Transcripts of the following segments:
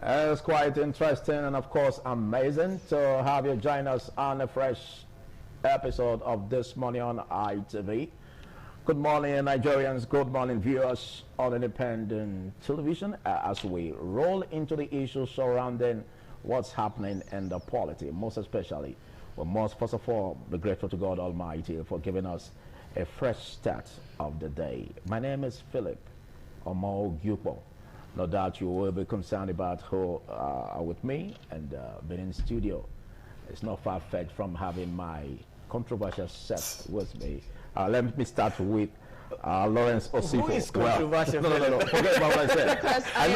It's quite interesting and, of course, amazing to have you join us on a fresh episode of This Morning on ITV. Good morning, Nigerians. Good morning, viewers on independent television as we roll into the issues surrounding what's happening in the polity. Most especially, we must, first of all, be grateful to God Almighty for giving us a fresh start of the day. My name is Philip Omo-Gyupo. No doubt you will be concerned about who are with me and being in studio. It's not far-fetched from having my controversial set with me. Let me start with Lawrence Osifo. Who is controversial? No. Forget about what I said. I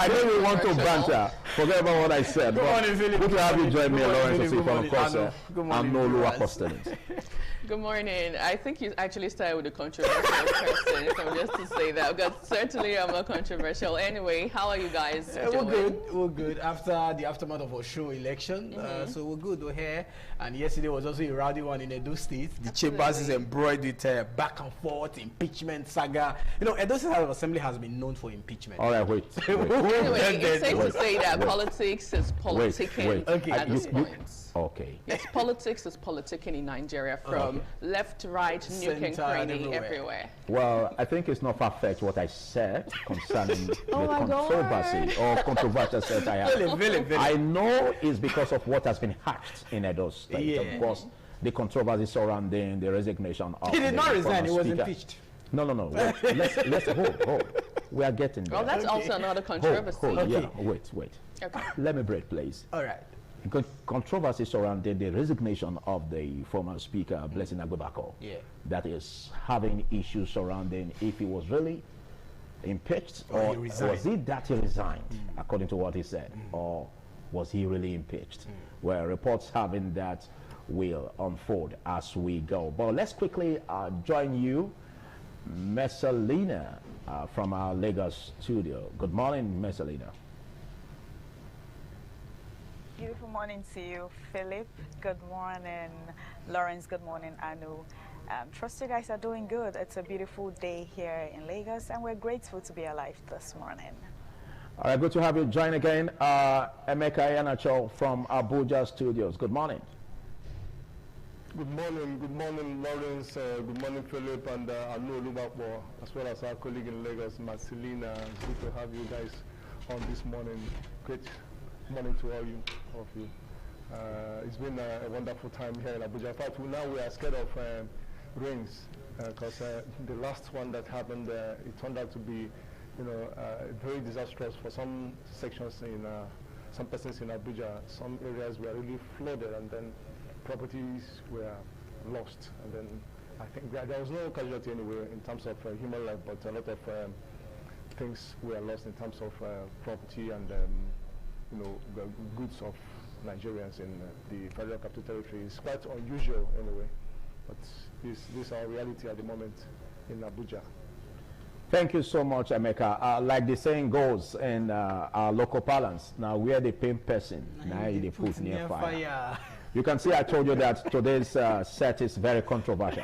know you want to banter. Forget about what I said. Good to have you join me, Lawrence Osifo, and of course, I'm Nolu Apostolate. Good morning. I think you actually started with a controversial person, so just to say that, because certainly I'm not controversial. Anyway, how are you guys doing? We're good. After the aftermath of our show election, so we're good. We're here. And yesterday was also a rowdy one in Edo State. The chambers is embroidered with back and forth, impeachment saga. You know, Edo State House of Assembly has been known for impeachment. All right, wait. Anyway, it's safe to say that politics is politicking at this point. Okay. Yes, politics is politicking in Nigeria from left, right, nook and cranny, everywhere. Well, I think it's not far-fetched what I said concerning the controversy or controversial set I have. I know it's because of what has been hatched in Edo State. Yeah. Of course, the controversy surrounding the resignation of He did not resign, he was speaker. impeached. No. Wait, let's hold. We are getting there. Well, that's also another controversy. Hold. Yeah, wait. Okay. Let me break, please. All right. Controversy surrounding the resignation of the former speaker, Blessing Agbabako. Yeah. That is having issues surrounding if he was really impeached or was it that he resigned, according to what he said, or was he really impeached? Well, reports having that will unfold as we go. But let's quickly join you, Messalina, from our Lagos studio. Good morning, Messalina. Beautiful morning to you, Philip. Good morning, Lawrence. Good morning, Anu. Trust you guys are doing good. It's a beautiful day here in Lagos, and we're grateful to be alive this morning. All right, good to have you join again. Emeka Iheanacho from Abuja Studios. Good morning. Good morning, Lawrence. Good morning, Philip, and Anu Oluwapo, as well as our colleague in Lagos, Marcelina. It's good to have you guys on this morning. Great morning to all of you. It's been a wonderful time here in Abuja. In fact, now we are scared of rains because the last one that happened, it turned out to be, very disastrous for some sections in some persons in Abuja. Some areas were really flooded, and then properties were lost. And then I think there was no casualty anyway in terms of human life, but a lot of things were lost in terms of property and the goods of Nigerians in the Federal Capital Territory. Is quite unusual anyway, but this is our reality at the moment in Abuja. Thank you so much, Emeka. Like the saying goes in our local parlance, now where the pain person, now they put near fire. You can see I told you that today's set is very controversial.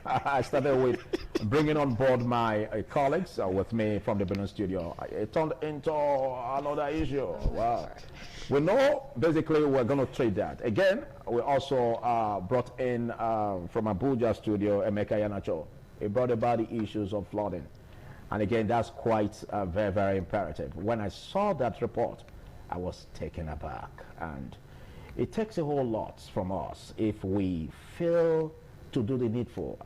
I started with bringing on board my colleagues with me from the Benin studio. It turned into another issue. Wow. We know basically we're going to treat that. Again, we also brought in from Abuja studio, Emeka Iheanacho. He brought about the issues of flooding. And again, that's quite very, very imperative. When I saw that report, I was taken aback. And it takes a whole lot from us if we fail to do the needful.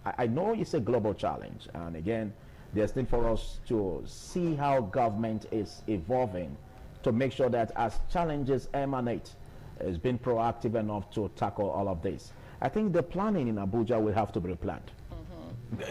I know it's a global challenge, and again, there's need for us to see how government is evolving to make sure that as challenges emanate, it's been proactive enough to tackle all of this. I think the planning in Abuja will have to be replanned.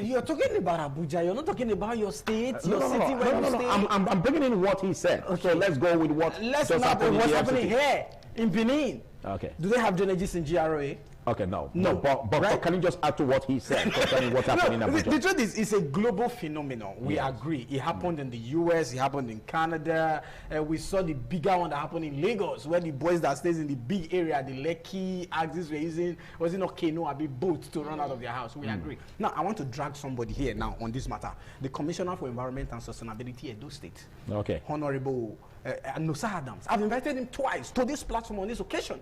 You're talking about Abuja. You're not talking about your state, your city. No. I'm bringing in what he said. Okay. So let's go with what's happening here in Benin. Okay. Do they have drainages in GRA? Okay, no. But right? Can you just add to what he said concerning what's happening in Abuja? The truth is, it's a global phenomenon. We agree. It happened in the US, it happened in Canada. We saw the bigger one that happened in Lagos, where the boys that stays in the big area, the Lekki axis were using, was it not Kano, a big boat to run out of their house. We agree. Now, I want to drag somebody here now on this matter. The Commissioner for Environment and Sustainability, Edo State. Okay. Honorable Nusa Adams. I've invited him twice to this platform on this occasion.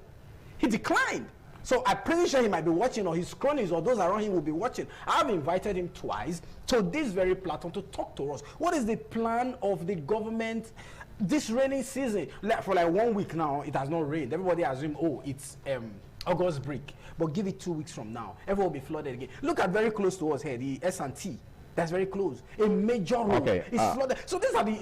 He declined. So I'm pretty sure he might be watching, or his cronies or those around him will be watching. I've invited him twice to this very platform to talk to us. What is the plan of the government this rainy season? For like 1 week now, it has not rained. Everybody assumes, oh, it's August break. But give it 2 weeks from now, everyone will be flooded again. Look at very close to us here, the S&T. That's very close. A major road is flooded. So these are the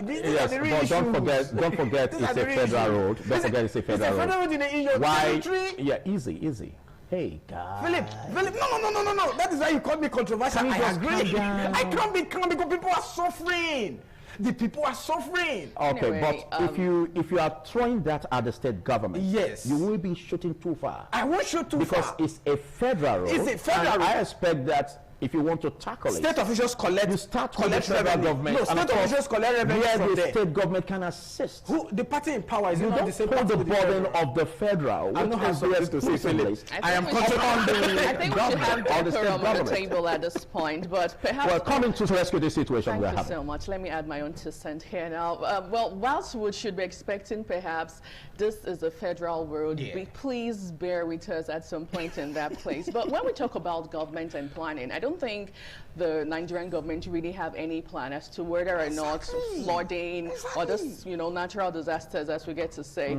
real issues. Don't forget it's a federal road. Don't forget it's a federal road. It's a federal road in your territory. Yeah, easy. Hey, guys. Philip, no. That is why you called me controversial. I agree. I can't be calm because people are suffering. The people are suffering. Okay, anyway, but if you are throwing that at the state government, yes, you will be shooting too far. I won't shoot too far. Because it's a federal road. It's a federal road. I expect that if you want to tackle state officials collect, you start with the federal government. No, state officials collect revenue where from the there. State government can assist. The party in power is you not the same put party the burden of the federal. I know how to say, Philip. I am controlling I think we should have decorum on the table at this point, but perhaps... Well, coming to rescue this situation we're having. Thank you so much. Let me add my own 2 cents here now. Well, whilst we should be expecting perhaps this is a federal road, please bear with us at some point in that place. But when we talk about government and planning, I don't think the Nigerian government really have any plan as to whether or not flooding or just, natural disasters, as we get to say.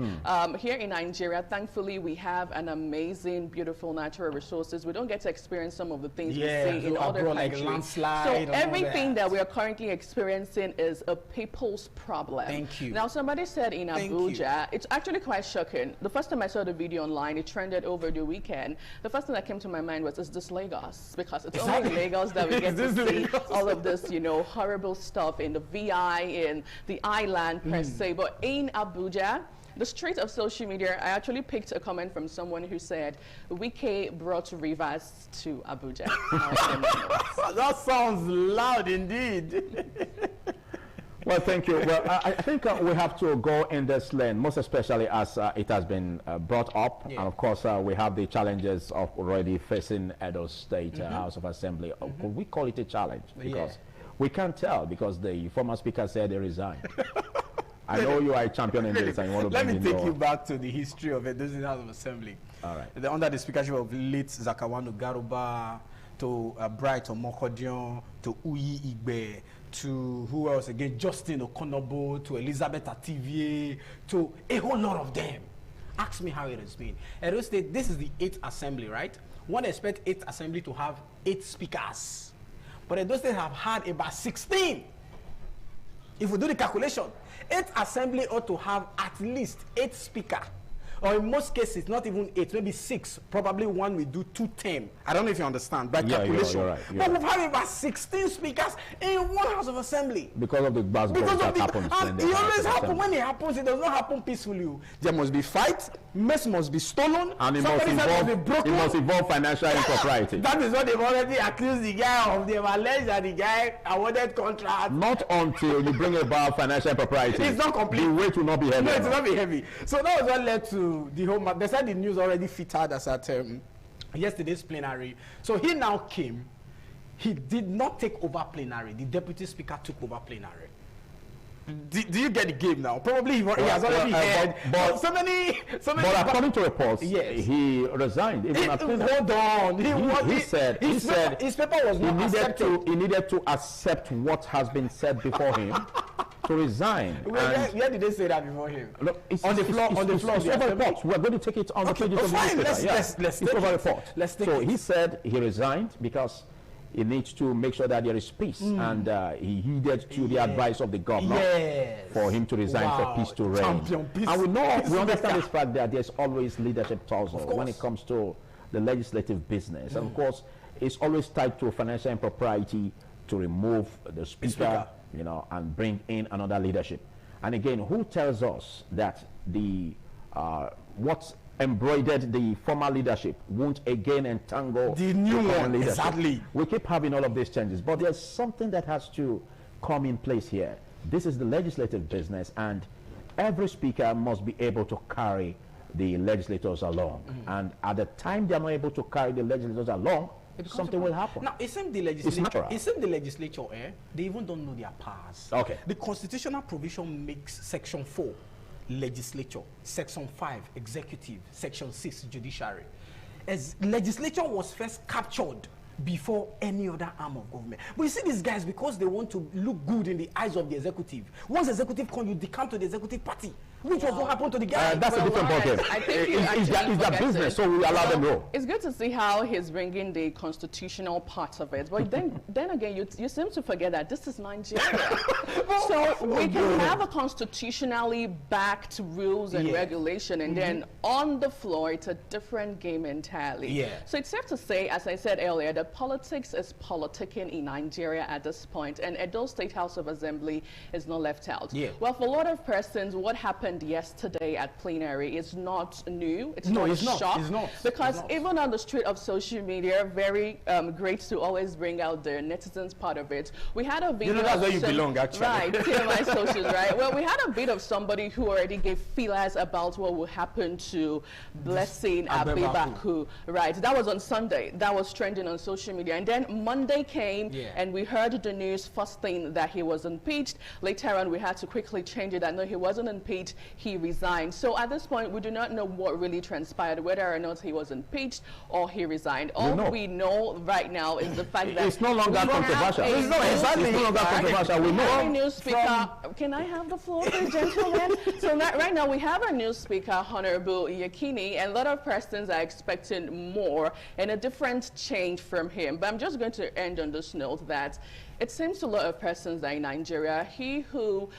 Here in Nigeria, thankfully, we have an amazing, beautiful natural resources. We don't get to experience some of the things we see in other countries. Like landslide, so everything that we are currently experiencing is a people's problem. Thank you. Now, somebody said in Abuja, it's actually quite shocking. The first time I saw the video online, it trended over the weekend. The first thing that came to my mind was, is this Lagos? Because it's only in Lagos that we get to see all of this, horrible stuff in the VI, in the island per se. But in Abuja, the street of social media, I actually picked a comment from someone who said, Wike brought rivers to Abuja. That sounds loud indeed. Well, thank you. Well, I think we have to go in this lane, most especially as it has been brought up. And of course, we have the challenges of already facing Edo State House of Assembly. Could we call it a challenge? Because we can't tell, because the former speaker said they resigned. I know you are a champion in this and you want to Let me take you back to the history of Edo State House of Assembly. All right. Under the speakership of late Zakawanu Garuba, to Bright Omokodion, to Uyi Igbe, to who else again? Justin Okonobo, to Elizabeth Ativier, to a whole lot of them. Ask me how it has been. Edo State, this is the 8th assembly, right? One expects 8th assembly to have 8 speakers. But Edo State have had about 16. If we do the calculation, 8th assembly ought to have at least 8 speakers. Or in most cases, not even 8, maybe 6. Probably one will do 2 terms. I don't know if you understand by calculation. You're right. But we've had about 16 speakers in one House of Assembly. Because of the buzz that happens. And it always happens. When it happens, it does not happen peacefully. There must be fight, mess must be stolen, and it must involve financial impropriety. That is what they've already accused the guy of. They've alleged that the guy awarded contract. Not until you bring about financial impropriety. It's not complete. The weight will not be heavy. No, it will not be heavy. So that was what led to the whole. They said the news already featured us at yesterday's plenary. So he now came. He did not take over plenary. The deputy speaker took over plenary. Do you get the game now? Probably he has already heard. But so many. But according to reports, he resigned. Hold on. He said his paper was not accepted. He needed to accept what has been said before him to resign. Where did they say that before him? Look, on the floor. It's over report. We're going to take it on the pages of the newspaper. Let's take over report. So he said he resigned because he needs to make sure that there is peace, and he heeded to the advice of the governor for him to resign for peace to reign. And we understand this fact that there's always leadership tussle when it comes to the legislative business. And of course, it's always tied to financial impropriety to remove the speaker, and bring in another leadership. And again, who tells us that the what embroidered the former leadership won't again entangle the new one. leadership. Exactly. We keep having all of these changes, but there's something that has to come in place here. This is the legislative business, and every speaker must be able to carry the legislators along. And at the time they are not able to carry the legislators along, something will happen. Now, it seems the legislature, they even don't know their powers. Okay. The constitutional provision makes Section 4 legislature, Section 5 executive, Section 6 judiciary. As legislature was first captured before any other arm of government. But you see these guys, because they want to look good in the eyes of the executive. Once the executive comes, you decamp to the executive party, which was what happened to the guy. That's a different problem. I think it's their business, so we allow them to go. It's good to see how he's bringing the constitutional part of it. But then again, you seem to forget that this is Nigeria. So we can have a constitutionally backed rules and regulation, and then on the floor, it's a different game entirely. Yeah. So it's safe to say, as I said earlier, that politics is politicking in Nigeria at this point, and Edo State House of Assembly is not left out. Yeah. Well, for a lot of persons, what happened yesterday at plenary is not new. It's not a shock. It's not. Because even on the street of social media, very great to always bring out the netizens part of it. We had a video. You know that's where you belong, actually. Right, TMI socials, right? Well, we had a bit of somebody who already gave feelers about what will happen to Blessing Abebaku. Right, that was on Sunday. That was trending on social media. And then Monday came, and we heard the news first thing that he was impeached. Later on, we had to quickly change it. I know he wasn't impeached, he resigned. So at this point, we do not know what really transpired, whether or not he was impeached or he resigned. All we know right now is the fact that it's no longer controversial. It's no longer controversial. We know. New speaker. Can I have the floor, please, gentlemen? So right now we have a new speaker, Honorable Yakini, and a lot of persons are expecting more and a different change from him. But I'm just going to end on this note that it seems to a lot of persons that in Nigeria, he who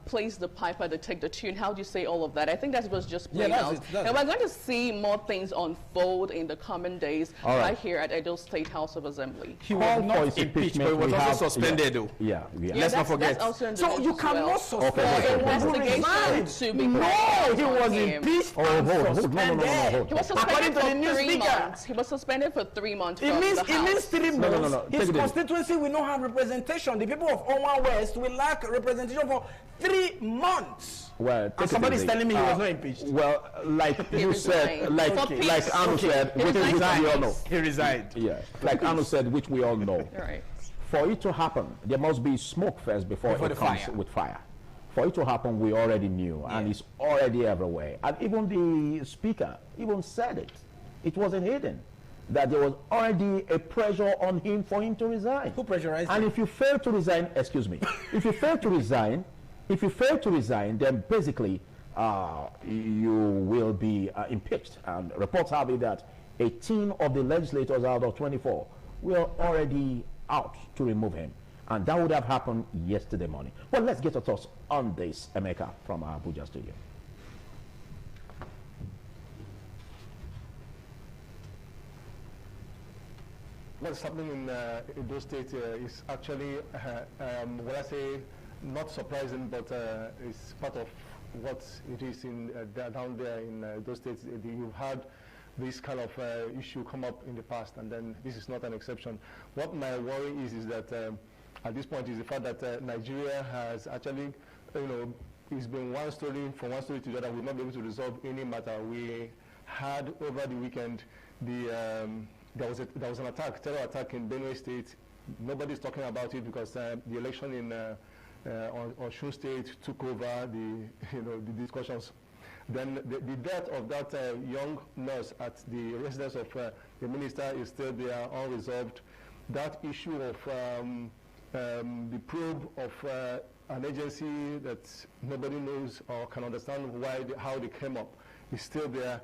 plays the piper to take the tune. How do you say all of that? I think that was just playing out. And we're going to see more things unfold in the coming days right here at Edo State House of Assembly. He was not impeached, but he was also suspended, though. Let's not forget. So you cannot suspend investigation to be he was impeached and suspended. He was suspended for 3 months. He was suspended for 3 months. It means 3 months. His constituency will not have representation. The people of Oman West will lack representation for 3 months. Well, and somebody's telling me he was not impeached. Well, like you said, like Anu said, which we all know. He resigned. Yeah, like Anu said, which we all know. Right. For it to happen, there must be smoke first before it comes with fire. For it to happen, we already knew, and it's already everywhere. And even the speaker even said it. It wasn't hidden that there was already a pressure on him for him to resign. Who pressurized him? And if you fail to resign, excuse me, if you fail to resign, then basically you will be impeached. And reports have it that 18 of the legislators out of 24 were already out to remove him. And that would have happened yesterday morning. Well, let's get your thoughts on this, Emeka, from our Abuja studio. What's happening in Edo State is actually, what I say, not surprising, but it's part of what it is in down there in Edo State. You've had this kind of issue come up in the past, and then this is not an exception. What my worry is that at this point is the fact that Nigeria has actually, it's been one story from one story to the other. We've not been able to resolve any matter. We had over the weekend there was an attack, terror attack in Benue State. Nobody's talking about it because the election in Osun State took over the discussions. Then the death of that young nurse at the residence of the minister is still there, unresolved. That issue of the probe of an agency that nobody knows or can understand how they came up is still there.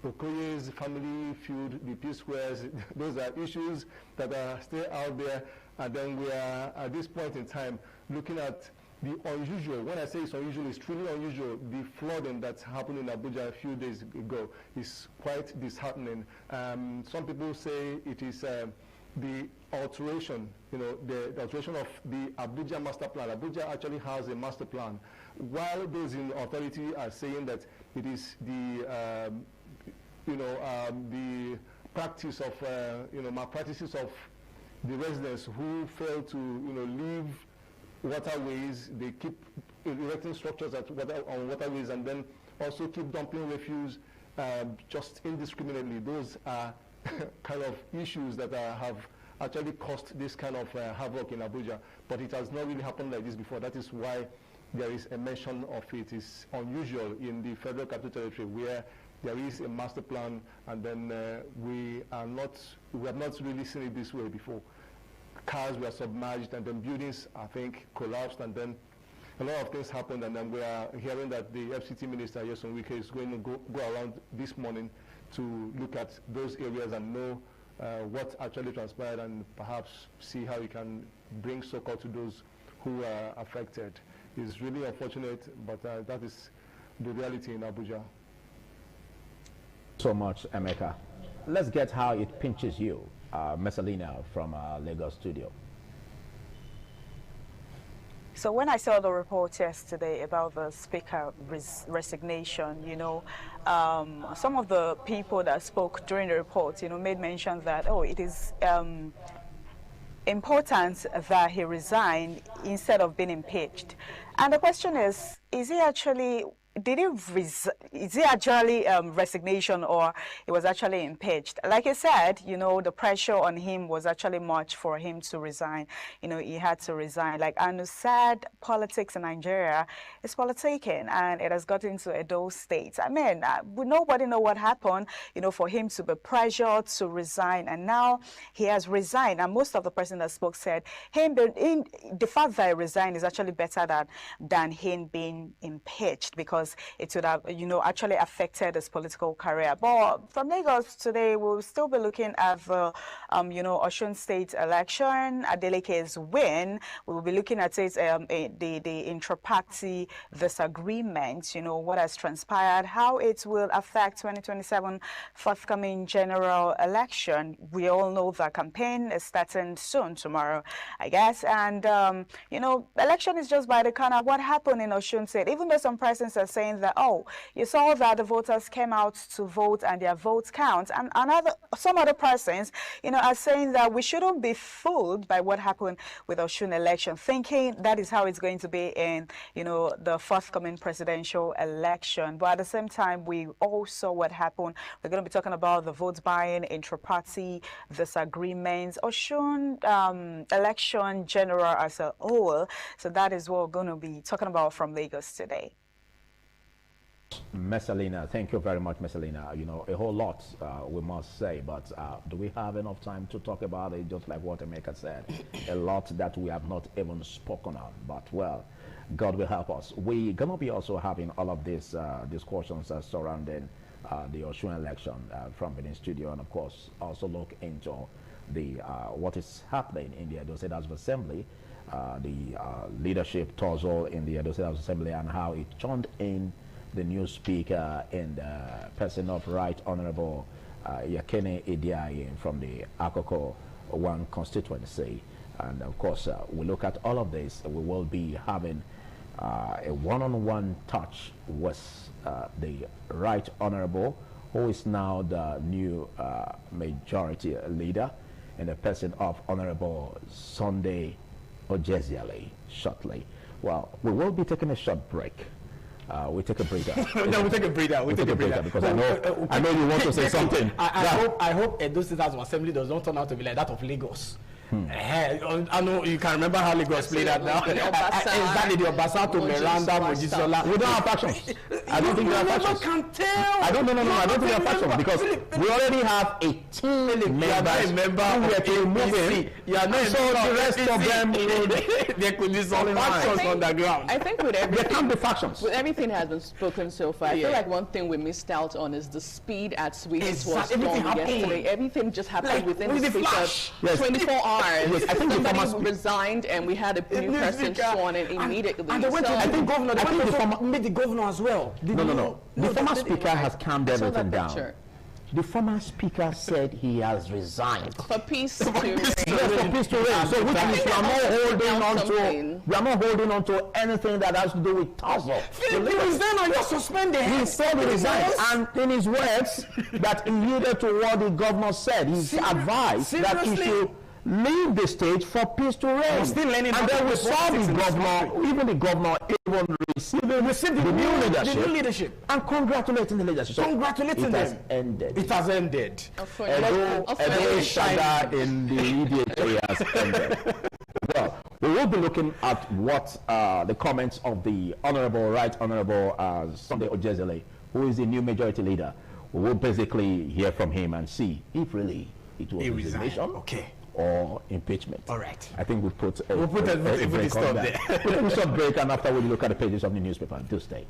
Okoye's family feud, the P-squares, those are issues that are still out there. And then we are, at this point in time, looking at the unusual. When I say it's unusual, it's truly unusual. The flooding that happened in Abuja a few days ago is quite disheartening. Some people say it is the alteration, the alteration of the Abuja master plan. Abuja actually has a master plan, while those in authority are saying that it is the, the practice of, malpractices of the residents who fail to, leave waterways. They keep erecting structures on waterways and then also keep dumping refuse just indiscriminately. Those are kind of issues that have actually caused this kind of havoc in Abuja, but it has not really happened like this before. That is why there is a mention of it. It's unusual in the Federal Capital Territory where there is a master plan, and then we have not really seen it this way before. Cars were submerged, and then buildings, I think, collapsed, and then a lot of things happened, and then we are hearing that the FCT Minister, Nyesom Wike, is going to go around this morning to look at those areas and know what actually transpired, and perhaps see how he can bring succor to those who are affected. It's really unfortunate, but that is the reality in Abuja. So much, Emeka. Let's get how it pinches you, Messalina from Lagos studio. So when I saw the report yesterday about the speaker resignation, some of the people that spoke during the report, made mention that, it is important that he resign instead of being impeached. And the question is he actually, is he actually resignation, or it was actually impeached? Like I said, the pressure on him was actually much for him to resign. He had to resign. Like Anu said, politics in Nigeria is politicking, and it has gotten into Edo State. I mean, nobody know what happened, for him to be pressured to resign, and now he has resigned. And most of the person that spoke said the fact that he resigned is actually better than him being impeached, because it would have, actually affected his political career. But from Lagos today, we'll still be looking at the, Osun State election, Adeleke's win. We will be looking at it, the intra-party disagreement, what has transpired, how it will affect 2027 forthcoming general election. We all know the campaign is starting soon, tomorrow, I guess. And, election is just by the corner. What happened in Osun State, even though some persons are saying that, you saw that the voters came out to vote and their votes count, and some other persons, are saying that we shouldn't be fooled by what happened with Osun election, thinking that is how it's going to be in, the forthcoming presidential election. But at the same time, we all saw what happened. We're going to be talking about the vote buying, intra-party disagreements, Osun election general as a whole. So that is what we're going to be talking about from Lagos today. Messalina, thank you very much, Messalina. A whole lot we must say, but do we have enough time to talk about it? Just like what Emeka said, a lot that we have not even spoken on, but well, God will help us. We're going to be also having all of these discussions surrounding the Osun election from Benin studio, and of course also look into the what is happening in the Edo State House of Assembly, the leadership tussle in the Edo State House of Assembly, and how it turned in the new speaker and person of Right Honorable Yakene Idiaye from the Akoko 1 constituency. And of course, we look at all of this. We will be having a one-on-one touch with the Right Honorable, who is now the new majority leader, and the person of Honorable Sunday Ojeziale shortly. Well, we will be taking a short break. We take a breather. No, we take a breather. We take a breather because I know you want to say something. I hope Edo State House of Assembly does not turn out to be like that of Lagos. I know you can remember how Lagos played that now. Exactly, the Obasa to Miranda, Mojisola. We don't have factions. I don't think we have factions. Can tell. I don't think we have factions because we already have a team member who are to moving. You are not so the rest of them there could be some factions on the ground. I think with everything, there can't be factions. With everything has been spoken so far, I feel like one thing we missed out on is the speed at which it was done yesterday. Everything just happened within the space of 24 hours. Yes, I think somebody resigned and we had a new person sworn in immediately. And they went to, I think governor, they made the governor as well. No. The former speaker has calmed everything down. The former speaker said he has resigned. For peace to reign. Yes, for peace to reign. So which means we are not holding on to anything that has to do with tussle. Philip, he resigned and you're suspended. He said he resigned, and in his words, that he yielded to what the governor said. He advised that he should leave the state for peace to reign. Still learning, and then we saw the governor, even the governor, even received the new leadership, and congratulating the leadership. So congratulating them. It has ended. It has ended. Although Shada in the immediate area has ended. Well, we will be looking at what the comments of the Right Honorable Sunday Ojezele, who is the new majority leader. We will basically hear from him and see if really it was resignation. Okay. Or impeachment. All right. I think we'll put a break on there. We'll take a short break, and after we look at the pages of the newspaper. Do stay.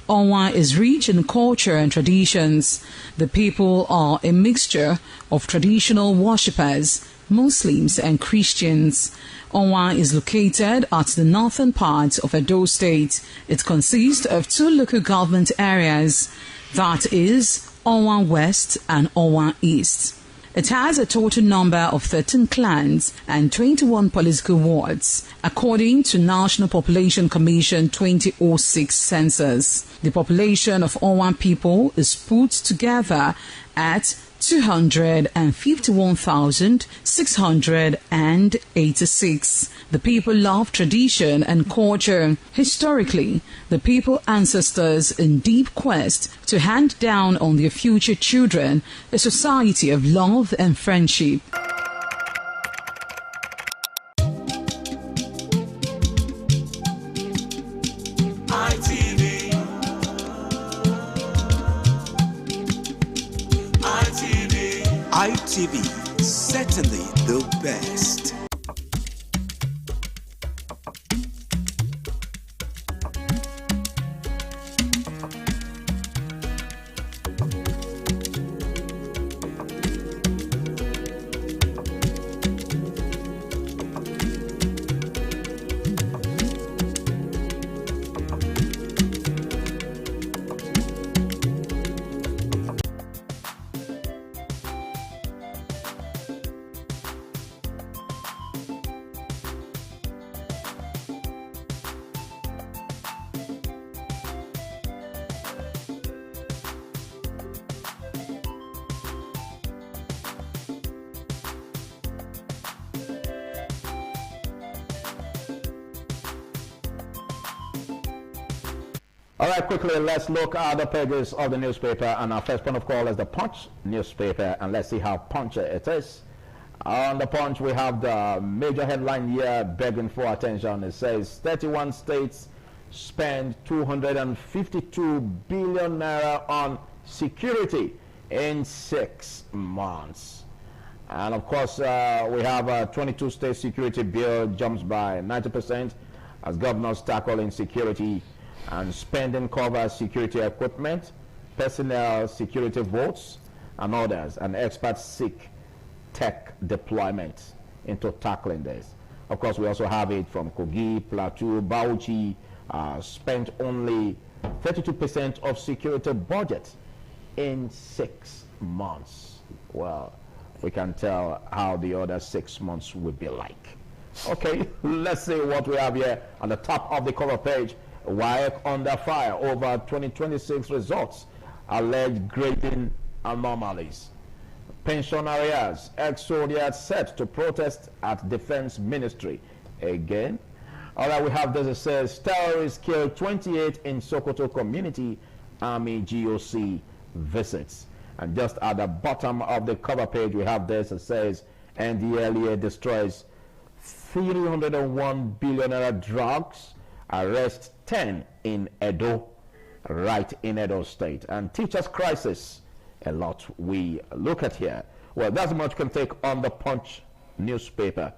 Onwa is rich in culture and traditions. The people are a mixture of traditional worshippers, Muslims and Christians. Onwa is located at the northern part of Edo State. It consists of two local government areas, that is Onwa West and Onwa East. It has a total number of 13 clans and 21 political wards, according to National Population Commission 2006 census. The population of Onwa people is put together at 251,686. The people love tradition and culture. Historically, the people ancestors in deep quest to hand down on their future children a society of love and friendship. ITV ITV, certainly the best. All right, quickly, let's look at the pages of the newspaper. And our first point of call is the Punch newspaper. And let's see how punchy it is. On the Punch, we have the major headline here begging for attention. It says 31 states spend 252 billion naira on security in 6 months. And of course, we have a 22 state security bill jumps by 90% as governors tackle insecurity. And spending covers security equipment, personnel security votes, and others. And experts seek tech deployment into tackling this. Of course, we also have it from Kogi, Plateau, Bauchi, spent only 32% of security budget in 6 months. Well, we can tell how the other 6 months will be like. Okay, let's see what we have here on the top of the cover page. WAEC under fire over 2026 results, alleged grading anomalies. Pension arrears, ex-soldiers set to protest at Defense Ministry. Again, all right, we have this. It says terrorists killed 28 in Sokoto community, Army GOC visits. And just at the bottom of the cover page, we have this. It says NDLEA destroys 301 billion drugs, arrest 10 in Edo, right in Edo State. And teachers' crisis, a lot we look at here. Well, that's much can take on the Punch newspaper.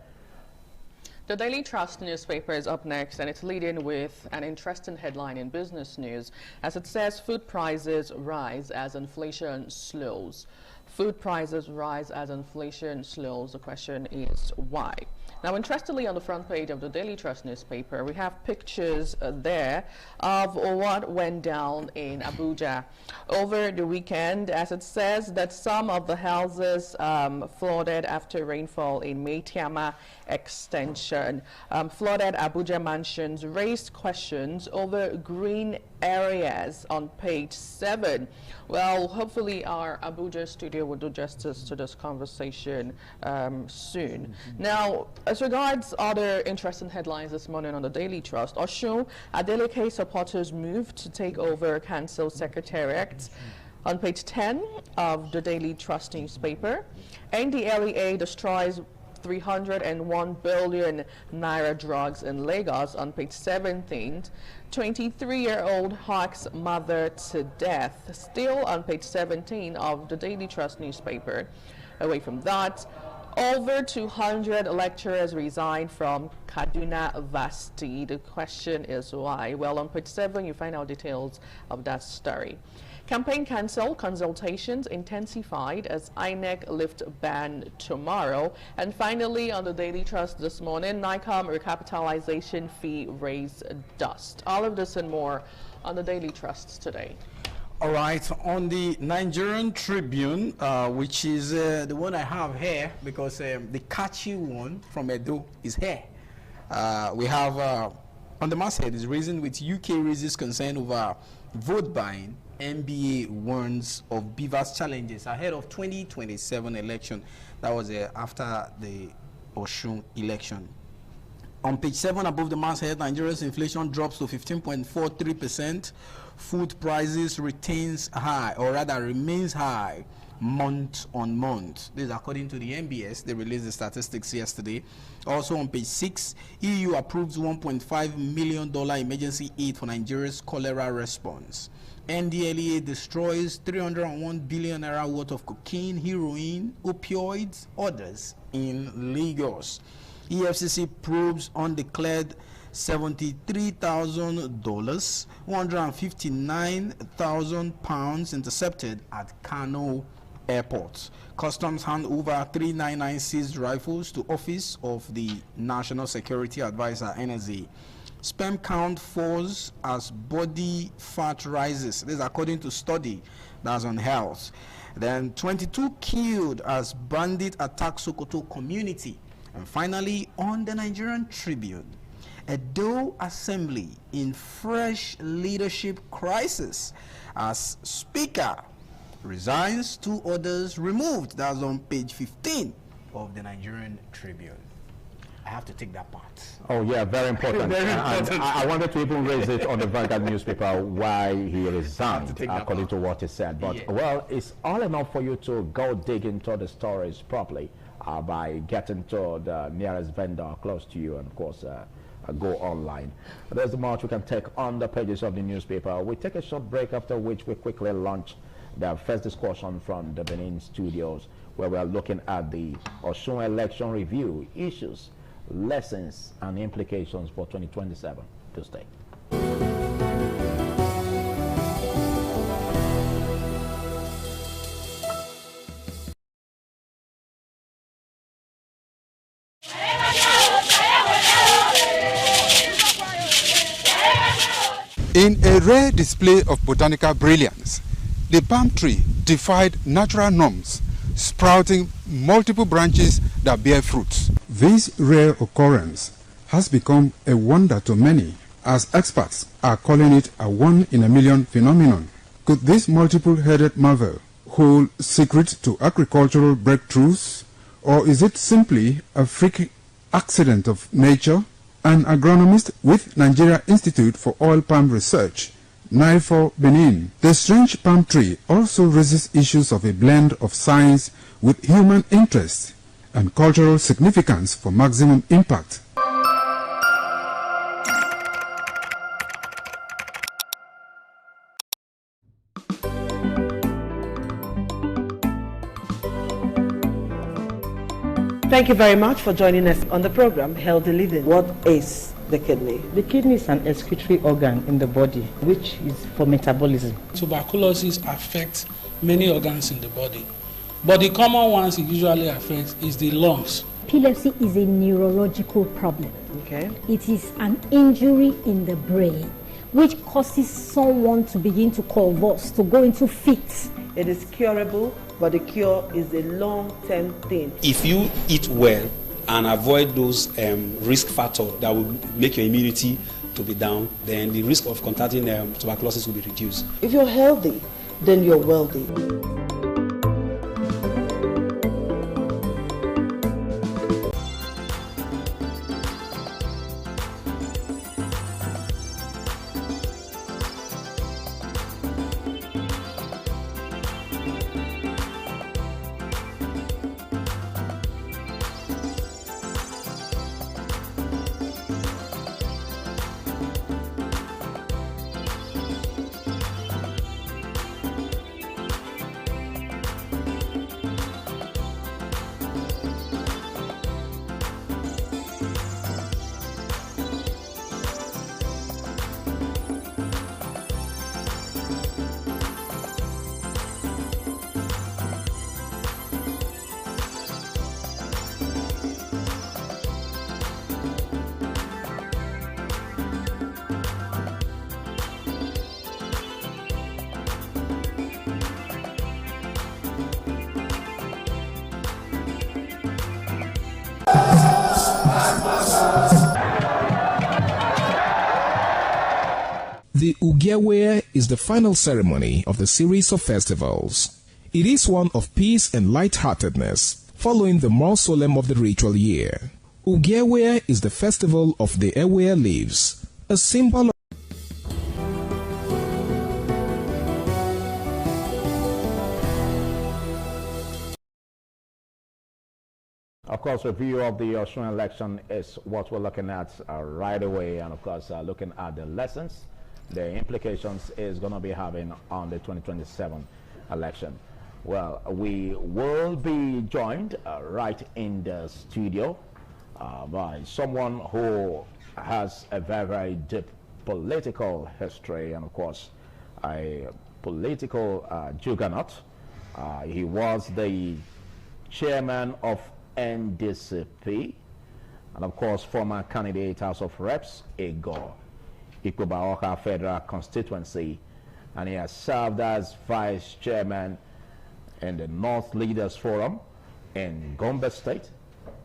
The Daily Trust newspaper is up next, and it's leading with an interesting headline in business news, as it says food prices rise as inflation slows. Food prices rise as inflation slows. The question is why? Now, interestingly, on the front page of the Daily Trust newspaper, we have pictures there of what went down in Abuja over the weekend, as it says that some of the houses flooded after rainfall in Maitama Extension. Flooded Abuja mansions raised questions over green areas on page 7. Well, hopefully our Abuja studio will do justice to this conversation soon. Now, as regards other interesting headlines this morning on the Daily Trust, Oshun Adeleke supporters moved to take over Council Secretariat. On page 10 of the Daily Trust newspaper, NDLEA destroys 301 billion naira drugs in Lagos. On page 17, 23-year-old hacks mother to death. Still on page 17 of the Daily Trust newspaper. Away from that, over 200 lecturers resigned from Kaduna University. The question is why? Well, on page 7, you find out details of that story. Campaign cancel, consultations intensified as INEC lift ban tomorrow. And finally, on the Daily Trust this morning, NICOM recapitalization fee raised dust. All of this and more on the Daily Trust today. All right, on the Nigerian Tribune, which is the one I have here, because the catchy one from Edo is here. We have on the masthead is raising with UK raises concern over vote buying. NBA warns of Beavers challenges ahead of 2027 election. That was after the Oshun election. On page 7 above the masthead, Nigeria's inflation drops to 15.43%. Food prices remains high, month on month. This is according to the NBS. They released the statistics yesterday. Also on page 6, EU approves $1.5 million emergency aid for Nigeria's cholera response. NDLEA destroys 301 billion naira worth of cocaine, heroin, opioids, others in Lagos. EFCC probes undeclared $73,000, £159,000 intercepted at Kano Airport. Customs hand over 399 seized rifles to Office of the National Security Advisor, NSA. Sperm count falls as body fat rises. This is according to study that's on health. Then 22 killed as bandit attack Sokoto community. And finally, on the Nigerian Tribune, Edo Assembly in fresh leadership crisis as Speaker resigns, 2 others removed. That's on page 15 of the Nigerian Tribune. I have to take that part. Oh yeah, very important. Very important. I wanted to even raise it on the Vanguard newspaper why he resigned, according to what he said. But yeah. Well, it's all enough for you to go dig into the stories properly by getting to the nearest vendor close to you, and of course go online. There's much we can take on the pages of the newspaper. We take a short break, after which we quickly launch the first discussion from the Benin studios, where we are looking at the Osun election review issues, lessons and implications for 2027. To stay. In a rare display of botanical brilliance, the palm tree defied natural norms, sprouting multiple branches that bear fruits. This rare occurrence has become a wonder to many, as experts are calling it a one-in-a-million phenomenon. Could this multiple-headed marvel hold secrets to agricultural breakthroughs, or is it simply a freak accident of nature? An agronomist with Nigeria Institute for Oil Palm Research, NIFOR Benin. The strange palm tree also raises issues of a blend of science with human interest and cultural significance for maximum impact. Thank you very much for joining us on the program Healthy Living. What is the kidney? The kidney is an excretory organ in the body, which is for metabolism. Tuberculosis affects many organs in the body, but the common ones it usually affects is the lungs. Epilepsy is a neurological problem. Okay. It is an injury in the brain which causes someone to begin to convulse, to go into fits. It is curable, but the cure is a long-term thing. If you eat well and avoid those risk factors that will make your immunity to be down, then the risk of contracting tuberculosis will be reduced. If you're healthy, then you're wealthy. The Ugewe is the final ceremony of the series of festivals. It is one of peace and lightheartedness, following the more solemn of the ritual year. Ugewe is the festival of the Ewe leaves, a symbol of Of course, review of the Osun election is what we're looking at right away, and of course, looking at the lessons, the implications is going to be having on the 2027 election. Well, we will be joined right in the studio by someone who has a very, very deep political history, and of course, a political juggernaut. He was the chairman of NDCP, and of course, former candidate House of Reps, Ego, Ikpoba-Awka Federal Constituency, and he has served as vice chairman in the North Leaders Forum in Gombe State,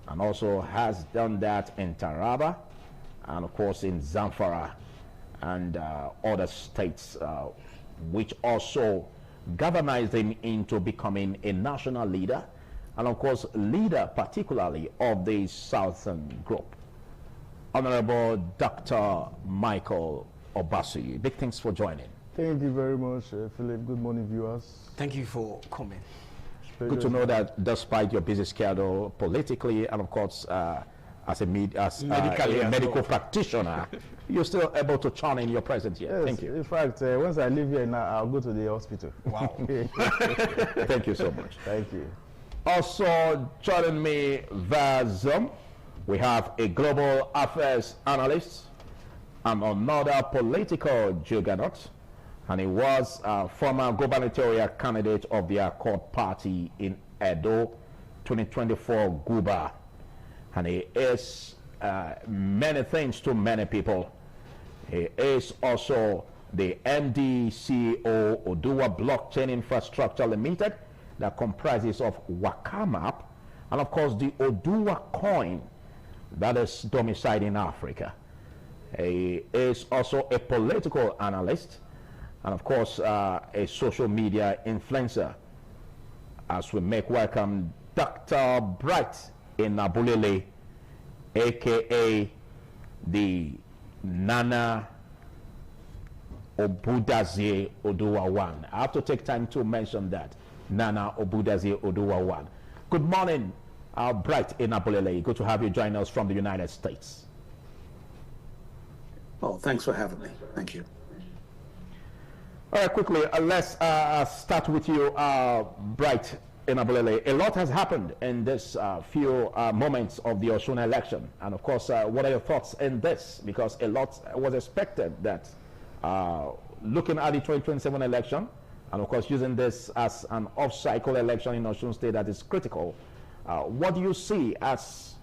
and also has done that in Taraba, and of course in Zamfara and other states, which also galvanized him into becoming a national leader, and of course leader particularly of the Southern Group. Honorable Dr. Michael Obasi, big thanks for joining. Thank you very much, Philip. Good morning, viewers. Thank you for coming. Good to know that despite your busy schedule politically, and of course as a medical practitioner, you're still able to churn in your presence here. Yes, thank you. In fact, once I leave here now, I'll go to the hospital. Wow. Thank you so much. Thank you. Also joining me via Zoom, we have a global affairs analyst and another political juggernaut, and he was a former gubernatorial candidate of the Accord Party in Edo 2024 Guba. And he is many things to many people. He is also the MD CEO Oduwa Blockchain Infrastructure Limited that comprises of Wakamap, and of course the Oduwa coin that is domiciled in Africa. He is also a political analyst, and of course a social media influencer. As we make welcome Dr. Bright Enabulele, aka the Nana Obudazie Oduwa One. I have to take time to mention that. Nana Obudazie Oduwa One. Good morning, Bright Enabulele. Good to have you join us from the United States. Oh, thanks for having me. Thank you. All right, quickly, let's start with you, Bright Enabulele. A lot has happened in this few moments of the Osun election. And of course, what are your thoughts in this? Because a lot was expected that looking at the 2027 election, and of course using this as an off-cycle election in Osun State that is critical, what do you see as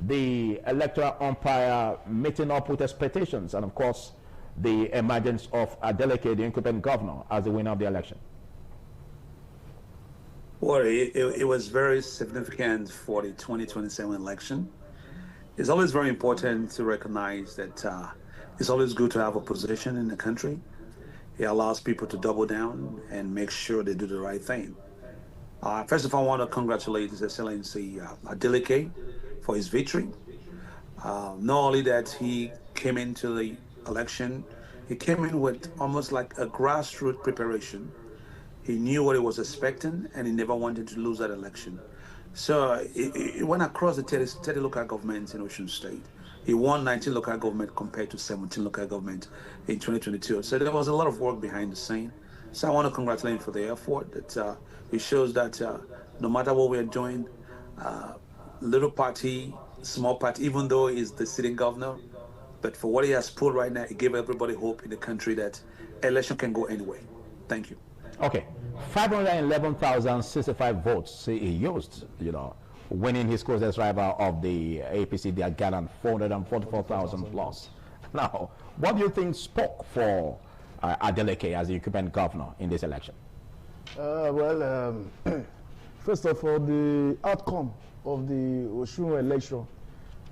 the electoral umpire meeting up with expectations, and of course the emergence of Adeleke, the incumbent governor, as the winner of the election? Well, it was very significant for the 2027 election. It's always very important to recognize that it's always good to have opposition in the country. It allows people to double down and make sure they do the right thing. First of all, I want to congratulate His Excellency Adeleke for his victory. Not only that he came into the election, he came in with almost like a grassroots preparation. He knew what he was expecting, and he never wanted to lose that election. So it went across the 30 local governments in Osun State. He won 19 local government compared to 17 local government in 2022. So there was a lot of work behind the scene. So I want to congratulate him for the effort. That it shows that no matter what we're doing, little party, small party, even though he's the sitting governor, but for what he has put right now, it gave everybody hope in the country that election can go anyway. Thank you. Okay, 511,065 votes he used, winning his closest rival of the APC, the Ghana, 444,000 plus. Now, what do you think spoke for Adeleke as the incumbent governor in this election? First of all, the outcome of the Osun election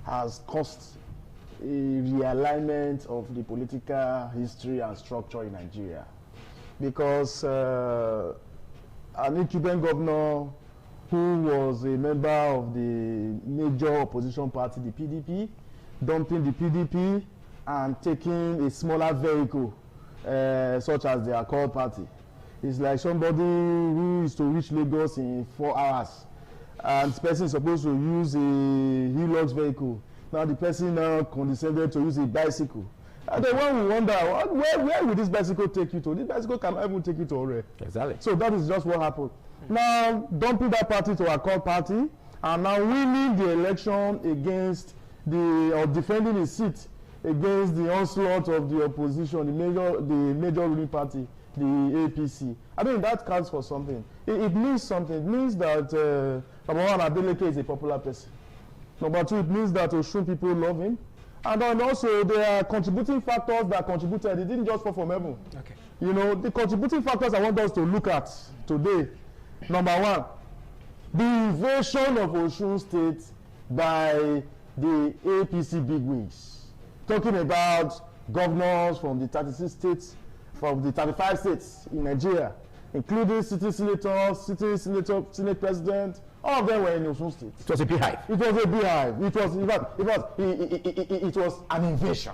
has caused a realignment of the political history and structure in Nigeria. Because an incumbent governor who was a member of the major opposition party, the PDP, dumping the PDP and taking a smaller vehicle, such as the Accord Party. It's like somebody who is to reach Lagos in 4 hours and the person is supposed to use a Hilux vehicle. Now the person now condescended to use a bicycle. And then when we wonder, where will this bicycle take you to? This bicycle can even take you to Ore. Exactly. So that is just what happened. Now, dumping that party to a Accord party, and now winning the election against or defending his seat against the onslaught of the opposition, the major ruling party, the APC. I mean, that counts for something. It means something. It means that number one, Adeleke is a popular person. Number two, it means that Osun people love him. And then also, there are contributing factors that contributed. It didn't just fall from heaven. Okay. You know, the contributing factors I want us to look at today. Number one, the invasion of Osun State by the APC bigwigs. Talking about governors from the 36 states, from the 35 states in Nigeria, including city senators, senate president. All of them were in Osun State. It was a beehive. It was a beehive. It was, in fact, it was an invasion.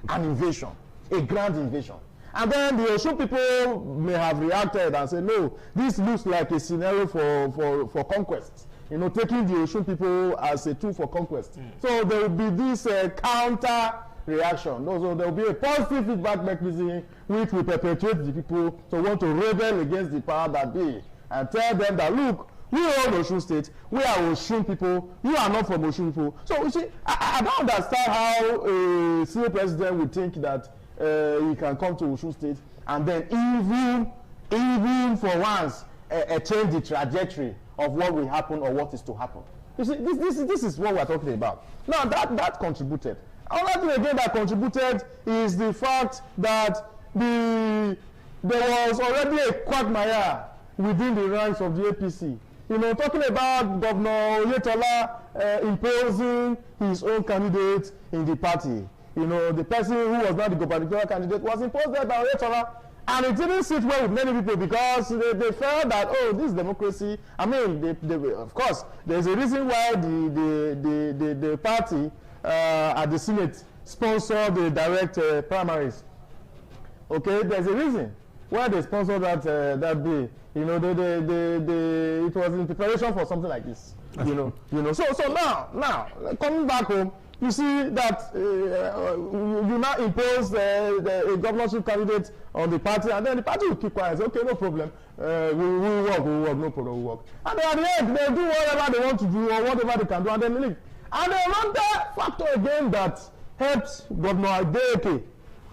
An invasion. A grand invasion. And then the Osun people may have reacted and said, no, this looks like a scenario for conquest. You know, taking the Osun people as a tool for conquest. So there will be this counter reaction. So there will be a positive feedback mechanism which will perpetuate the people to want to rebel against the power that be and tell them that, look, we are Osun State, we are Osun people, you are not from Osun people. So you see, I don't understand how a senior president would think that he can come to Osun State and then even for once change the trajectory of what will happen or what is to happen. You see, this is what we are talking about. Now that contributed. Another thing again that contributed is the fact that there was already a quagmire within the ranks of the APC. You know, talking about Governor Oyetola imposing his own candidate in the party. You know, the person who was not the gubernatorial candidate was imposed there by Oyetola. And it didn't sit well with many people because they felt that, oh, this is democracy. I mean, of course, there's a reason why the party at the Senate sponsored the direct primaries. Okay, there's a reason why they sponsored that bill. You know, it was in preparation for something like this. You know. So now coming back home, you see that you now impose a governorship candidate on the party, and then the party will keep quiet and say, okay, no problem, we'll work, no problem, we'll work. And then at the end, they do whatever they want to do or whatever they can do, and then leave. And another factor again that helped Governor Adeleke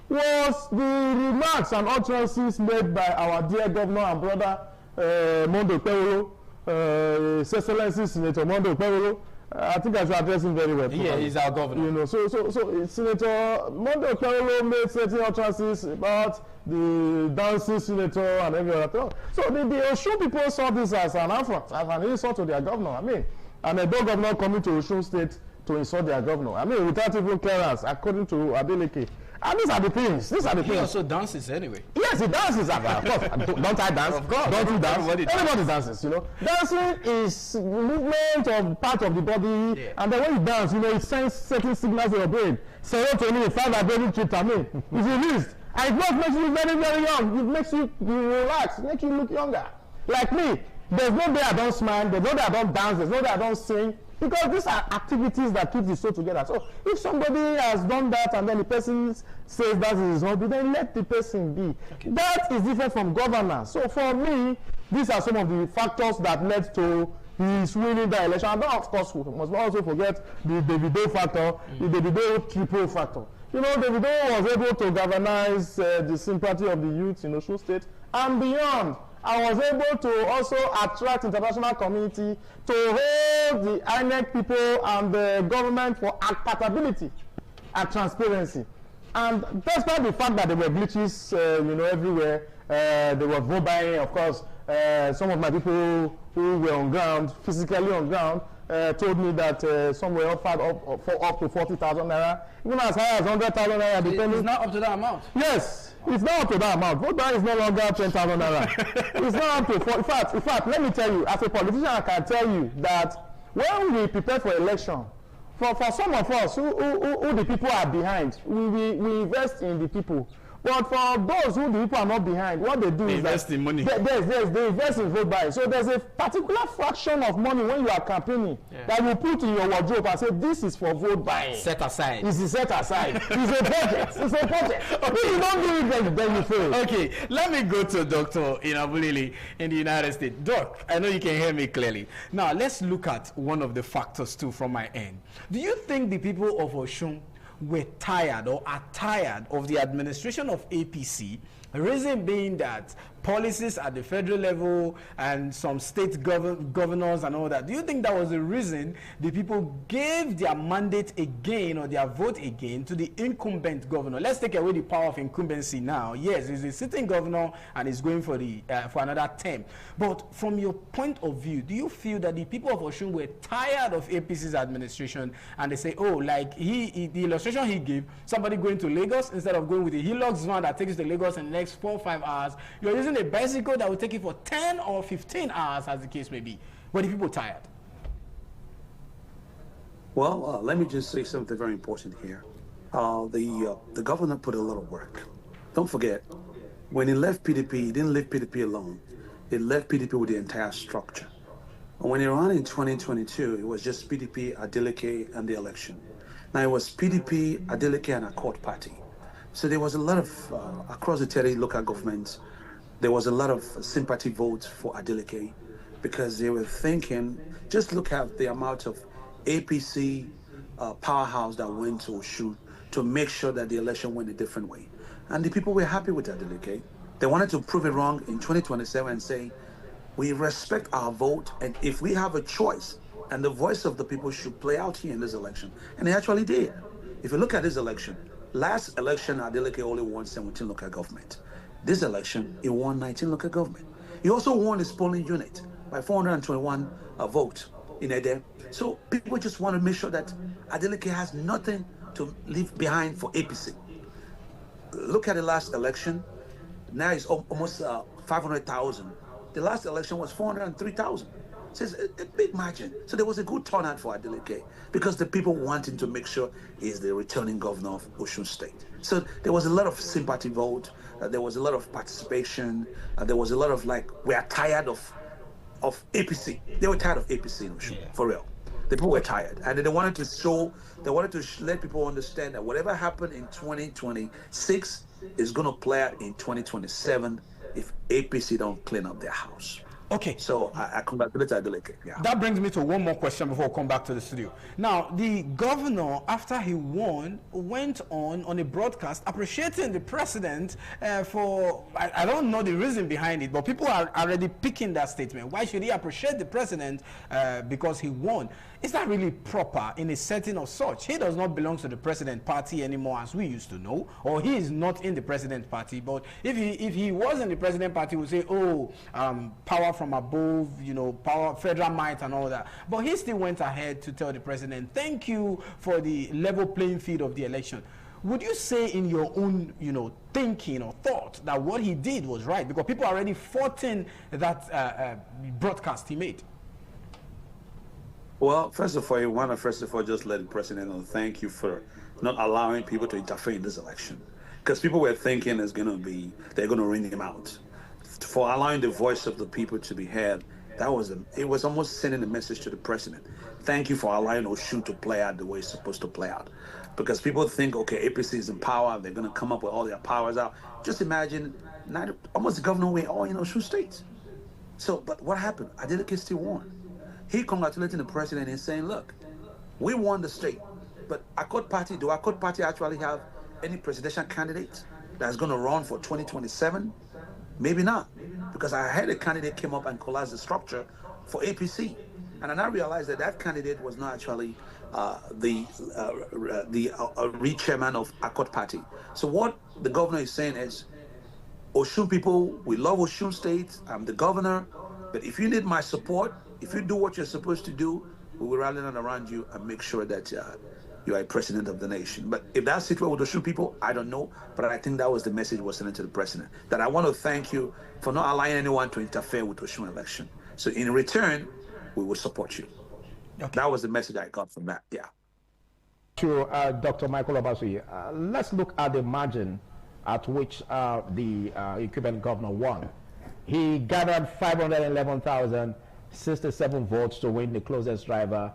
was the remarks and utterances made by our dear governor and brother, Monday Okpebholo, His Excellency Senator Monday Okpebholo. I think I should address him very well. Yeah, he's our governor. You know, so Senator Monday Okpebholo made certain utterances about the dancing senator and every other thing. So the Osun people saw this as an affront, as an insult to their governor. I mean, and a governor coming to Osun State to insult their governor. I mean, without even clearance, according to Adeleke. And these are the things. He also dances anyway. Yes, he dances. Of course. Don't I dance? Of course. Don't you dance? Everybody dances, you know. Dancing is movement of part of the body. Yeah. And then when you dance, you know, it sends certain signals to your brain. Serotonin, five-brain tryptamine is released. And it makes you very, very young. It makes you relax. It makes you look younger. Like me, there's no day I don't smile. There's no day I don't dance. There's no day I don't sing. Because these are activities that keep the soul together. So if somebody has done that and then the person says that is his hobby, then let the person be. Okay. That is different from governance. So for me, these are some of the factors that led to his winning the election. And then, of course, we must not also forget the Davido factor, the Davido triple factor. You know, Davido was able to galvanize the sympathy of the youth in Osun State and beyond. I was able to also attract international community to hold the INEC people and the government for accountability and transparency. And despite the fact that there were glitches, you know, everywhere, there was vote buying, of course. Some of my people who were on ground, physically on ground, told me that some were offered up to 40,000 naira, even as high as 100,000 naira. Depending. It's not up to that amount. Yes. It's not up to that amount. Vote buying is no longer 10,000 naira. It's not up to 40. In fact, let me tell you, as a politician, I can tell you that when we prepare for election, for some of us who the people are behind, we invest in the people. But for those who the people are not behind, what they do is invest in money. They invest in vote buying. So there's a particular fraction of money when you are campaigning that you put in your wardrobe and say, this is for vote buying. Set aside. This is set aside. It's a budget. It's a budget. Okay. If you don't do it, then you fail. Okay, let me go to Dr. Inabulili in the United States. Doc, I know you can hear me clearly. Now, let's look at one of the factors too from my end. Do you think the people of Osun were tired or are tired of the administration of APC? The reason being that policies at the federal level and some state governors and all that. Do you think that was the reason the people gave their mandate again or their vote again to the incumbent governor? Let's take away the power of incumbency now. Yes, he's a sitting governor and he's going for another term. But from your point of view, do you feel that the people of Osun were tired of APC's administration and they say, oh, like the illustration he gave, somebody going to Lagos instead of going with a Hilux van that takes you to Lagos in the next 4 or 5 hours, you're using a bicycle that will take you for 10 or 15 hours, as the case may be. Were the people tired? Well, let me just say something very important here. The governor put a lot of work. Don't forget, when he left PDP, he didn't leave PDP alone. He left PDP with the entire structure. And when he ran in 2022, it was just PDP, Adeleke, and the election. Now it was PDP, Adeleke, and Accord Party. So there was a lot of, across the 30 local governments, there was a lot of sympathy votes for Adeleke because they were thinking, just look at the amount of APC powerhouse that went to Osun to make sure that the election went a different way. And the people were happy with Adeleke. They wanted to prove it wrong in 2027 and say, we respect our vote, and if we have a choice, and the voice of the people should play out here in this election. And they actually did. If you look at this election, last election, Adeleke only won 17 local government. This election, he won 19 local government. He also won his polling unit by 421 votes in Ede. So people just want to make sure that Adeleke has nothing to leave behind for APC. Look at the last election. Now it's almost 500,000. The last election was 403,000. So it's a big margin. So there was a good turnout for Adeleke because the people wanted to make sure he's the returning governor of Osun State. So there was a lot of sympathy vote. There was a lot of participation. There was a lot of we are tired of APC. They were tired of APC in Osun, for real. The people were tired. And they wanted to let people understand that whatever happened in 2026 is going to play out in 2027 if APC don't clean up their house. Okay. So I congratulate Adeleke. Yeah. That brings me to one more question before we come back to the studio. Now, the governor, after he won, went on a broadcast appreciating the president for, I don't know the reason behind it, but people are already picking that statement. Why should he appreciate the president because he won? Is that really proper in a setting of such? He does not belong to the president party anymore as we used to know, or he is not in the president party. But if he was in the president party, we would say, oh, power from above, power, federal might and all that. But he still went ahead to tell the president, thank you for the level playing field of the election. Would you say in your own, thinking or thought that what he did was right? Because people are already faulting that broadcast he made. Well, first of all, you want to just let the president know thank you for not allowing people to interfere in this election. Because people were thinking they're going to ring him out. For allowing the voice of the people to be heard, it was almost sending a message to the president. Thank you for allowing Osun to play out the way it's supposed to play out. Because people think, okay, APC is in power, they're going to come up with all their powers out. Just imagine, almost the governor went all in Osun State. So, but what happened? Adeleke still won. He congratulating the president and saying, look, we won the state, but do Accord Party actually have any presidential candidate that's going to run for 2027? Maybe not, because I had a candidate came up and collapsed the structure for APC. And I realized that candidate was not actually the re-chairman of Accord Party. So what the governor is saying is, Osun people, we love Osun State, I'm the governor, but if you need my support, if you do what you're supposed to do, we will rally around you and make sure that you are a president of the nation. But if that's the situation with the Osun people, I don't know. But I think that was the message was sent to the president, that I want to thank you for not allowing anyone to interfere with the Osun election. So in return, we will support you. Okay. That was the message I got from that, yeah. To Dr. Michael Obasui, let's look at the margin at which the incumbent governor won. He gathered 511,067 votes to win the closest rival,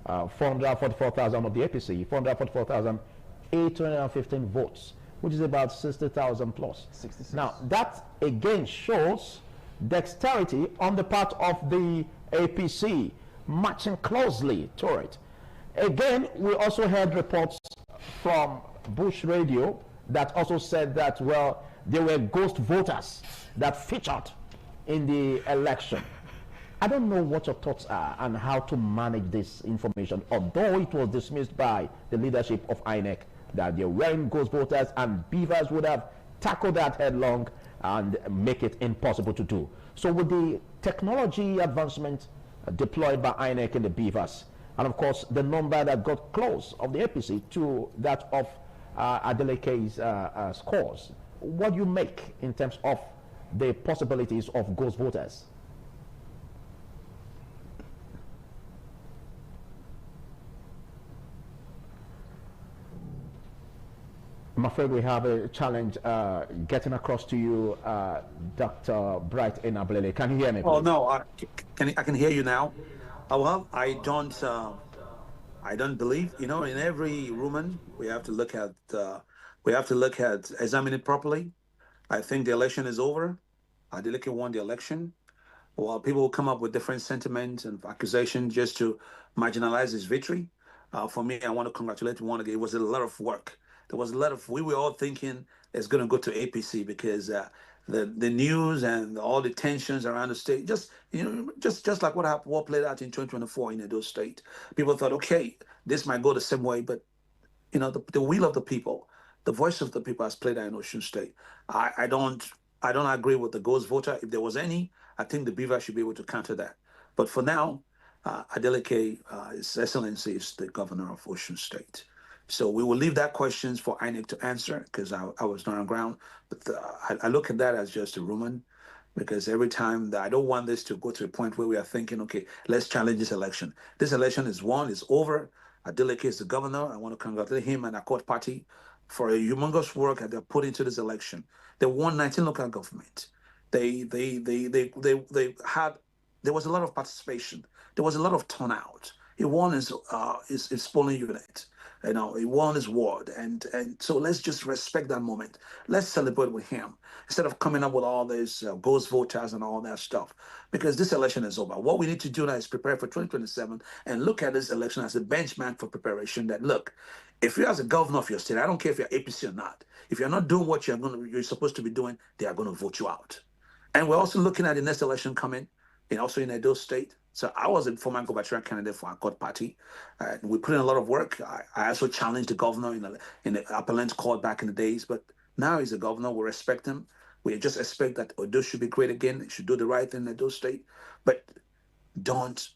444,000 of the APC, 444,815 votes, which is about 60,000 plus. 66. Now, that again shows dexterity on the part of the APC, matching closely to it. Again, we also heard reports from Bush Radio that also said that, well, there were ghost voters that featured in the election. I don't know what your thoughts are on how to manage this information, although it was dismissed by the leadership of INEC that there weren't ghost voters, and beavers would have tackled that headlong and make it impossible to do. So with the technology advancement deployed by INEC in the beavers, and of course the number that got close of the APC to that of Adeleke's scores, what do you make in terms of the possibilities of ghost voters? I'm afraid we have a challenge getting across to you, Dr. Bright Enablele. Can you hear me, please? Oh, no, I can hear you now. Well, I don't believe, in every Roman, we have to look at examine it properly. I think the election is over. Adeleke won the election. Well, people will come up with different sentiments and accusations just to marginalize his victory. For me, I want to congratulate one again. It was a lot of work. There was a lot of, we were all thinking it's going to go to APC because the news and all the tensions around the state, just like what played out in 2024 in Edo State. People thought, okay, this might go the same way, but the will of the people, the voice of the people has played out in Osun State. I don't agree with the ghost voter. If there was any, I think the Beaver should be able to counter that. But for now, Adeleke, His Excellency, is the governor of Osun State. So we will leave that questions for INEC to answer because I was not on ground. But I look at that as just a rumor because every time that I don't want this to go to a point where we are thinking, okay, let's challenge this election. This election is won, it's over. Adeleke is the governor. I want to congratulate him and Accord Party for a humongous work that they put into this election. They won 19 local government. There was a lot of participation. There was a lot of turnout. He won his polling unit. He won his ward, and so let's just respect that moment. Let's celebrate with him instead of coming up with all these ghost voters and all that stuff, because this election is over. What we need to do now is prepare for 2027 and look at this election as a benchmark for preparation. That look, if you're as a governor of your state, I don't care if you're APC or not. If you're not doing what you're supposed to be doing, they are going to vote you out. And we're also looking at the next election coming, also in Edo State. So I was a former gubernatorial candidate for Accord Party. We put in a lot of work. I also challenged the governor in the appellant court back in the days. But now he's a governor. We respect him. We just expect that Odo should be great again. He should do the right thing in Edo State. But don't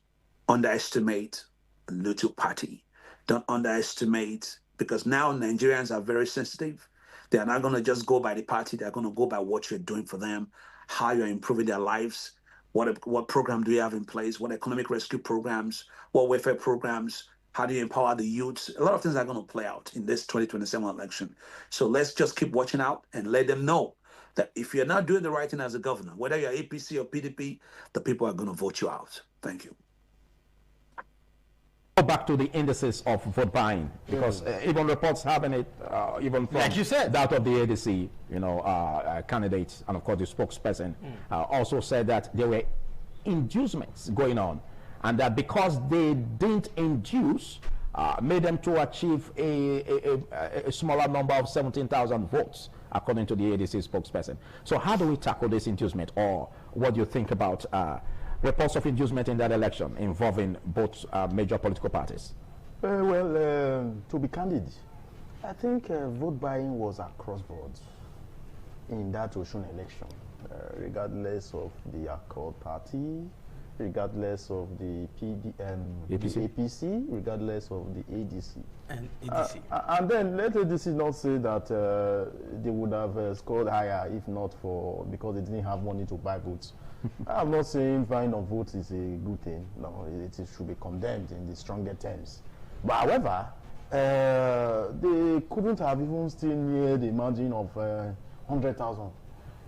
underestimate Lutu Party. Don't underestimate, because now Nigerians are very sensitive. They are not going to just go by the party. They're going to go by what you're doing for them, how you're improving their lives. What program do you have in place? What economic rescue programs? What welfare programs? How do you empower the youths? A lot of things are going to play out in this 2027 election. So let's just keep watching out and let them know that if you're not doing the right thing as a governor, whether you're APC or PDP, the people are going to vote you out. Thank you. Go back to the indices of vote buying, because even reports having it, even from like you said, that of the ADC, candidates, and of course the spokesperson also said that there were inducements going on, and that because they didn't induce, made them to achieve a smaller number of 17,000 votes, according to the ADC spokesperson. So how do we tackle this inducement, or what do you think about reports of inducement in that election involving both major political parties? To be candid, I think vote buying was across boards in that Osun election, regardless of the Accord Party, regardless of the APC, regardless of the ADC. And ADC. And then let ADC not say that they would have scored higher if not because they didn't have money to buy votes. I'm not saying buying of votes is a good thing. No, it should be condemned in the stronger terms. But however, they couldn't have even still near the margin of 100,000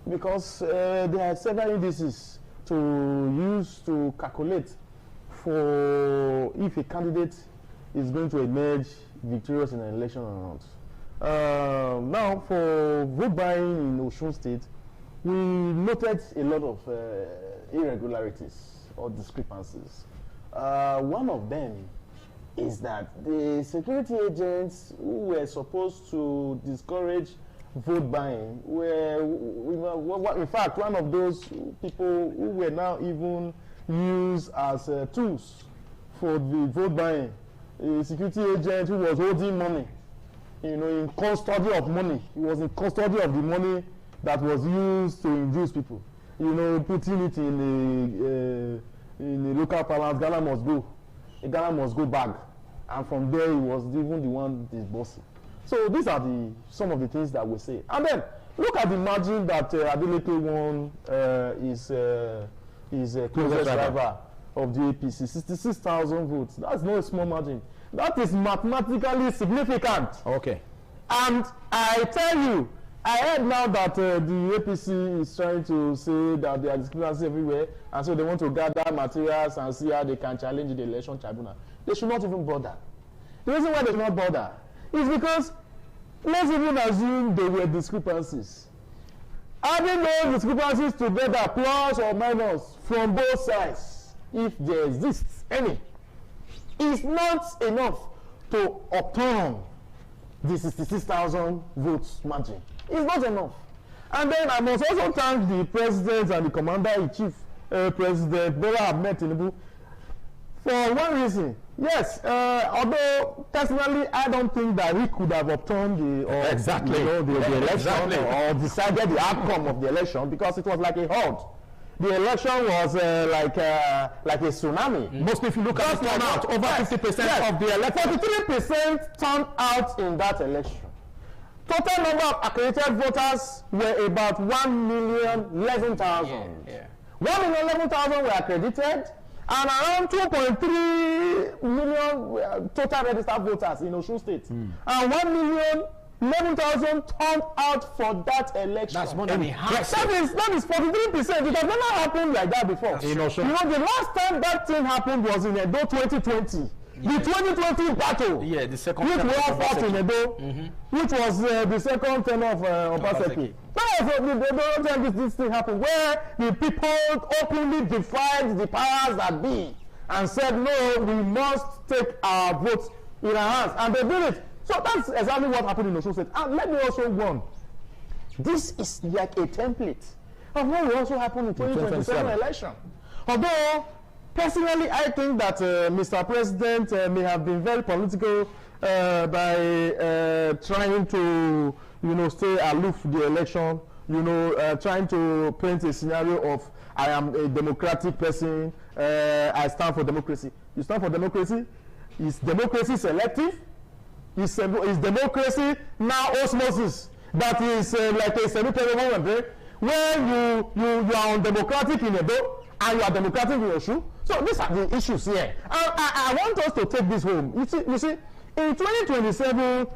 because there are several indices to use to calculate for if a candidate is going to emerge victorious in an election or not. Now, for vote buying in Osun State, we noted a lot of irregularities or discrepancies. One of them is that the security agents who were supposed to discourage vote buying were, in fact, one of those people who were now even used as tools for the vote buying. A security agent who was holding money, in custody of money. He was in custody of the money that was used to induce people. Putting it in the local parlance, Ghana must go. A Ghana must go bag. And from there, he was even the one disbursing. So these are some of the things that we say. And then, look at the margin that Adeleke won is closest driver of the APC, 66,000 votes. That's no small margin. That is mathematically significant. Okay. And I tell you, I heard now that the APC is trying to say that there are discrepancies everywhere, and so they want to gather materials and see how they can challenge the election tribunal. They should not even bother. The reason why they should not bother is because let's even assume there were discrepancies. Adding those discrepancies together, plus or minus, from both sides, if there exists any, is not enough to upturn the 66,000 votes margin. It's not enough. And then I must also thank the president and the commander-in-chief, President Bola Ahmed Tinubu, for one reason. Yes, although personally I don't think that he could have upturned the election or decided the outcome of the election, because it was like a horde. The election was like a tsunami. Mostly, if you look at the turnout, over 50% of the election. 43% turned out in that election. Total number of accredited voters were about 1,011,000. Yeah. 1,011,000 were accredited, and around 2.3 million total registered voters in Osun State. And 1,011,000 turned out for that election. That's more than half. That is 43%. It has never happened like that before. The last time that thing happened was in Edo 2020. The 2020 battle, the second which we all fought in Edo, which was the second term of Obaseki. That was the time this thing happened, where the people openly defied the powers that be and said, no, we must take our votes in our hands. And they did it. So that's exactly what happened in Osun State. And let me also warn, this is like a template of what will also happen in 2027 election. Although, personally, I think that Mr. President may have been very political by trying to, stay aloof the election, trying to paint a scenario of, I am a democratic person, I stand for democracy. You stand for democracy? Is democracy selective? Is democracy now osmosis? That is like a sanitary moment, where you are undemocratic in Edo, and you are democratic in Osun. So these are the issues here. I want us to take this home. You see, in 2027,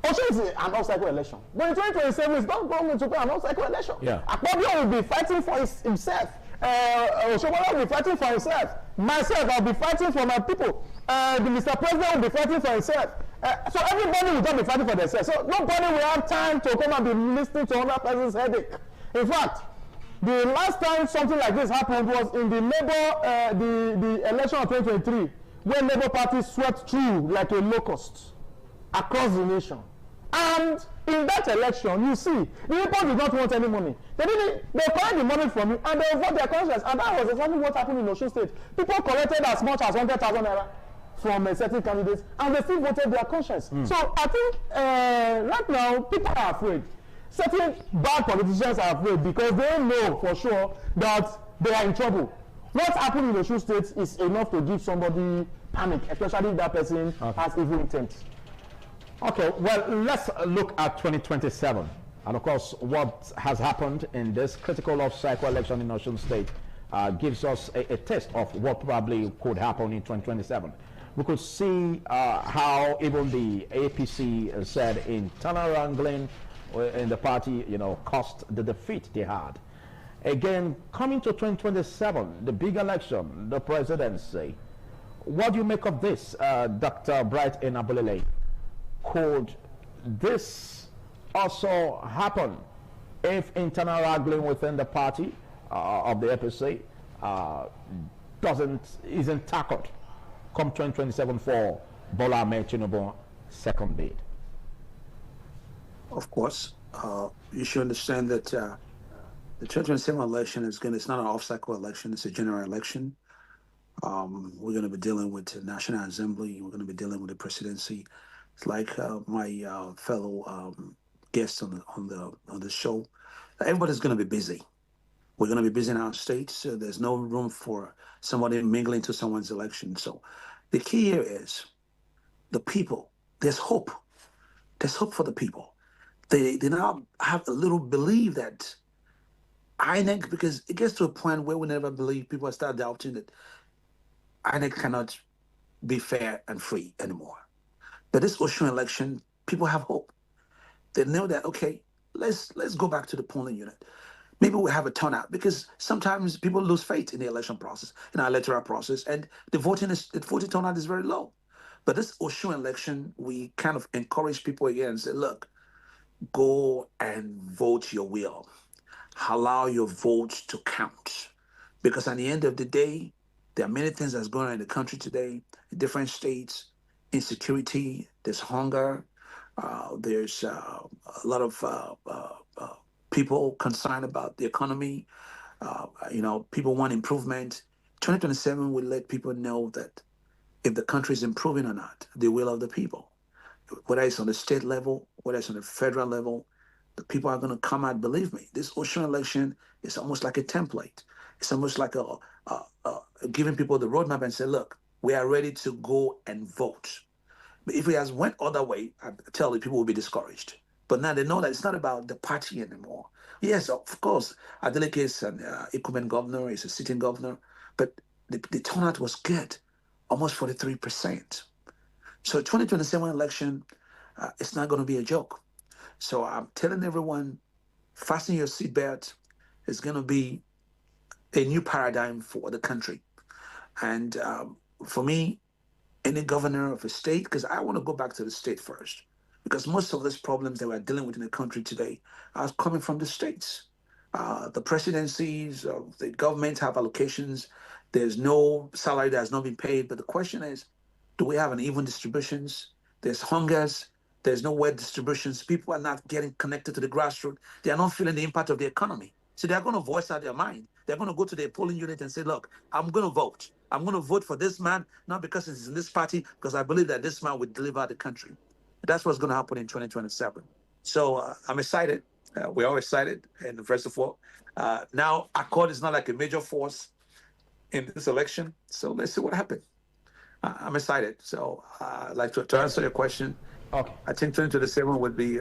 Osun is an off-cycle election. But in 2027, it's not going to be an off-cycle election. Yeah. Akpabio will be fighting for himself. Oshobola will be fighting for himself. Myself, I'll be fighting for my people. The Mr. President will be fighting for himself. So everybody will just be fighting for themselves. So nobody will have time to come and be listening to another person's headache. In fact, the last time something like this happened was in the the election of 2023, when Labour Party swept through like a locust across the nation. And in that election, you see, the people did not want any money. They collected the money from you, and they vote their conscience. And that was exactly what happened in Osun State. People collected as much as 100,000 naira from a certain candidate, and they still voted their conscience. So I think right now, people are afraid. Certain bad politicians are afraid because they know for sure that they are in trouble. What happened in the Osun State is enough to give somebody panic, especially if that person has evil intent. Okay, well, let's look at 2027. And of course, what has happened in this critical off-cycle election in Osun State gives us a taste of what probably could happen in 2027. we could see how even the APC said internal wrangling in the party, cost the defeat they had. Again, coming to 2027, the big election, the presidency, what do you make of this, Dr. Bright Enabulele? Could this also happen if internal wrangling within the party of the APC isn't tackled come 2027 for Bola Ahmed Tinubu second bid? Of course, you should understand that the 2027 election it's not an off-cycle election, it's a general election. We're going to be dealing with the National Assembly, we're going to be dealing with the presidency. It's like my fellow guests on the show. Everybody's going to be busy. We're going to be busy in our state, so there's no room for somebody mingling to someone's election. So the key here is the people. There's hope. There's hope for the people. They now have a little belief that INEC, because it gets to a point where we never believe, people start doubting that INEC cannot be fair and free anymore. But this Osun election, people have hope. They know that, okay, let's go back to the polling unit. Maybe we'll have a turnout, because sometimes people lose faith in the election process, in our electoral process, and the voting turnout is very low. But this Osun election, we kind of encourage people again and say, look, go and vote your will. Allow your vote to count. Because at the end of the day, there are many things that's going on in the country today, in different states, insecurity, there's hunger, there's a lot of people concerned about the economy. People want improvement. 2027 will let people know that if the country is improving or not, the will of the people. Whether it's on the state level, whether it's on the federal level, the people are going to come out. Believe me, this Osun election is almost like a template. It's almost like giving people the roadmap and say, look, we are ready to go and vote. But if it has went other way, I tell you, people will be discouraged. But now they know that it's not about the party anymore. Yes, of course, Adeleke is an incumbent governor, he's a sitting governor, but the turnout was good, almost 43%. So 2027 election, it's not going to be a joke. So I'm telling everyone, fasten your seatbelt. It's going to be a new paradigm for the country. And for me, any governor of a state, because I want to go back to the state first, because most of these problems that we're dealing with in the country today are coming from the states. The presidencies, the government have allocations. There's no salary that has not been paid. But the question is, do we have an even distributions? There's hungers. There's no wage distributions. People are not getting connected to the grassroots. They are not feeling the impact of the economy. So they're going to voice out their mind. They're going to go to their polling unit and say, look, I'm going to vote. I'm going to vote for this man, not because he's in this party, because I believe that this man will deliver the country. That's what's going to happen in 2027. So I'm excited. We're all excited. And first of all, now Accord is not like a major force in this election. So let's see what happens. I'm excited. So I'd like to answer your question. Okay. I think 2027 would be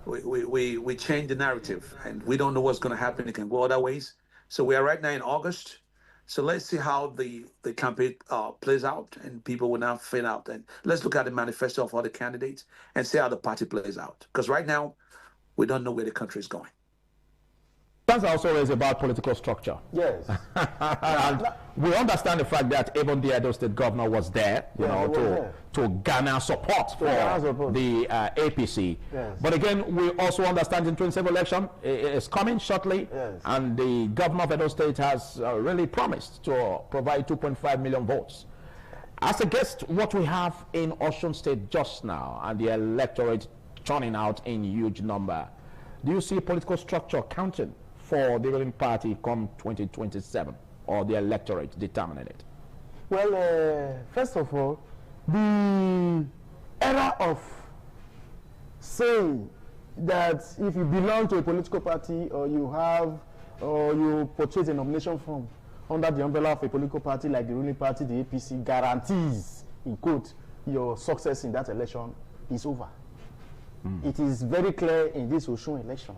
we change the narrative, and we don't know what's going to happen. It can go other ways. So we are right now in August. So let's see how the campaign plays out, and people will now fill out. And let's look at the manifesto of all the candidates and see how the party plays out. Because right now, we don't know where the country is going. That's also is about political structure. Yes. And we understand the fact that even the Edo State governor was there, to garner support for the APC. Yes. But again, we also understand the 27 election is coming shortly, yes, and the governor of Edo State has really promised to provide 2.5 million votes. As a guest, what we have in Osun State just now, and the electorate turning out in huge number, do you see political structure counting for the ruling party come 2027, or the electorate determining it? Well, first of all, the era of saying that if you belong to a political party, or you purchase a nomination form under the umbrella of a political party like the ruling party, the APC, guarantees, in quote, your success in that election is over. It is very clear in this Osun election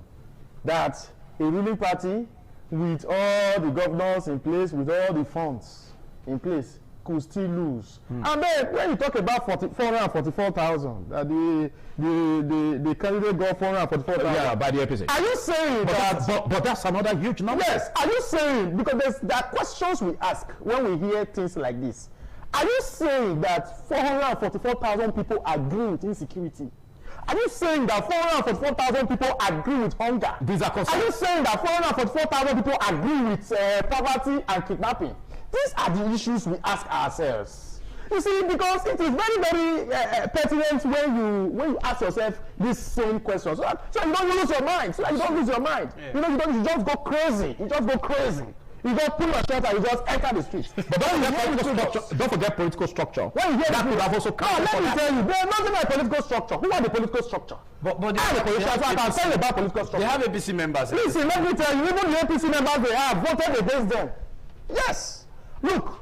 that a ruling party with all the governors in place, with all the funds in place, could still lose. And then when you talk about 444,000, the candidate got 444,000. Yeah, by the APC. Are you saying but that's another huge number? Yes. Are you saying, because there are questions we ask when we hear things like this. Are you saying that 444,000 people agree with insecurity? Are you saying that 444,000 people agree with hunger? These are concerns. Are you saying that 444,000 people agree with poverty and kidnapping? These are the issues we ask ourselves. You see, because it is very, very pertinent when you ask yourself these same questions, so you don't lose your mind. So you don't lose your mind. Yeah. You know, you just go crazy. You just go crazy. You just pull your shirt and you just enter the streets. But don't forget political structure. When you hear that, could have also come. Let me tell you, there's nothing like political structure. Who are the political structure? But the politicians, so I can tell you about political structure. They have APC members. Listen, let me tell you, even the APC members they have voted against them. Yes. Look,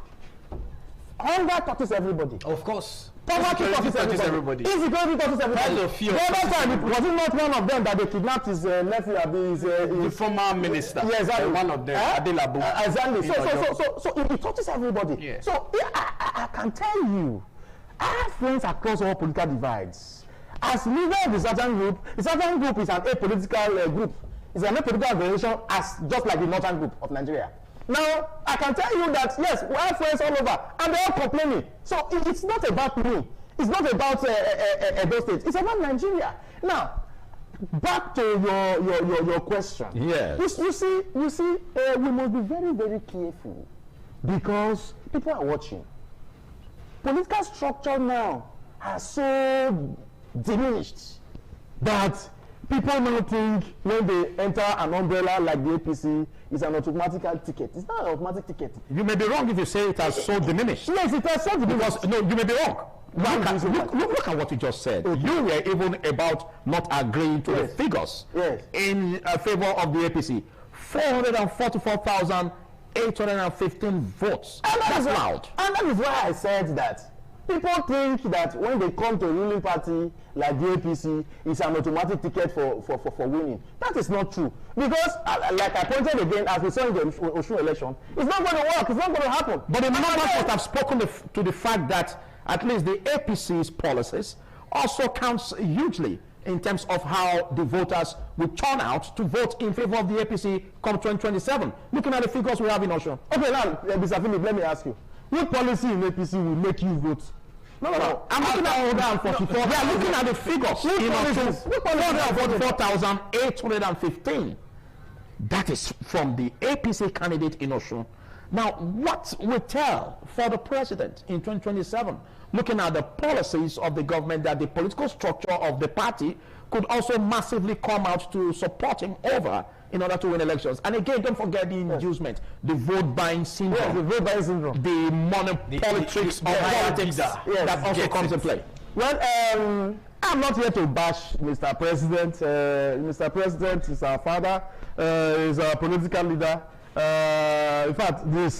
hunger touches everybody. Of course. Poverty touches everybody. Insecurity touches everybody. The other time, was it not one of them that they kidnapped his nephew? The former minister. Yeah, exactly. One of them, Adelabu. Exactly. So it touches everybody. Yeah. So I can tell you, I have friends across all political divides. As leader of the Southern Group is an apolitical group. It's an apolitical organization, just like the Northern Group of Nigeria. Now, I can tell you that, yes, we have friends all over, and they're all complaining. So it's not about me. It's not about Edo State. It's about Nigeria. Now, back to your question. Yes. You see, we must be very, very careful because people are watching. Political structure now has so diminished that people now think when they enter an umbrella like the APC, it's an automatic ticket. It's not an automatic ticket. You may be wrong if you say it has so diminished. Yes, it has so diminished. Because, no, you may be wrong. Look at what you just said. Okay. You were even about not agreeing to the figures in favor of the APC. 444,815 votes. That's loud. And that is why I said that. People think that when they come to a ruling party like the APC, it's an automatic ticket for winning. That is not true. Because, like I pointed again, as we saw in the Osun election, it's not going to work. It's not going to happen. But the numbers must have spoken to the fact that at least the APC's policies also counts hugely in terms of how the voters will turn out to vote in favor of the APC come 2027. Looking at the figures we have in Osun. Okay, now, Mr. Philip, let me ask you. What policy in APC will make you vote? No. I'm looking at 44. We are looking at the figures. 444,815. That is from the APC candidate in Osun. Now, what will tell for the president in 2027? Looking at the policies of the government, that the political structure of the party could also massively come out to support him over in order to win elections. And again, don't forget the inducement, the vote buying syndrome. Yes, the vote buying syndrome. The monopolitics of politics that also comes in play. Well, I'm not here to bash Mr. President. Mr. President is our father, is our political leader. In fact, the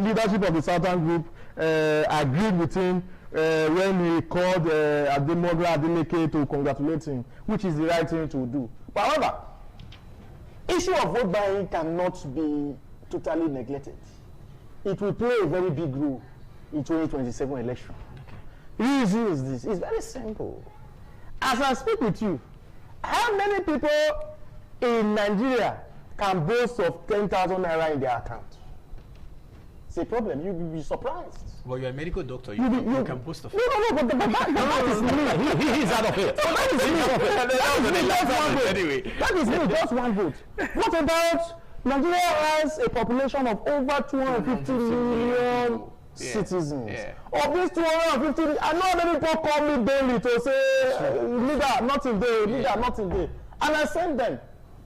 leadership of the Southern Group agreed with him when he called Ademola Adeleke to congratulate him, which is the right thing to do. But however, issue of vote buying cannot be totally neglected. It will play a very big role in 2027 election. The reason is this. It's very simple. As I speak with you, how many people in Nigeria can boast of 10,000 naira in their account? It's a problem. You'll be surprised. Well, you're a medical doctor. You can boast of it. No, but that is me. He's out of it. That is me, just one vote. What about Nigeria has a population of over 250 million citizens. Of these 250, I know many people call me daily to say, leader, not today, leader, not today. And I send them.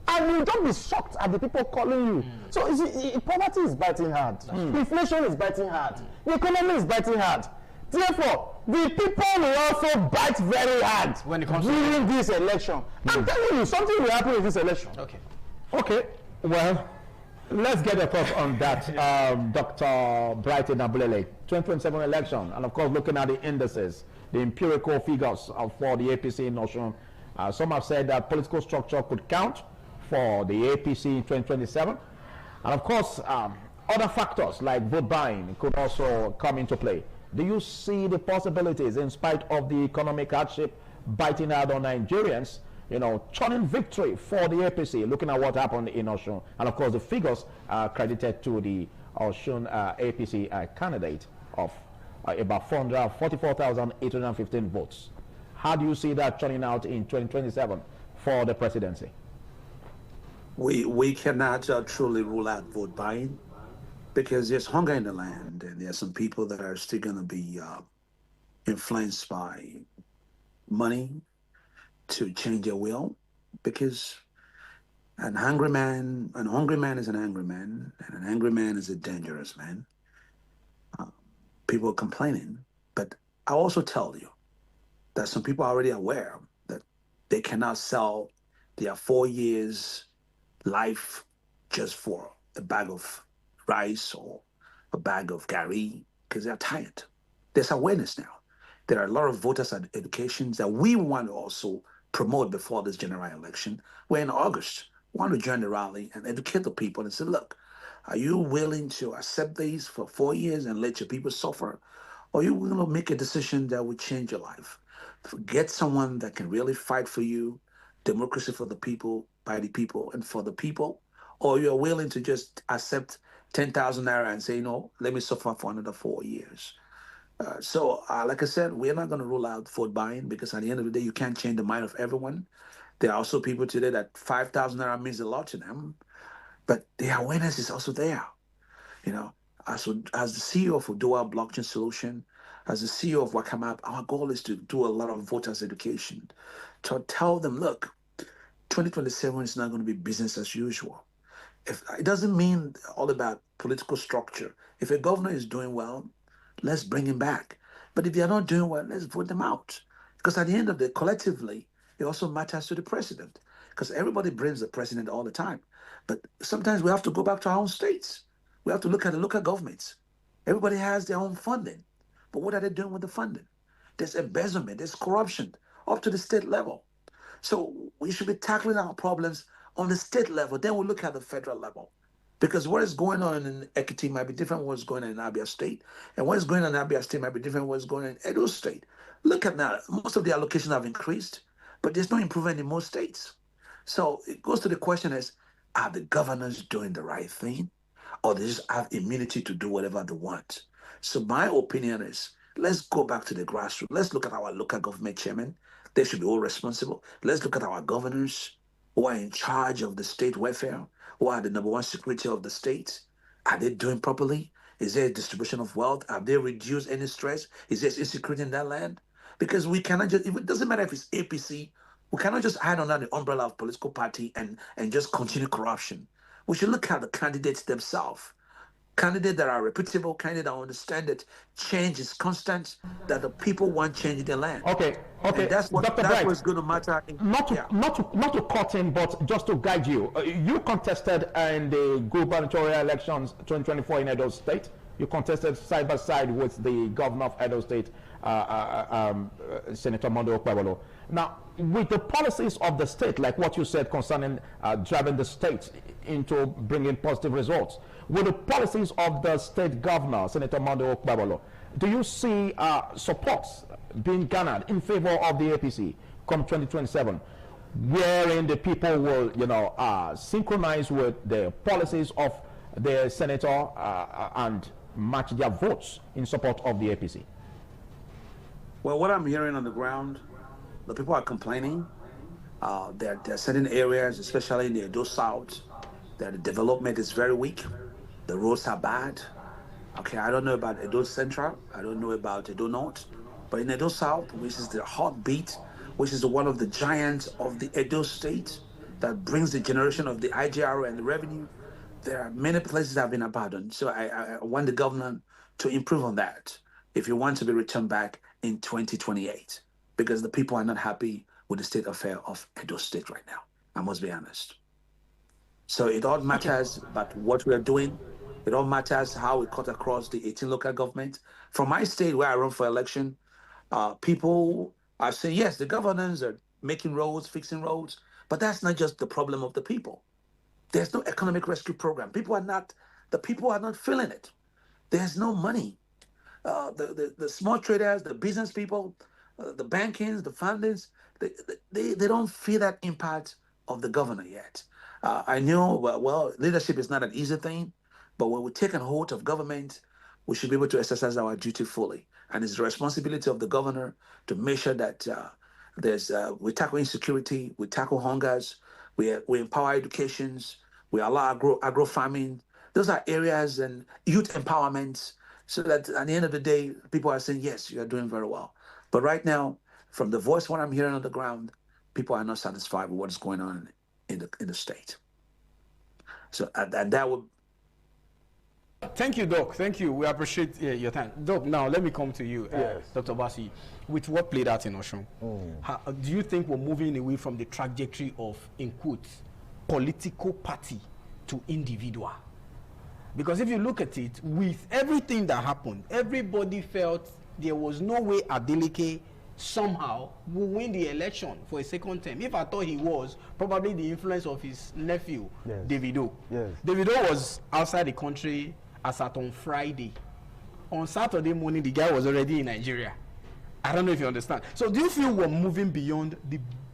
And you don't be shocked at the people calling you. So you see, poverty is biting hard. Inflation is biting hard. The economy is biting hard. Therefore, the people will also bite very hard when it comes during this election. I'm telling you, something will happen in this election. Okay. Well, let's get a thought on that, Dr. Brighton Abulele. 2027 election, and of course, looking at the indices, the empirical figures for the APC in Osun. Some have said that political structure could count for the APC in 2027. And of course, other factors like vote buying could also come into play. Do you see the possibilities, in spite of the economic hardship biting out on Nigerians, turning victory for the APC, looking at what happened in Osun, and of course the figures are credited to the Osun APC candidate of about 444,815 votes. How do you see that turning out in 2027 for the presidency? We cannot truly rule out vote buying, because there's hunger in the land, and there's some people that are still going to be influenced by money to change their will, because an hungry man is an angry man, and an angry man is a dangerous man. People are complaining, but I also tell you that some people are already aware that they cannot sell their 4 years life just for a bag of rice or a bag of gari, because they're tired. There's awareness now. There are a lot of voters and educations that we want to also promote before this general election. Where in August, we want to join the rally and educate the people and say, look, are you willing to accept these for 4 years and let your people suffer? Or are you going to make a decision that will change your life? Get someone that can really fight for you, democracy for the people, by the people, and for the people. Or you're willing to just accept 10,000 naira and say, no, let me suffer for another 4 years. Like I said, we're not going to rule out vote buying, because at the end of the day, you can't change the mind of everyone. There are also people today that 5,000 naira means a lot to them, but the awareness is also there. As the CEO of Udua Blockchain Solution, as the CEO of Wakamap, our goal is to do a lot of voters education, to tell them, look, 2027 is not going to be business as usual. It doesn't mean all about political structure. If a governor is doing well, let's bring him back. But if they're not doing well, let's vote them out. Because at the end of the day, collectively, it also matters to the president. Because everybody blames the president all the time. But sometimes we have to go back to our own states. We have to look at the local governments. Everybody has their own funding. But what are they doing with the funding? There's embezzlement, there's corruption up to the state level. So we should be tackling our problems on the state level. Then we'll look at the federal level. Because what is going on in Ekiti might be different from what's going on in Abia State. And what's going on in Abia State might be different from what's going on in Edo State. Look at that. Most of the allocations have increased, but there's no improvement in most states. So it goes to the question is, are the governors doing the right thing? Or they just have immunity to do whatever they want? So my opinion is, let's go back to the grassroots. Let's look at our local government chairman. They should be all responsible. Let's look at our governors who are in charge of the state welfare, who are the #1 security of the state. Are they doing properly? Is there a distribution of wealth? Have they reduced any stress? Is there insecurity in that land? Because we cannot just, it doesn't matter if it's APC, we cannot just hide under the umbrella of political party and just continue corruption. We should look at the candidates themselves. Candidates that are reputable, candidates that understand that change is constant, that the people want change in their land. Okay. And that's what's going to matter. Not to cut in, but just to guide you. You contested in the gubernatorial elections 2024 in Edo State. You contested side by side with the governor of Edo State, Senator Monday Okpebholo. Now, with the policies of the state, like what you said concerning driving the state into bringing positive results, with the policies of the state governor, Senator Monday Okpebholo, do you see support being garnered in favor of the APC come 2027, wherein the people will, synchronize with the policies of the senator and match their votes in support of the APC? Well, what I'm hearing on the ground, the people are complaining. There are certain areas, especially in the Edo South, that the development is very weak. The roads are bad. Okay, I don't know about Edo Central. I don't know about Edo North. But in Edo South, which is the heartbeat, which is one of the giants of the Edo State that brings the generation of the IGR and the revenue, there are many places that have been abandoned. So I want the governor to improve on that if you want to be returned back in 2028, because the people are not happy with the state affair of Edo State right now. I must be honest. So it all matters about what we are doing. It all matters how we cut across the 18 local government. From my state where I run for election, people are saying, yes, the governors are making roads, fixing roads, but that's not just the problem of the people. There's no economic rescue program. People are not the people are not feeling it. There's no money. The small traders, the business people, the bankings, the fundings, they don't feel that impact of the governor yet. I know, well, leadership is not an easy thing, but when we take a hold of government, we should be able to exercise our duty fully. And it's the responsibility of the governor to make sure that we tackle insecurity, we tackle hungers, we empower educations, we allow agro farming. Those are areas, and youth empowerment, so that at the end of the day, people are saying, yes, you are doing very well. But right now, from the voice what I'm hearing on the ground, people are not satisfied with what is going on in the state. So that would. Thank you, Doc. Thank you. We appreciate your time. Doc, now let me come to you, yes. Dr. Bassey. With what played out in Osun, do you think we're moving away from the trajectory of, in quotes, political party to individual? Because if you look at it, with everything that happened, everybody felt there was no way Adeleke somehow will win the election for a second term. If I thought he was, probably the influence of his nephew, yes. Davido. Yes. Davido was outside the country as at on Friday. On Saturday morning, the guy was already in Nigeria. I don't know if you understand. So do you feel we're moving beyond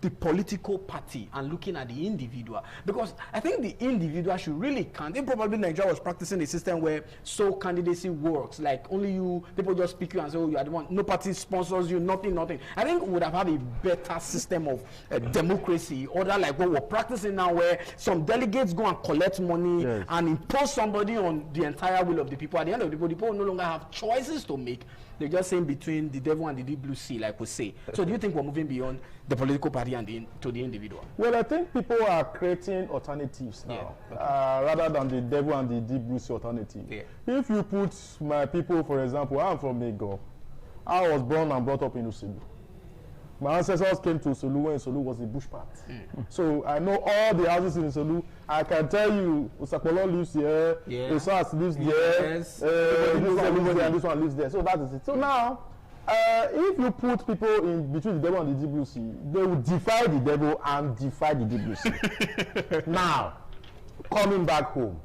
the political party and looking at the individual? Because I think the individual should really count. If probably Nigeria was practicing a system where sole candidacy works, like only you, people just pick you and say, oh, you are the one, no party sponsors you, nothing. I think we would have had a better system of democracy, other like what we're practicing now, where some delegates go and collect money, yes. and impose somebody on the entire will of the people. At the end of the day, the people no longer have choices to make. They're just saying between the devil and the deep blue sea, like we say. So do you think we're moving beyond the political party and to the individual? Well, I think people are creating alternatives now, rather than the devil and the deep blue sea alternative. Yeah. If you put my people, for example, I'm from Ego. I was born and brought up in Usulu. My ancestors came to Usulu when Usulu was a bush part. So I know all the houses in Usulu. I can tell you, Usapolo lives here, Usas lives there, this one lives there, and this one lives there. So that is it. So now, if you put people in between the devil and the deep blue sea, they will defy the devil and defy the deep blue sea. Now, coming back home,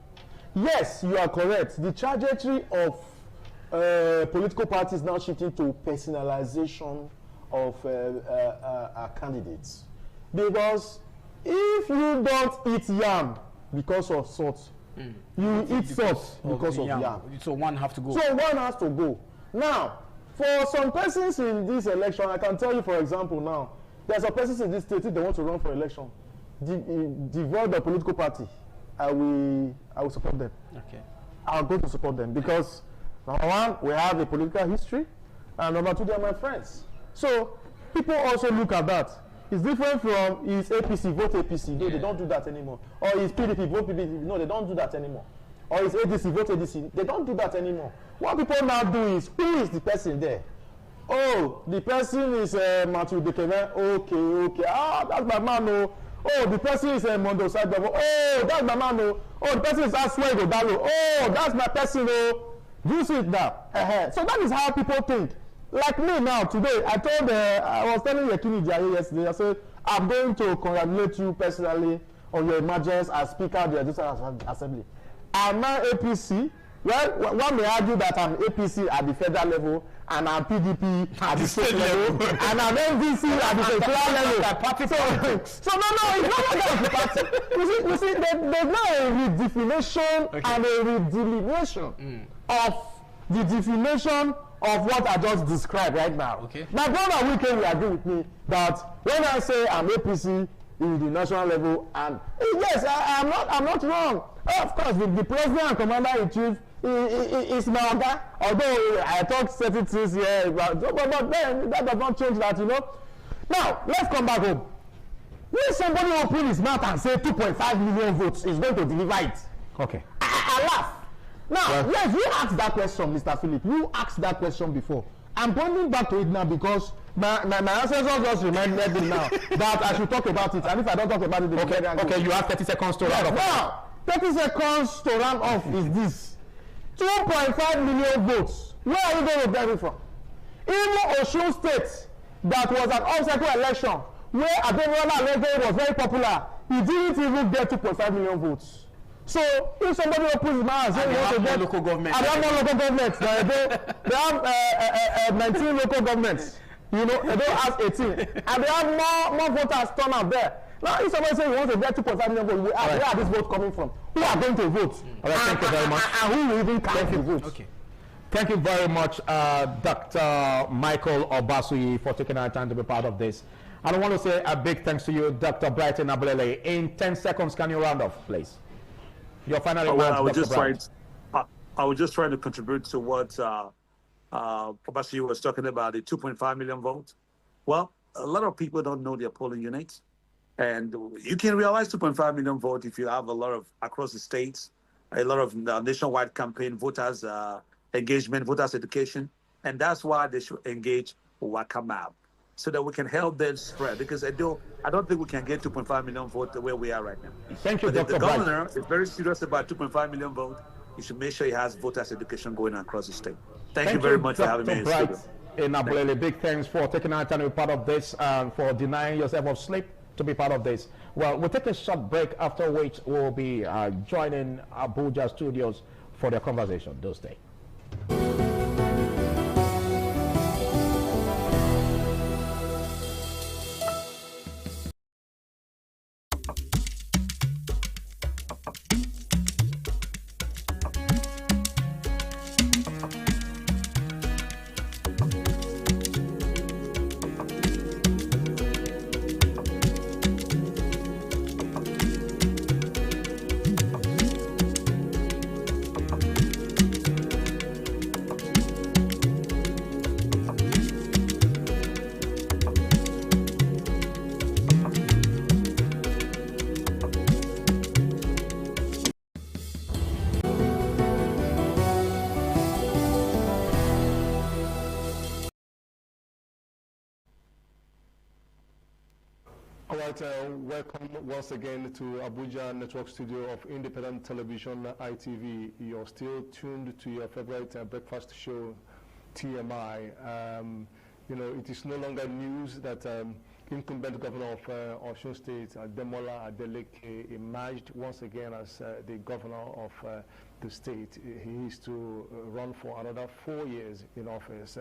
yes, you are correct. The trajectory of political parties now shifting to personalization of candidates, because if you don't eat yam because of salt, you eat salt because of yam. So one has to go. So one has to go. Now, for some persons in this election, I can tell you, for example, now there's some persons in this state, if they want to run for election, devoid the political party, I will support them. Okay. I'll go to support them because number one, we have a political history, and number two, they're my friends. So people also look at that. It's different from is APC, vote APC. No, they don't do that anymore. Or is PDP, vote PDP. No, they don't do that anymore. Or is ADC, vote ADC. They don't do that anymore. What people now do is, who is the person there? Oh, the person is Matthew Dekeme. Okay. Ah, that's my man. Oh, the person is Mondo Sadabo. Oh, that's my man. Oh, the person is Aswego Dalo. Oh, that's my person. Oh, you see it now. So that is how people think. Like me now, today, I was telling Yekini Jai yesterday, I said, I'm going to congratulate you personally on your emergence as Speaker of the Legislative Assembly. I'm now APC. Well, one may argue that I'm APC at the federal level, and I'm PDP at the state level, and I'm NDC at the federal level. So no, it's not like the party. You see, there's now a redefinition and a redelineation of the definition of what I just described right now. Okay. My brother Wike will agree with me that when I say I'm APC in the national level, and yes, I'm not wrong. Of course, the president and commander-in-chief is my guy. Although I talk certain things here, but then that does not change that, Now, let's come back home. When somebody open his mouth and say 2.5 million votes is going to deliver it. Okay. I laugh. Now, yes, you asked that question, Mr. Philip. You asked that question before. I'm going back to it now because my ancestors just reminded me now that I should talk about it. And if I don't talk about it, okay, you have 30 seconds to round off. Now, 30 seconds to round off is this. 2.5 million votes. Where are you going to get it from? Even Osun State, that was an obstacle election, where Adebola Alege was very popular, he didn't even get 2.5 million votes. So if somebody opens his mouth and says he wants to get local government, and they have more local governments, they have 19 local governments. You know, they don't have 18, and they have more voters turn out there. Now, if somebody says he wants to get 2.5 million votes, where are these votes coming from? Who are going to vote? All right, thank you very much. And who will even count the votes? Okay. Thank you very much, Dr. Michael Obasuyi, for taking our time to be part of this. And I want to say a big thanks to you, Dr. Brighton Ablele. In 10 seconds, can you round off, please? Your final remarks, I was just trying to contribute to what Obasuyi was talking about, the 2.5 million votes. Well, a lot of people don't know their polling units. And you can realize 2.5 million votes if you have a lot of, across the states, a lot of nationwide campaign, voters engagement, voters education. And that's why they should engage WakaMap, so that we can help them spread. Because I don't think we can get 2.5 million votes where we are right now. Thank you, but Dr. If the governor is very serious about 2.5 million votes, he should make sure he has voters education going across the state. Thank you very much for having me in the studio. Big thanks for taking our time to be part of this and for denying yourself of sleep to be part of this. Well, we'll take a short break, after which we'll be joining Abuja studios for their conversation. Do stay. Welcome once again to Abuja Network Studio of Independent Television, ITV. You're still tuned to your favorite breakfast show, TMI. You know, it is no longer news that incumbent governor of Osun State, Demola Adeleke, emerged once again as the governor of the state. He is to run for another 4 years in office.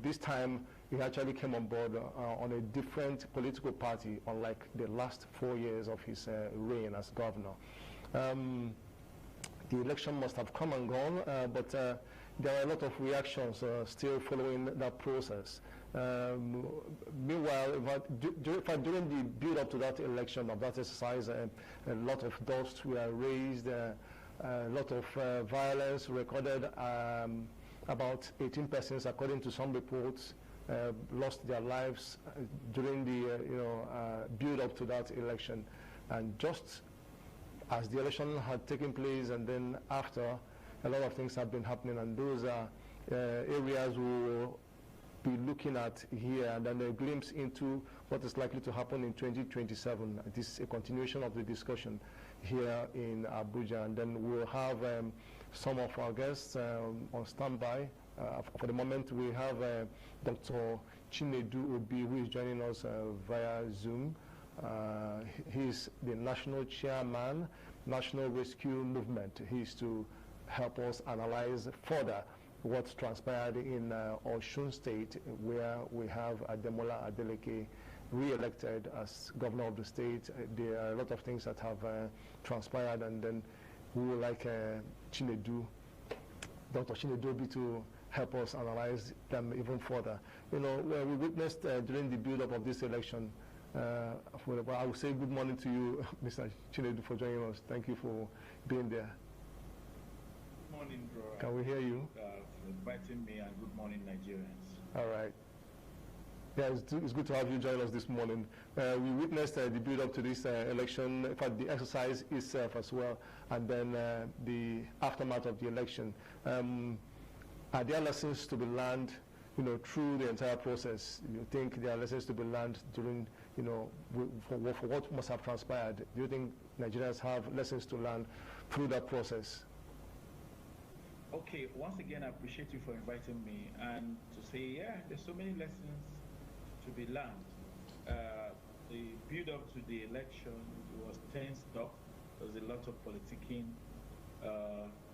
This time, he actually came on board on a different political party, unlike the last 4 years of his reign as governor. The election must have come and gone, but there are a lot of reactions still following that process. Meanwhile, during the build-up to that election, of that exercise, a lot of dust were raised, a lot of violence recorded. About 18 persons, according to some reports, lost their lives during the build-up to that election. And just as the election had taken place, and then after, a lot of things have been happening, and those are areas we will be looking at here, and then a glimpse into what is likely to happen in 2027. This is a continuation of the discussion here in Abuja, and then we'll have some of our guests on standby. For the moment, we have Dr. Chinedu Obi, who is joining us via Zoom. He's the national chairman, National Rescue Movement. He's to help us analyze further what's transpired in Osun State, where we have Demola Adeleke re-elected as governor of the state. There are a lot of things that have transpired, and then we would like Chinedu, Dr. Chinedu Obi, to help us analyze them even further. You know, we witnessed during the build-up of this election, I will say good morning to you, Mr. Chinedu, for joining us. Thank you for being there. Good morning, bro. Can we hear you? For inviting me, and good morning, Nigerians. All right. Yeah, it's good to have you join us this morning. We witnessed the build-up to this election, in fact, the exercise itself as well, and then the aftermath of the election. Are there lessons to be learned, you know, through the entire process? You think there are lessons to be learned during, you know, for what must have transpired? Do you think Nigerians have lessons to learn through that process? Okay, once again, I appreciate you for inviting me, and to say, yeah, there's so many lessons to be learned. The build-up to the election was tensed up. There's a lot of politicking.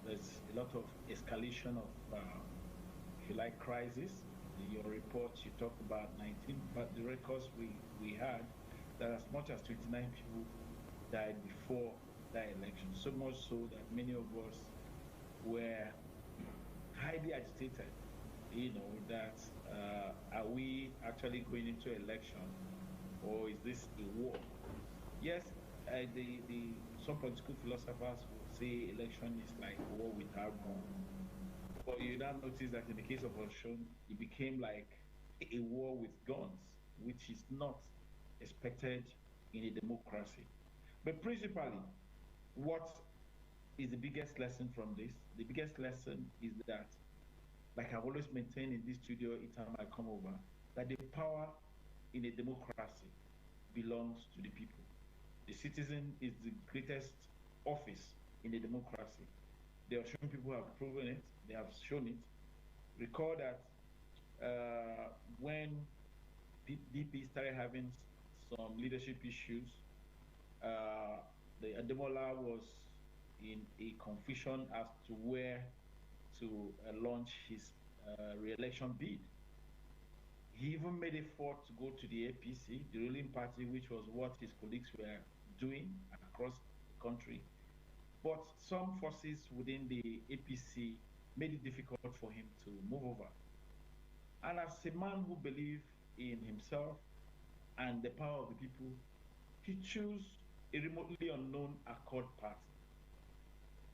There's a lot of escalation of, if you like, crisis. In your report, you talk about 19, but the records we had, that as much as 29 people died before that election. So much so that many of us were highly agitated. That are we actually going into election, or is this a war? Yes, some political philosophers will say election is like war without bomb. But you now notice that in the case of Osun, it became like a war with guns, which is not expected in a democracy. But principally, what is the biggest lesson from this? The biggest lesson is that, like I've always maintained in this studio each time I come over, that the power in a democracy belongs to the people. The citizen is the greatest office in a democracy. The Osun people have proven it, they have shown it. Recall that when DP started having some leadership issues, the Ademola was in a confusion as to where to launch his re-election bid. He even made an effort to go to the APC, the ruling party, which was what his colleagues were doing across the country. But some forces within the APC made it difficult for him to move over. And as a man who believes in himself and the power of the people, he chose a remotely unknown Accord party.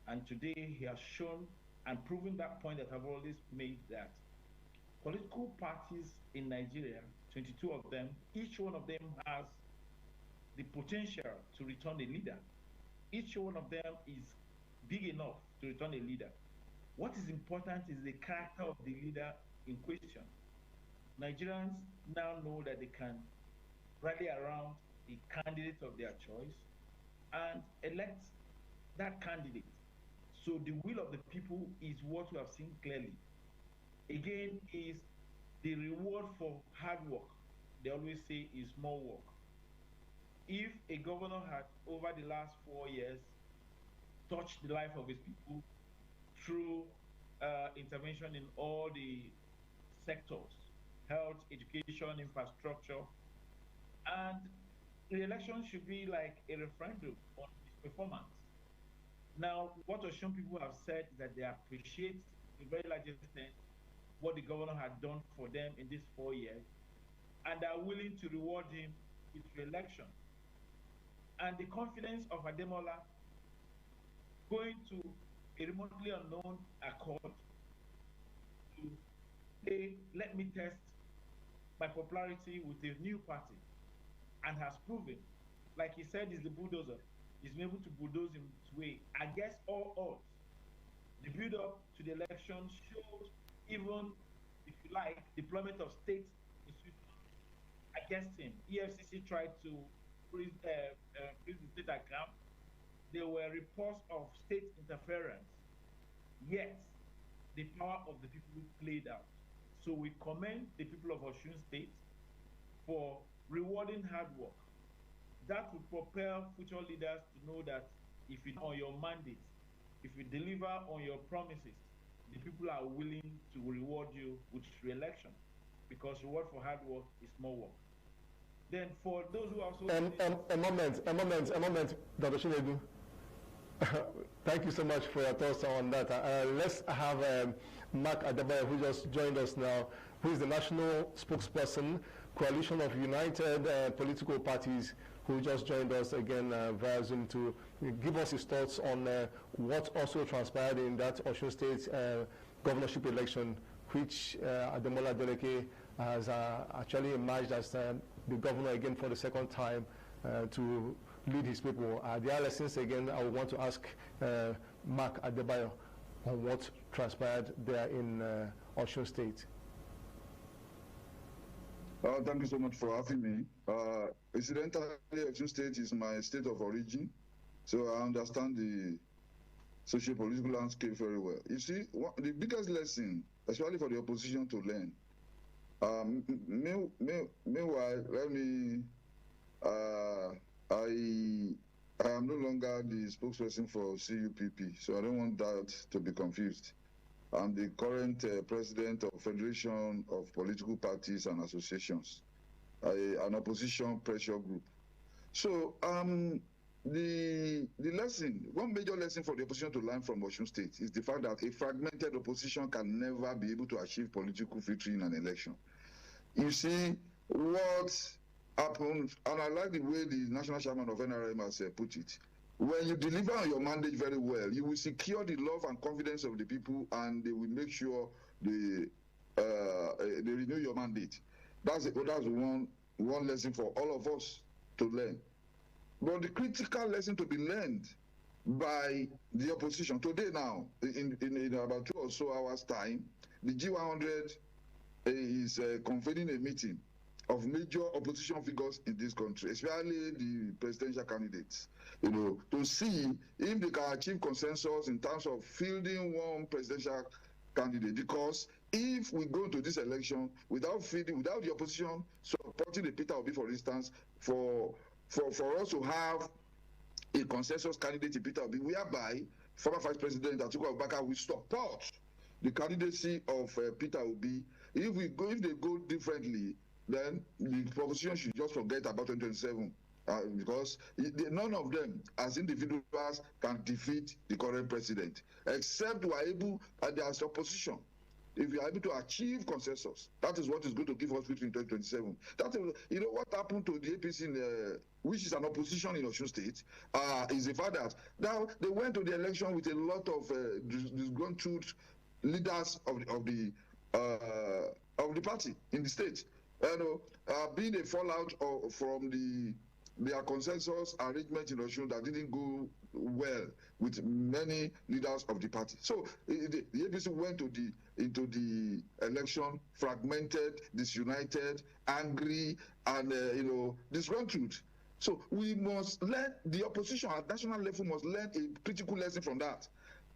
And today he has shown and proven that point that I've always made, that political parties in Nigeria, 22 of them, each one of them has the potential to return a leader. Each one of them is big enough to return a leader. What is important is the character of the leader in question. Nigerians now know that they can rally around a candidate of their choice and elect that candidate. So the will of the people is what we have seen clearly. Again, is the reward for hard work. They always say is more work. If a governor had, over the last 4 years, touched the life of his people through intervention in all the sectors, health, education, infrastructure, and the election should be like a referendum on his performance. Now, what Osun people have said is that they appreciate to a very large extent what the governor had done for them in these 4 years, and are willing to reward him with re-election. And the confidence of Ademola going to a remotely unknown Accord to say, let me test my popularity with a new party, and has proven, like he said, is the bulldozer. He's been able to bulldoze his way against all odds. The build-up to the election shows even, if you like, deployment of state institutions against him. EFCC tried to freeze the state account. There were reports of state interference. Yet, the power of the people played out. So we commend the people of Osun State for rewarding hard work. That will propel future leaders to know that if you on your mandate, if you deliver on your promises, the people are willing to reward you with re-election, because reward for hard work is more work. Then for those who also... A moment, Dr. Chinedu. Thank you so much for your thoughts on that. Let's have Mark Adebayo, who just joined us now, who is the national spokesperson, Coalition of United Political Parties, who just joined us again via Zoom to give us his thoughts on what also transpired in that Osun State governorship election, which Ademola Adeleke has actually emerged as the governor again for the second time to lead his people. There are lessons again. I would want to ask Mark Adebayo on what transpired there in Osun State. Thank you so much for having me. Incidentally, Osun State is my state of origin, so I understand the socio-political landscape very well. You see, the biggest lesson, especially for the opposition to learn, meanwhile, let me, I am no longer the spokesperson for CUPP, so I don't want that to be confused. I'm the current president of Federation of Political Parties and Associations, an opposition pressure group. So the lesson, one major lesson for the opposition to learn from Osun State is the fact that a fragmented opposition can never be able to achieve political victory in an election. You see what happened, and I like the way the national chairman of NRM has put it. When you deliver on your mandate very well, you will secure the love and confidence of the people, and they will make sure they renew your mandate. That's one lesson for all of us to learn. But the critical lesson to be learned by the opposition today now, in about 2 or so hours time, the G100 is convening a meeting of major opposition figures in this country, especially the presidential candidates, to see if they can achieve consensus in terms of fielding one presidential candidate. Because if we go to this election without the opposition supporting the Peter Obi, for instance, for us to have a consensus candidate in Peter Obi, whereby former Vice President Atiku Abubakar will support the candidacy of Peter Obi. If they go differently, then the opposition should just forget about 2027, because none of them, as individuals, can defeat the current president, except we are able, as opposition, if we are able to achieve consensus. That is what is going to give us victory in 2027. That is, what happened to the APC, which is an opposition in Osun State, is the fact that now they went to the election with a lot of disgruntled leaders of the party in the state. Being a fallout from their consensus arrangement in Osun that didn't go well with many leaders of the party. So the APC went into the election fragmented, disunited, angry, and disgruntled. So we must learn, the opposition at national level must learn a critical lesson from that,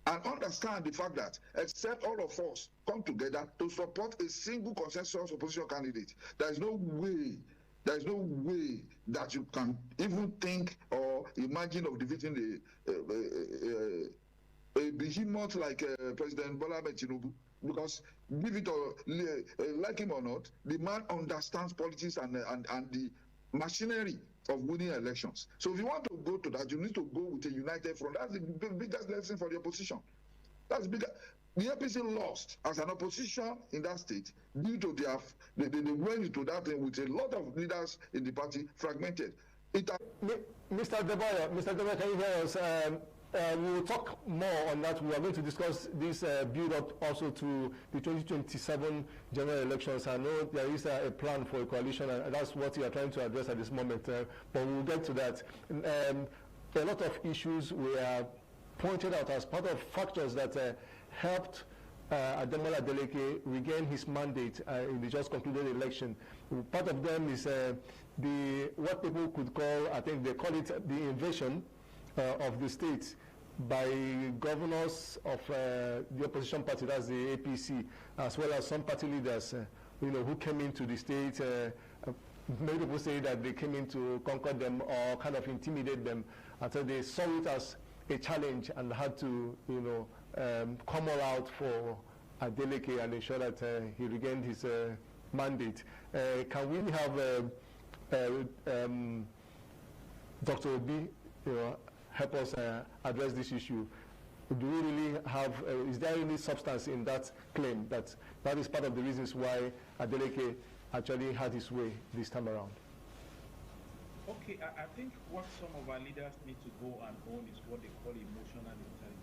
and understand the fact that except all of us come together to support a single consensus opposition candidate, there is no way that you can even think or imagine of defeating a behemoth like President Bola Ahmed Tinubu. Because give it or like him or not, the man understands politics and the machinery of winning elections. So if you want to go to that, you need to go with a united front. That's the biggest lesson for the opposition. That's bigger. The APC lost as an opposition in that state due to they went into that with a lot of leaders in the party fragmented. Mr. Deboye, can you hear us? We will talk more on that. We are going to discuss this build-up also to the 2027 general elections. I know there is a plan for a coalition, and that's what we are trying to address at this moment, but we'll get to that. A lot of issues were pointed out as part of factors that helped Ademola Adeleke regain his mandate in the just concluded election. Part of them is what people could call, I think they call it the invasion of the state by governors of the opposition party, that's the APC, as well as some party leaders, who came into the state. Many people say that they came in to conquer them or kind of intimidate them, until they saw it as a challenge and had to, come all out for Adeleke and ensure that he regained his mandate. Can we have Dr. Obi, help us address this issue? Do we really have, is there any substance in that claim that is part of the reasons why Adeleke actually had his way this time around? Okay, I think what some of our leaders need to go and own is what they call emotional intelligence.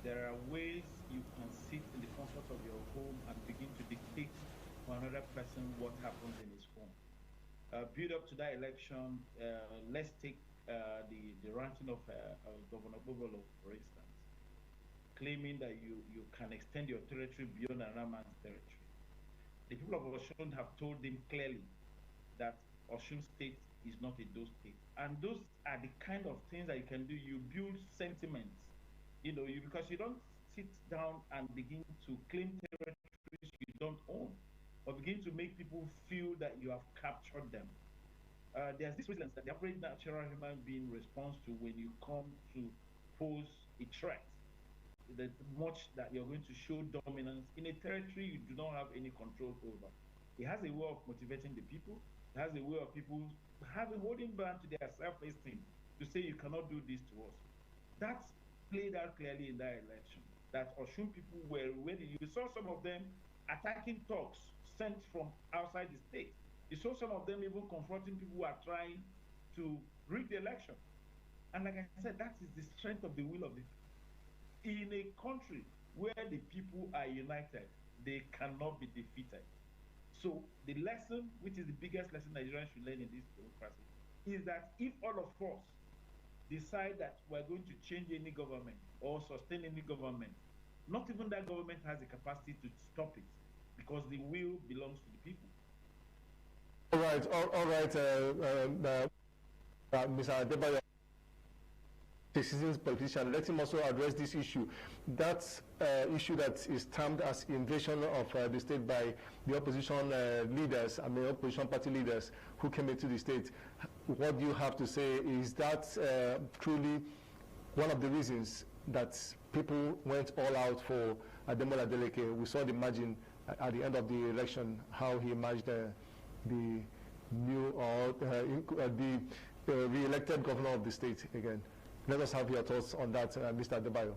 There are ways you can sit in the comfort of your home and begin to dictate to another person what happens in his home. Build up to that election, let's take the ranking of Governor Bobolo, for instance, claiming that you can extend your territory beyond another man's territory. The people of Osun have told him clearly that Osun State is not a those state. And those are the kind of things that you can do. You build sentiments, because you don't sit down and begin to claim territories you don't own, or begin to make people feel that you have captured them. there's this resilience that the average natural human being responds to when you come to pose a threat. That much that you're going to show dominance in a territory you do not have any control over. It has a way of motivating the people. It has a way of people holding back to their self-esteem to say you cannot do this to us. That's played out clearly in that election. That Osun people were ready. You saw some of them attacking talks sent from outside the state. You saw some of them even confronting people who are trying to rig the election. And like I said, that is the strength of the will of the people. In a country where the people are united, they cannot be defeated. So the lesson, which is the biggest lesson Nigerians should learn in this democracy, is that if all of us decide that we're going to change any government or sustain any government, not even that government has the capacity to stop it, because the will belongs to the people. All right, Mr. Adebayo, a citizen's politician, let him also address this issue. That issue that is termed as invasion of the state by the opposition leaders, I mean opposition party leaders who came into the state. What do you have to say? Is that truly one of the reasons that people went all out for Ademola Adeleke? We saw the margin at the end of the election, how he emerged the new or the re-elected governor of the state again. Let us have your thoughts on that, Mr. Adebayo.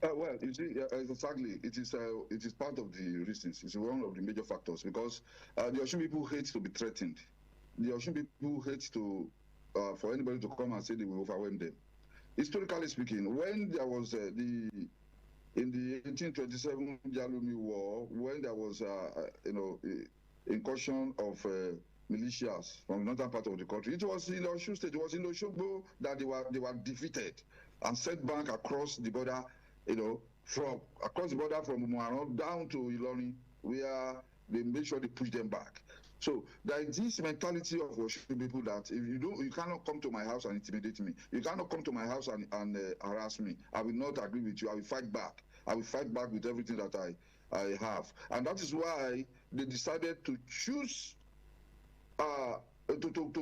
Well, you see, exactly, it is part of the reasons. It's one of the major factors, because the Osun people hate to be threatened. The Osun people hate to for anybody to come and say they will overwhelm them. Historically speaking, when there was in the 1827 Jalumi War, when there was incursion of militias from the northern part of the country, it was in Osun State, it was in Osogbo that they were defeated and sent back across the border, from Umuaran down to Ilorin, where they made sure they push them back. So there is this mentality of Osun people that if you cannot come to my house and intimidate me. You cannot come to my house and harass me. I will not agree with you. I will fight back. I will fight back with everything that I have. And that is why they decided to choose to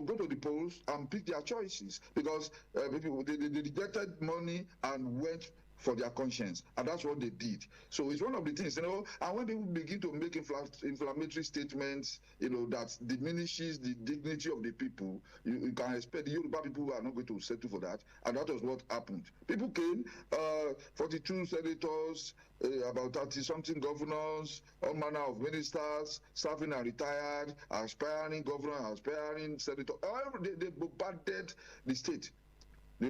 go to the polls and pick their choices, because people, they rejected money and went for their conscience, and that's what they did. So it's one of the things, and when people begin to make inflammatory statements, that diminishes the dignity of the people, you can expect the Yoruba people are not going to settle for that, and that was what happened. People came, 42 senators, about 30-something governors, all manner of ministers, serving and retired, aspiring governor, aspiring senator. They bombarded the state. They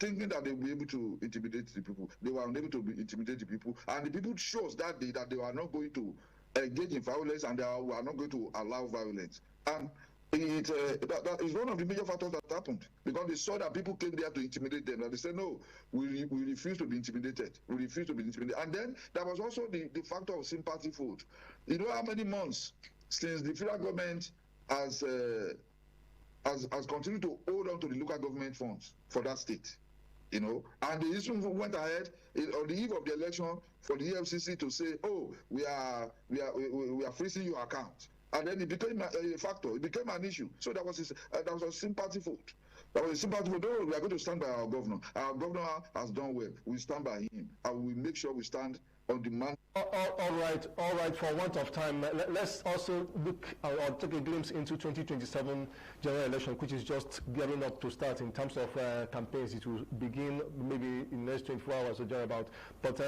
thinking that they will be able to intimidate the people. They were unable to intimidate the people. And the people chose that day that they were not going to engage in violence, and they were not going to allow violence. And that is one of the major factors that happened, because they saw that people came there to intimidate them. And they said, no, we refuse to be intimidated. We refuse to be intimidated. And then there was also the factor of sympathy vote. You know how many months since the federal government has continued to hold on to the local government funds for that state, and they even went ahead on the eve of the election for the EFCC to say, oh, we are freezing your account, and then it became a factor, it became an issue. So that was a sympathy vote. That was a sympathy vote. No, we are going to stand by our governor. Our governor has done well. We stand by him, and we make sure we stand on demand. All right. For want of time, let's also look or take a glimpse into 2027 general election, which is just gearing up to start in terms of campaigns. It will begin maybe in the next 24 hours or thereabout. But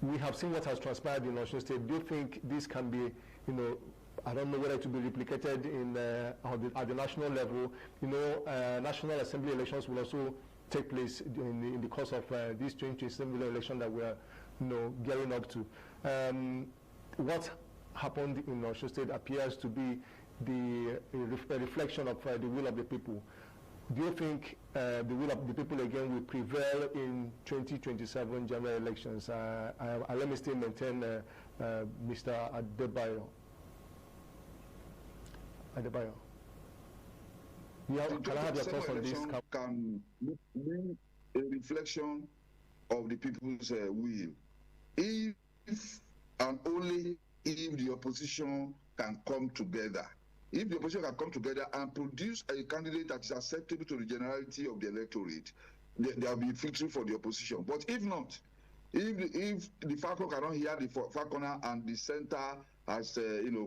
we have seen what has transpired in Osun State. Do you think this can be, I don't know whether it will be replicated at the national level? National Assembly elections will also take place in the course of this 2027 election that we are gearing up to. What happened in Osun State appears to be a reflection of the will of the people. Do you think the will of the people again will prevail in 2027 general elections? Let me still maintain Mr. Adebayo. Can I have your thoughts on this? Can be a reflection of the people's will, if and only if the opposition can come together if the opposition can come together and produce a candidate that is acceptable to the generality of the electorate, there will be victory for the opposition. But if not, if the Falcon cannot hear the Falconer and the center has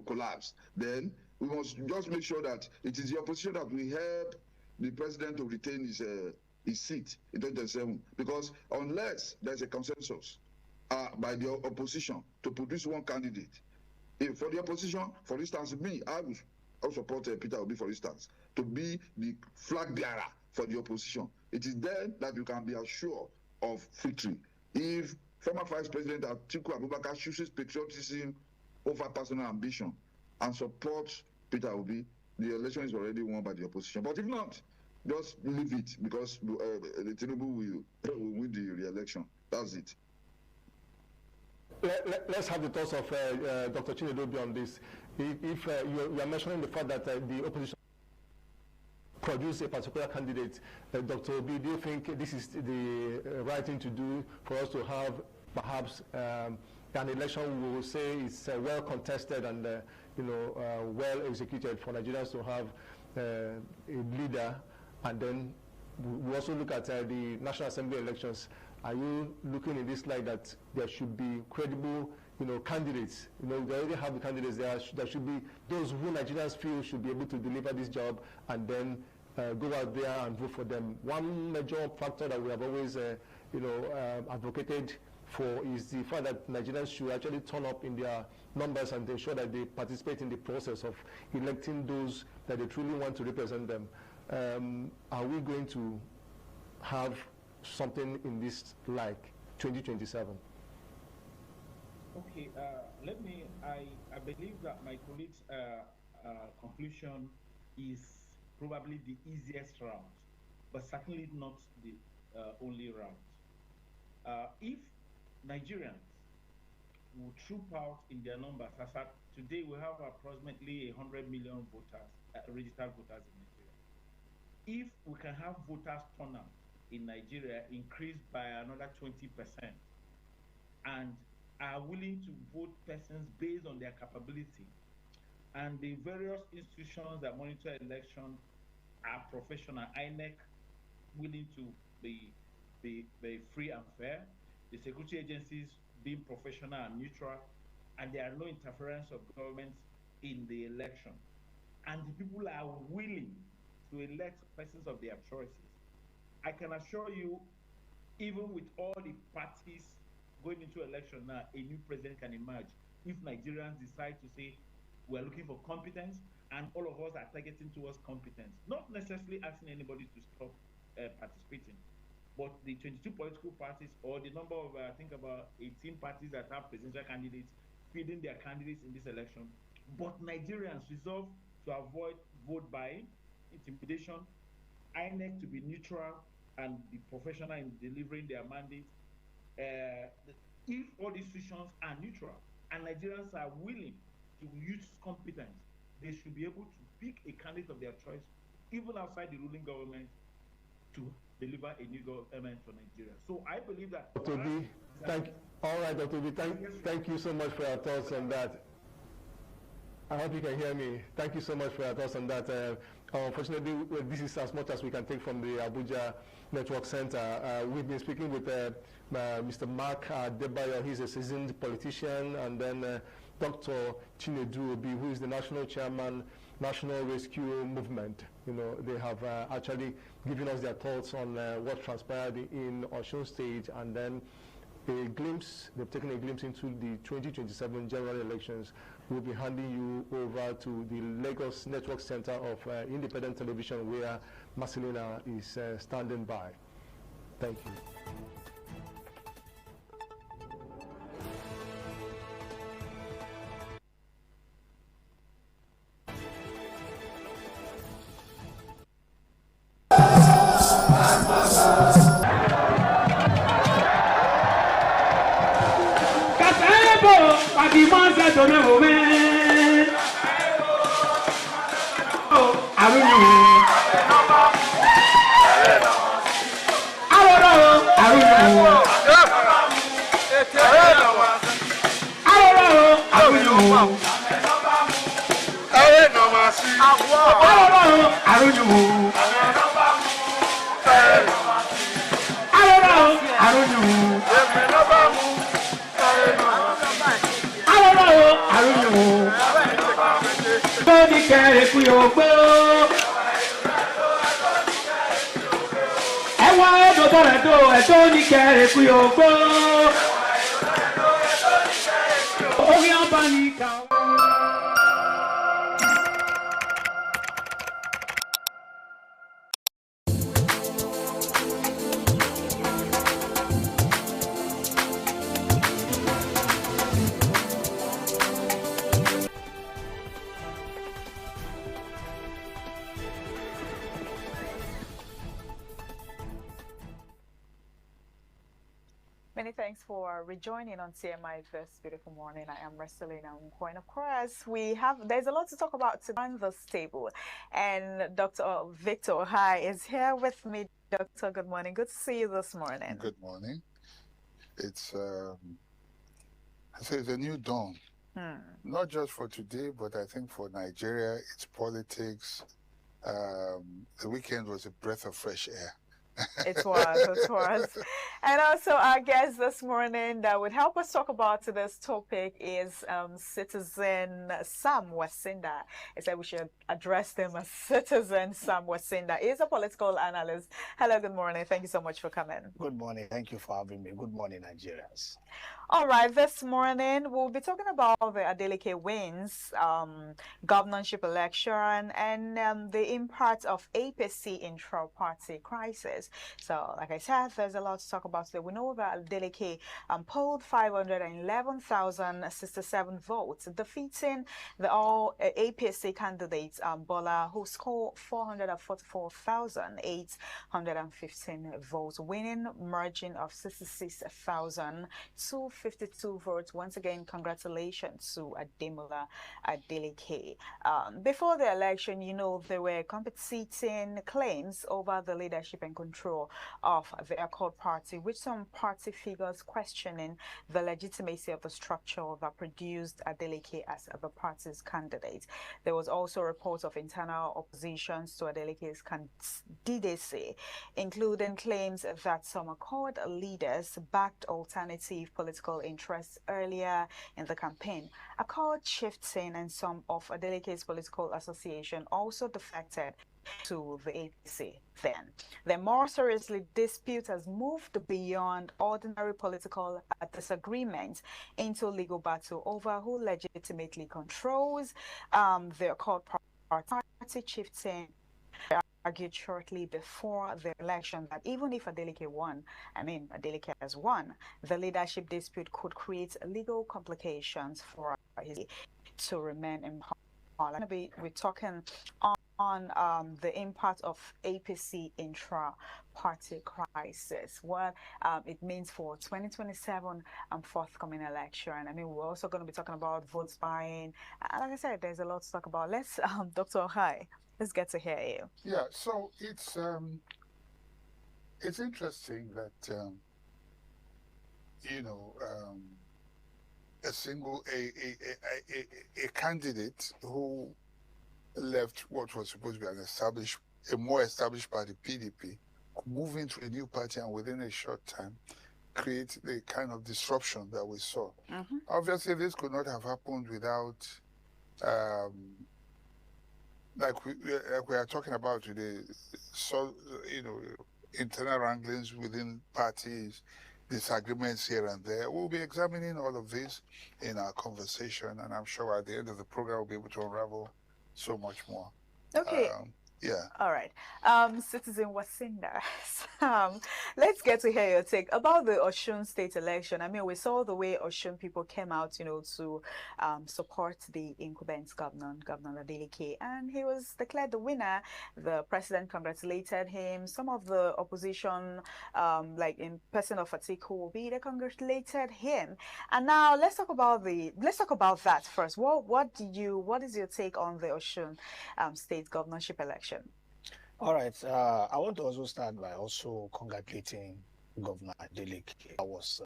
collapsed, then we must just make sure that it is the opposition that will help the president to retain his seat in 2027. Because unless there's a consensus by the opposition to produce one candidate, for the opposition, for instance, me, I will support Peter Obi, for instance, to be the flag bearer for the opposition. It is then that you can be assured of victory. If former Vice President Atiku Abubakar chooses patriotism over personal ambition and supports Peter Obi, the election is already won by the opposition. But if not, just leave it, because Tinubu will win the re-election. That's it. Let's have the thoughts of Dr. Chinedu Obi on this. If you are mentioning the fact that the opposition produce a particular candidate, Dr. Obi, do you think this is the right thing to do for us to have perhaps an election we will say is well contested and well executed, for Nigerians to have a leader? And then we also look at the National Assembly elections. Are you looking in this light that there should be credible, candidates? They already have the candidates there. There should be those who Nigerians feel should be able to deliver this job, and then go out there and vote for them. One major factor that we have always, advocated for is the fact that Nigerians should actually turn up in their numbers and ensure that they participate in the process of electing those that they truly want to represent them. Are we going to have something in this like 2027? Okay, I believe that my colleague's conclusion is probably the easiest route, but certainly not the only route. If Nigerians will troop out in their numbers, as at today we have approximately 100 million voters, registered voters in Nigeria. If we can have voters turnout in Nigeria increased by another 20%, and are willing to vote persons based on their capability, and the various institutions that monitor election are professional, INEC willing to be free and fair, the security agencies being professional and neutral, and there are no interference of governments in the election, and the people are willing to elect persons of their choices, I can assure you, even with all the parties going into election now, a new president can emerge if Nigerians decide to say we're looking for competence, and all of us are targeting towards competence, not necessarily asking anybody to stop participating. But the 22 political parties, or the number of, I think about 18 parties that have presidential candidates, feeding their candidates in this election. But Nigerians resolve to avoid vote buying, intimidation, INEC to be neutral and be professional in delivering their mandate. If all these institutions are neutral and Nigerians are willing to use competence, they should be able to pick a candidate of their choice, even outside the ruling government, to deliver a new government for Nigeria. So I believe that. Dr. B, all right, Dr. B, thank you so much for your thoughts on that. I hope you can hear me. Thank you so much for your thoughts on that. Unfortunately, this is as much as we can take from the Abuja Network Center. We've been speaking with Mr. Mark Debayo. He's a seasoned politician, and then Dr. Chinedu Obi, who is the national chairman, National Rescue Movement. They have actually given us their thoughts on what transpired in Osun State, and then they've taken a glimpse into the 2027 general elections. We'll be handing you over to the Lagos Network Center of Independent Television, where Marcelina is standing by. Thank you. Many thanks for rejoining on CMI this beautiful morning. I am Restelina Nkwo, and of course there's a lot to talk about to run this table. And Dr. Victor Ohai is here with me. Doctor, good morning. Good to see you this morning. Good morning. It's it's a new dawn. Not just for today, but I think for Nigeria, its politics. The weekend was a breath of fresh air. It was. And also our guest this morning that would help us talk about this topic is Citizen Sam Wasinda. I said we should address them as Citizen Sam Wasinda. He's a political analyst. Hello, good morning. Thank you so much for coming. Good morning. Thank you for having me. Good morning, Nigerians. All right, this morning we'll be talking about the Adeleke wins, governorship election, and the impact of APC intra-party crisis. So, like I said, there's a lot to talk about today. We know that Adeleke polled 511,067 votes, defeating the all APC candidate Bola, who scored 444,815 votes, winning margin of 66,252 votes. Once again, congratulations to Ademola Adeleke. Before the election, you know, there were competing claims over the leadership and control of the Accord Party, with some party figures questioning the legitimacy of the structure that produced Adeleke as the party's candidate. There was also reports of internal oppositions to Adeleke's candidacy, including claims that some Accord leaders backed alternative political interests earlier in the campaign. Accord chieftain and some of Adeleke's political association also defected to the APC then. The more seriously, dispute has moved beyond ordinary political disagreement into legal battle over who legitimately controls the Accord Party chieftain argued shortly before the election that even if Adeleke won, Adeleke has won, the leadership dispute could create legal complications for his to remain in power. We're talking on the impact of APC intra-party crisis, what it means for 2027 forthcoming election. We're also going to be talking about votes buying. Like I said, there's a lot to talk about. Let's, Dr. Ohai, let's get to hear you. Yeah, so it's interesting that a candidate who left what was supposed to be a more established party, PDP, move into a new party and within a short time create the kind of disruption that we saw. Obviously, this could not have happened without, like we are talking about today, so internal wranglings within parties, disagreements here and there. We'll be examining all of this in our conversation, and I'm sure at the end of the program we'll be able to unravel so much more. Okay. Yeah. All right. Citizen Wasinda, let's get to hear your take about the Osun state election. We saw the way Osun people came out, to support the incumbent Governor Adeleke, and he was declared the winner. The president congratulated him. Some of the opposition, like in person of Atiku Obi, they congratulated him. And now let's talk about that first. What is your take on the Osun state governorship election? All right. I want to also start by also congratulating Governor Adeleke. That was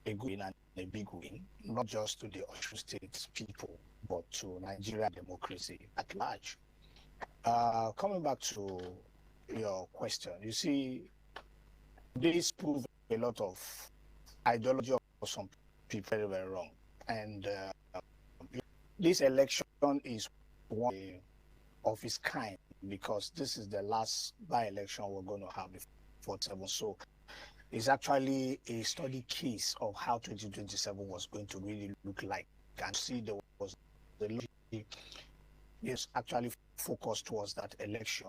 a good win and a big win, not just to the Osun State people, but to Nigerian democracy at large. Coming back to your question, you see, this proves a lot of ideology of some people very, very wrong. And this election is one of its kind, because this is the last by-election we're going to have before 7. So it's actually a study case of how 2027 was going to really look like. And see, there was the is actually focused towards that election.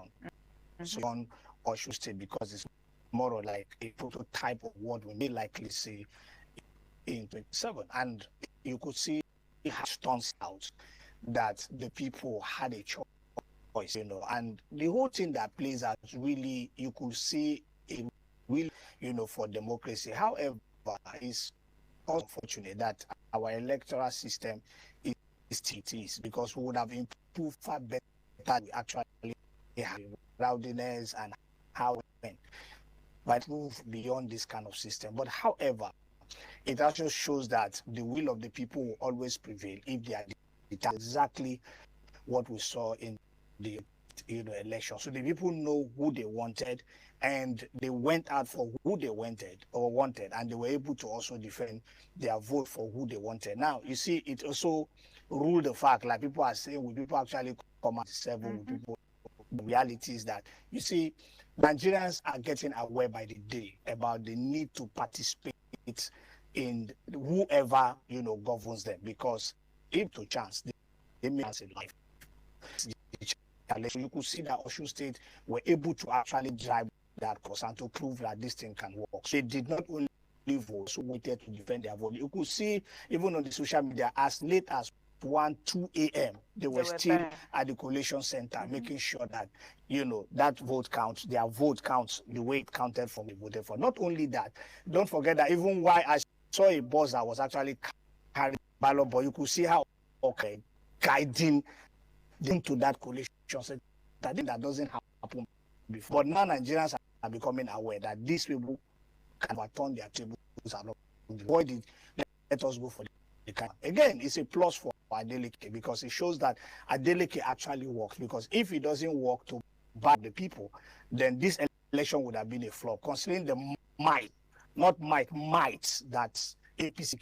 So on Osun State, because it's more like a prototype of what we may likely see in 27. And you could see it has turns out that the people had a choice, you know, and the whole thing that plays out really, you could see a will, you know, for democracy. However, it's unfortunate that our electoral system is it is, because we would have improved far better than actually have rowdiness and how it might move beyond this kind of system. But however, it also shows that the will of the people will always prevail if they are exactly what we saw in the election. So the people know who they wanted, and they went out for who they wanted, and they were able to also defend their vote for who they wanted. Now, you see, it also ruled the fact, like people are saying, will people actually come at 7? Will people? The reality is that, you see, Nigerians are getting aware by the day about the need to participate in whoever, you know, governs them, because if to chance, they may have a life. So you could see that Osun State were able to actually drive that course and to prove that this thing can work. So they did not only vote, so waited to defend their vote. You could see even on the social media as late as 1, 2 a.m. They were still there at the collation center, making sure that, you know, that vote counts, their vote counts the way it counted from the voted for. Not only that, don't forget that even while I saw a bus that was actually carrying ballot, but you could see how guiding them to that collation center. That doesn't happen before. But now Nigerians are becoming aware that these people can turn their tables and avoid it. Let us go for the kind. Again, it's a plus for Adeleke, because it shows that Adeleke actually works. Because if it doesn't work to back the people, then this election would have been a flop, considering the might that APC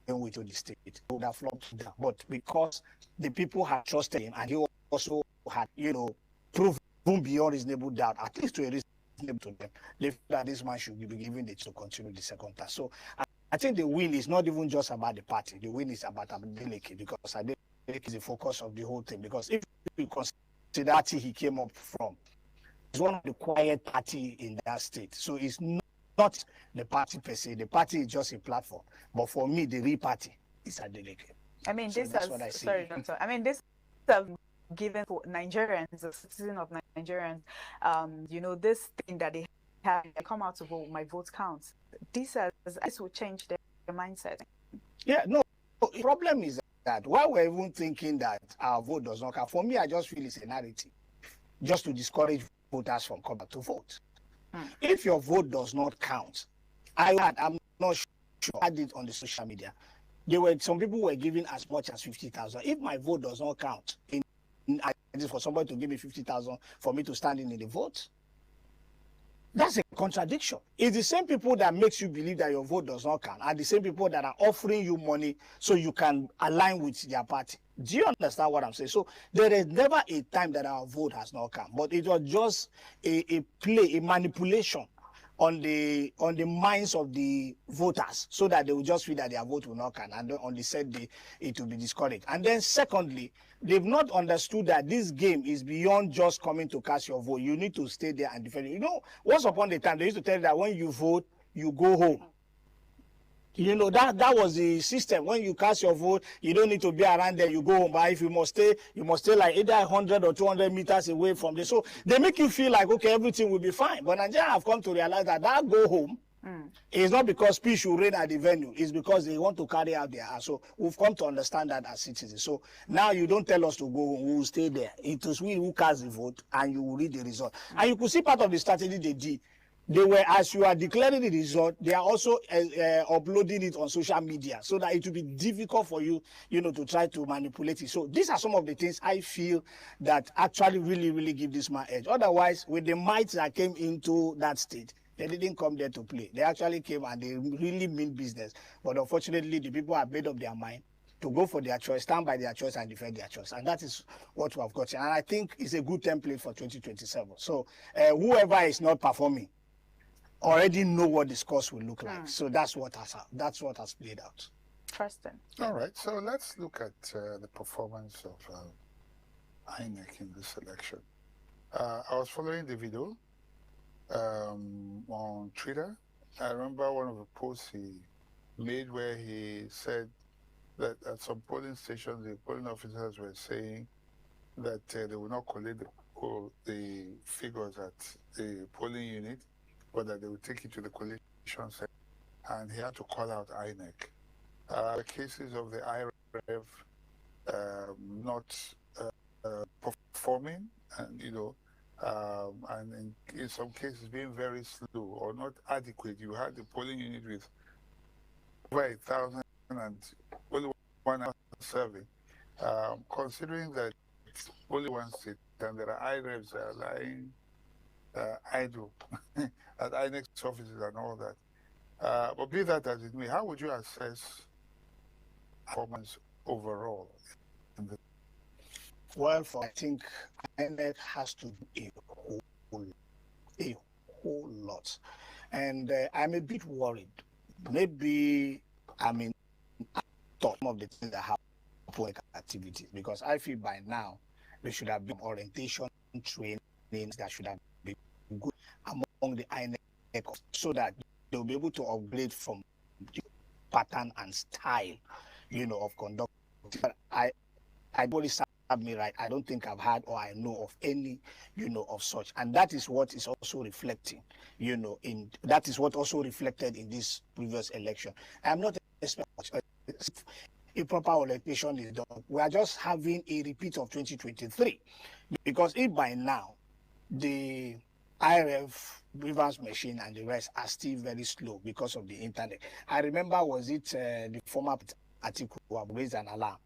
came with to the state. It would have flopped down. But because the people had trusted him, and he also had, you know, proven beyond reasonable doubt, at least to a reasonable to them, they feel that this man should be given it to continue the second term. So I think the win is not even just about the party. The win is about Adeleke, because Adeleke is the focus of the whole thing. Because if you consider the party he came up from, it's one of the quiet party in that state. So it's not the party per se. The party is just a platform. But for me, the real party is Adeleke. I mean, so this has, sorry, Doctor. I mean, this has given for Nigerians, the citizen of Nigerians, you know, this thing that they have, come out to vote, my vote counts. This will change their mindset. Yeah, no, the problem is that while we're even thinking that our vote does not count, for me, I just feel it's a narrative, just to discourage voters from coming to vote. If your vote does not count, I'm not sure, I had it on the social media. Some people were giving as much as 50,000. If my vote does not count, for somebody to give me 50,000 for me to stand in the vote, that's a contradiction. It's the same people that makes you believe that your vote does not count, and the same people that are offering you money so you can align with their party. Do you understand what I'm saying? So there is never a time that our vote has not come, but it was just a play, a manipulation on the minds of the voters, so that they will just feel that their vote will not count, and on the said day it will be discouraged. And then secondly, they've not understood that this game is beyond just coming to cast your vote. You need to stay there and defend it. You know, once upon a time they used to tell you that when you vote, you go home. You know, that was the system. When you cast your vote, you don't need to be around there, you go home. But if you must stay like either 100 or 200 meters away from there. So they make you feel like, okay, everything will be fine. But Nigeria have come to realize that go home is not because peace should reign at the venue. It's because they want to carry out their act. So we've come to understand that as citizens. So now you don't tell us to go home, we will stay there. It is we who cast the vote, and you will read the result. And you could see part of the strategy they did they were, as you are declaring the result, they are also uploading it on social media so that it will be difficult for you, to try to manipulate it. So these are some of the things I feel that actually really, really give this man edge. Otherwise, with the might that came into that state, they didn't come there to play. They actually came and they really mean business. But unfortunately, the people have made up their mind to go for their choice, stand by their choice, and defend their choice. And that is what we have got. And I think it's a good template for 2027. So whoever is not performing already know what the scores will look like. So that's what has played out. Trusting. All right. So let's look at the performance of INEC in this election. I was following the video on Twitter. I remember one of the posts he made where he said that at some polling stations, the polling officers were saying that they will not collect the figures at the polling unit, but that they will take it to the collation center. And he had to call out INEC. Cases of the IRF not performing, and and in some cases being very slow or not adequate. You had the polling unit with over 1,000 and only 1 hour survey. Considering that it's only one state and there are IRFs that are lying idle at INEC's offices and all that. But be that as it may, how would you assess performance overall? Well, I think INEC has to do a whole lot. And I'm a bit worried. Maybe, some of the things that have public activities, because I feel by now there should have been orientation trainings that should have been good among the INEC so that they'll be able to upgrade from the pattern and style, of conduct. But I body serve me right. I don't think I've had or I know of any, of such. And that is what is also reflecting, that is what also reflected in this previous election. I'm not expecting much. A proper orientation is done. We are just having a repeat of 2023, because if by now the IRF, Rivers machine and the rest are still very slow because of the internet. I remember, was it the former article who have raised an alarm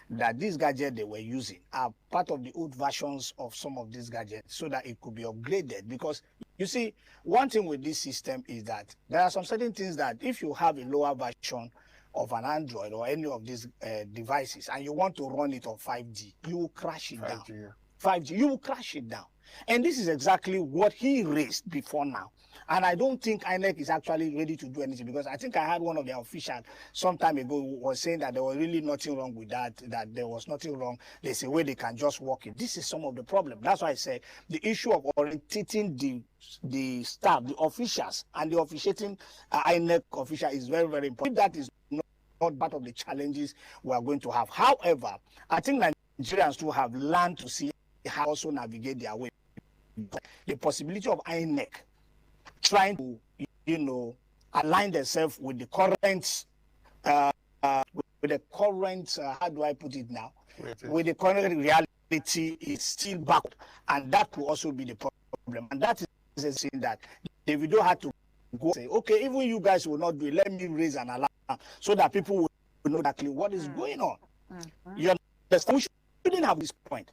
that these gadgets they were using are part of the old versions of some of these gadgets so that it could be upgraded. Because you see, one thing with this system is that there are some certain things that if you have a lower version of an Android or any of these devices and you want to run it on 5G, you will crash it down. 5G, you will crash it down. And this is exactly what he raised before now. And I don't think INEC is actually ready to do anything, because I think I had one of their officials some time ago who was saying that there was really nothing wrong with that there was nothing wrong. There's a way they can just work it. This is some of the problem. That's why I said the issue of orientating the staff, the officials, and the officiating INEC official is very, very important. That is not part of the challenges we are going to have. However, I think Nigerians too have learned to see how to also navigate their way. The possibility of INEC trying to, align themselves with the current, how do I put it now? With the current reality is still back, and that will also be the problem. And that is a thing that Davido had to go say, okay, even you guys will not do it. Let me raise an alarm so that people will know exactly what is going on. You understand? We shouldn't have this point.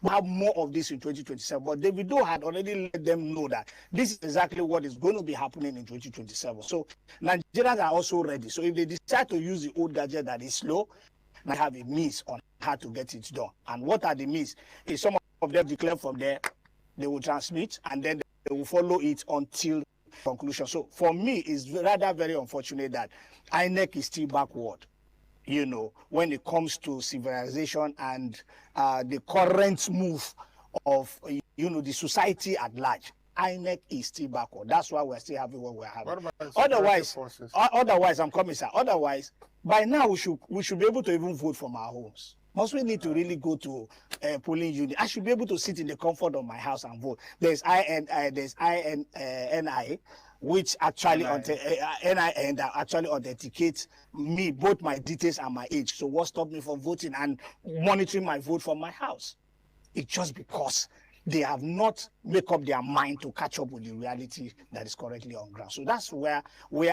We have more of this in 2027, but Davido had already let them know that this is exactly what is going to be happening in 2027. So Nigerians are also ready. So if they decide to use the old gadget that is slow, they have a means on how to get it done. And what are the means? If some of them declare from there, they will transmit, and then they will follow it until conclusion. So for me, it's rather very unfortunate that INEC is still backward, when it comes to civilization and the current move of, the society at large. INEC is still backward. That's why we're still having what we're having. Otherwise, I'm coming, sir. Otherwise, by now we should be able to even vote from our homes. Must we need to really go to a polling unit? I should be able to sit in the comfort of my house and vote. There's NI, which actually NIN that actually authenticates me, both my details and my age. So what stopped me from voting and monitoring my vote from my house? It's just because they have not made up their mind to catch up with the reality that is currently on ground. So that's where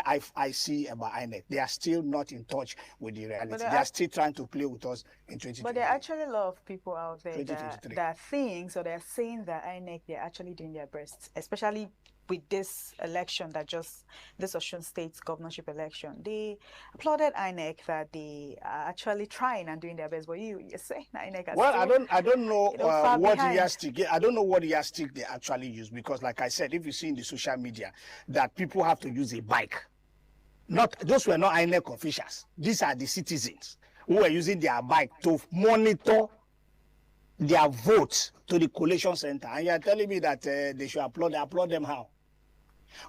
I see about INEC. They are still not in touch with the reality. They are still trying to play with us in 2023. But there are actually a lot of people out there that think, so they're saying that INEC, they're actually doing their best, especially with this election this Osun State governorship election. They applauded INEC that they are actually trying and doing their best. But you say INEC. Well, I don't know what yardstick. I don't know what yardstick they actually use, because, like I said, if you see in the social media that people have to use a bike, those were not INEC officials. These are the citizens who were using their bike to monitor their votes to the collation center. And you are telling me that they should applaud them how?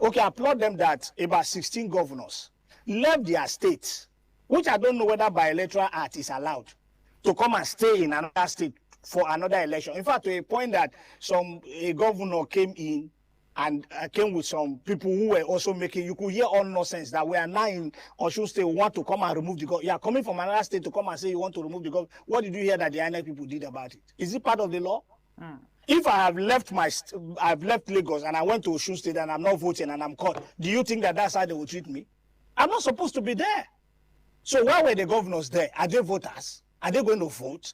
Okay, applaud them that about 16 governors left their states, which I don't know whether by electoral act is allowed, to come and stay in another state for another election. In fact, to a point that a governor came in and came with some people who were also making, you could hear all nonsense that we are now in Osun State, want to come and remove the government. You are coming from another state to come and say you want to remove the government. What did you hear that the INEC people did about it? Is it part of the law? If I have left I've left Lagos and I went to Osun State and I'm not voting and I'm caught, do you think that that's how they will treat me? I'm not supposed to be there. So why were the governors there? Are they voters? Are they going to vote?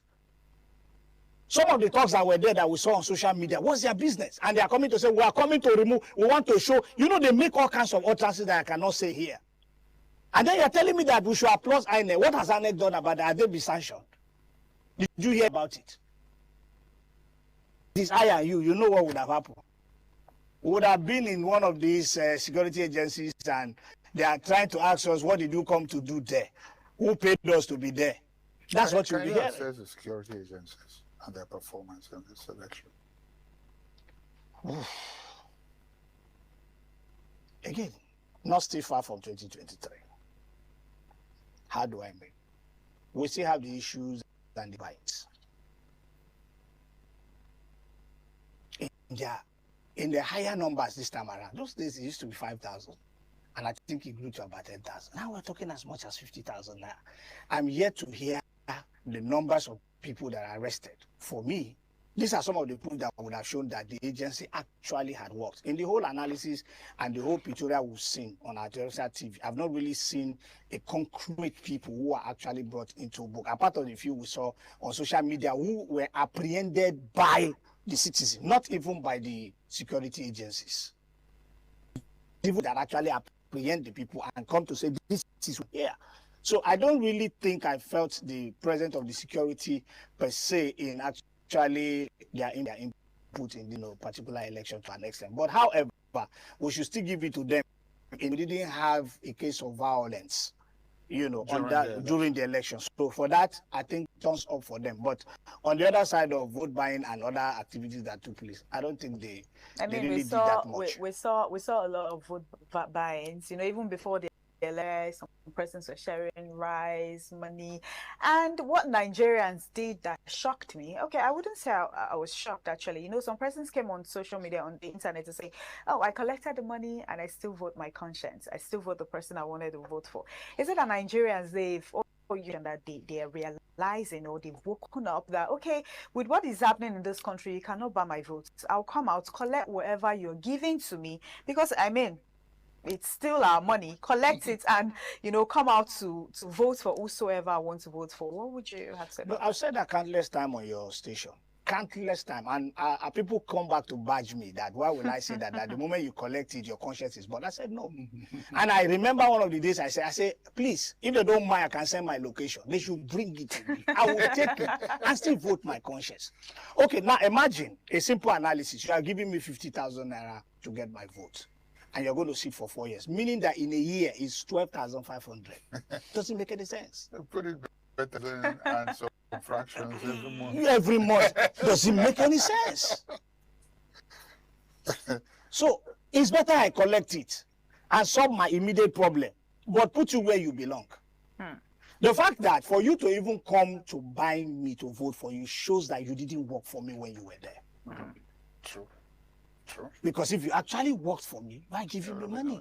Some of the talks that were there that we saw on social media, what's their business? And they are coming to say, we are coming to remove, we want to show. You know, they make all kinds of utterances that I cannot say here. And then you're telling me that we should applaud INEC. What has INEC done about that? Are they be sanctioned? Did you hear about it? This I and you know what would have happened. We would have been in one of these security agencies and they are trying to ask us, what did you come to do there? Who paid us to be there? That's what you'll be hearing. Can you assess the security agencies and their performance in this election? Again, not still far from 2023. How do I mean? We still have the issues and the bites. In the higher numbers this time around, those days it used to be 5,000. And I think it grew to about 10,000. Now we're talking as much as 50,000 now. I'm yet to hear the numbers of people that are arrested. For me, these are some of the proof that would have shown that the agency actually had worked. In the whole analysis and the whole pictorial we've seen on our TV, I've not really seen a concrete people who are actually brought into book, apart from the few we saw on social media who were apprehended by the citizen, not even by the security agencies. People that actually apprehend the people and come to say this is here. So I don't really think I felt the presence of the security per se in actually their input in the particular election to an extent. But however, we should still give it to them. We didn't have a case of violence, during the election. So for that, I think thumbs up for them. But on the other side of vote buying and other activities that took place, I don't think they really did that much. We saw a lot of vote buyings, even before the election, some persons were sharing rice, money. And what Nigerians did that shocked me, okay, I wouldn't say I was shocked actually. Some persons came on social media, on the internet to say, oh, I collected the money and I still vote my conscience. I still vote the person I wanted to vote for. Is it that Nigerians, that they are realizing, or they've woken up that, okay, with what is happening in this country, you cannot buy my votes. I'll come out, collect whatever you're giving to me, because it's still our money. Collect it and come out to vote for whosoever I want to vote for. What would you have said? No, I've said that countless time on your station. Countless time, and people come back to badge me that why would I say that the moment you collect it, your conscience is born. I said no. And I remember one of the days I said, please, if they don't mind, I can send my location. They should bring it to me. I will take it and still vote my conscience. Okay, now imagine a simple analysis. You are giving me 50,000 naira to get my vote, and you're going to sit for 4 years, meaning that in a year it's 12,500. Doesn't make any sense. Put it better than answer fractions every month. Every month. Does it make any sense? So it's better I collect it and solve my immediate problem, but put you where you belong. The fact that for you to even come to buy me to vote for you shows that you didn't work for me when you were there. True. Because if you actually worked for me, why give you the money?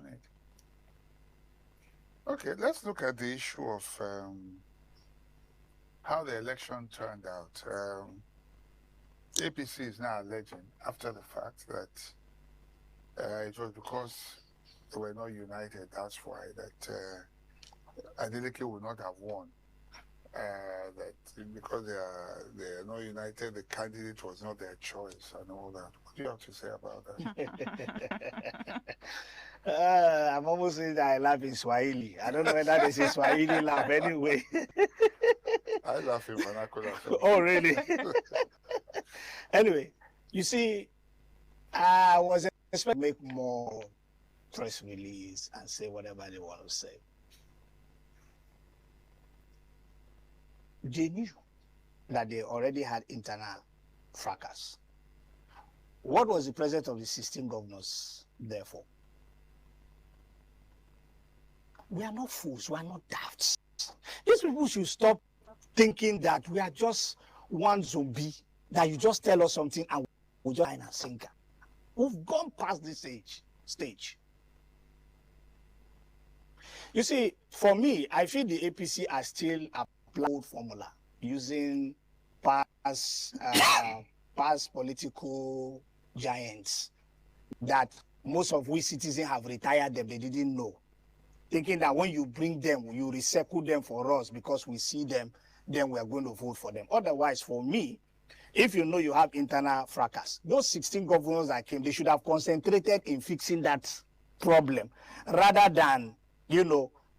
Okay, let's look at the issue of how the election turned out. APC is now alleging after the fact that it was because they were not united. That's why that Adeleke would not have won. That because they are not united, the candidate was not their choice and all that. What do you have to say about that? I'm almost saying that I laugh in Swahili. I don't know whether this is Swahili laugh anyway. I laugh in vernacular. Oh, really? Anyway, you see, I was expecting to make more press release and say whatever they want to say. They knew that they already had internal fracas. What was the president of the 16 governors there for? We are not fools, we are not dafts. These people should stop thinking that we are just one zombie, that you just tell us something and we just line and sinker. We've gone past this stage. You see, for me, I feel the APC are still applying formula using past political giants that most of we citizens have retired them, they didn't know. Thinking that when you bring them, you recycle them for us because we see them, then we are going to vote for them. Otherwise, for me, if you know you have internal fracas, those 16 governors that came, they should have concentrated in fixing that problem rather than,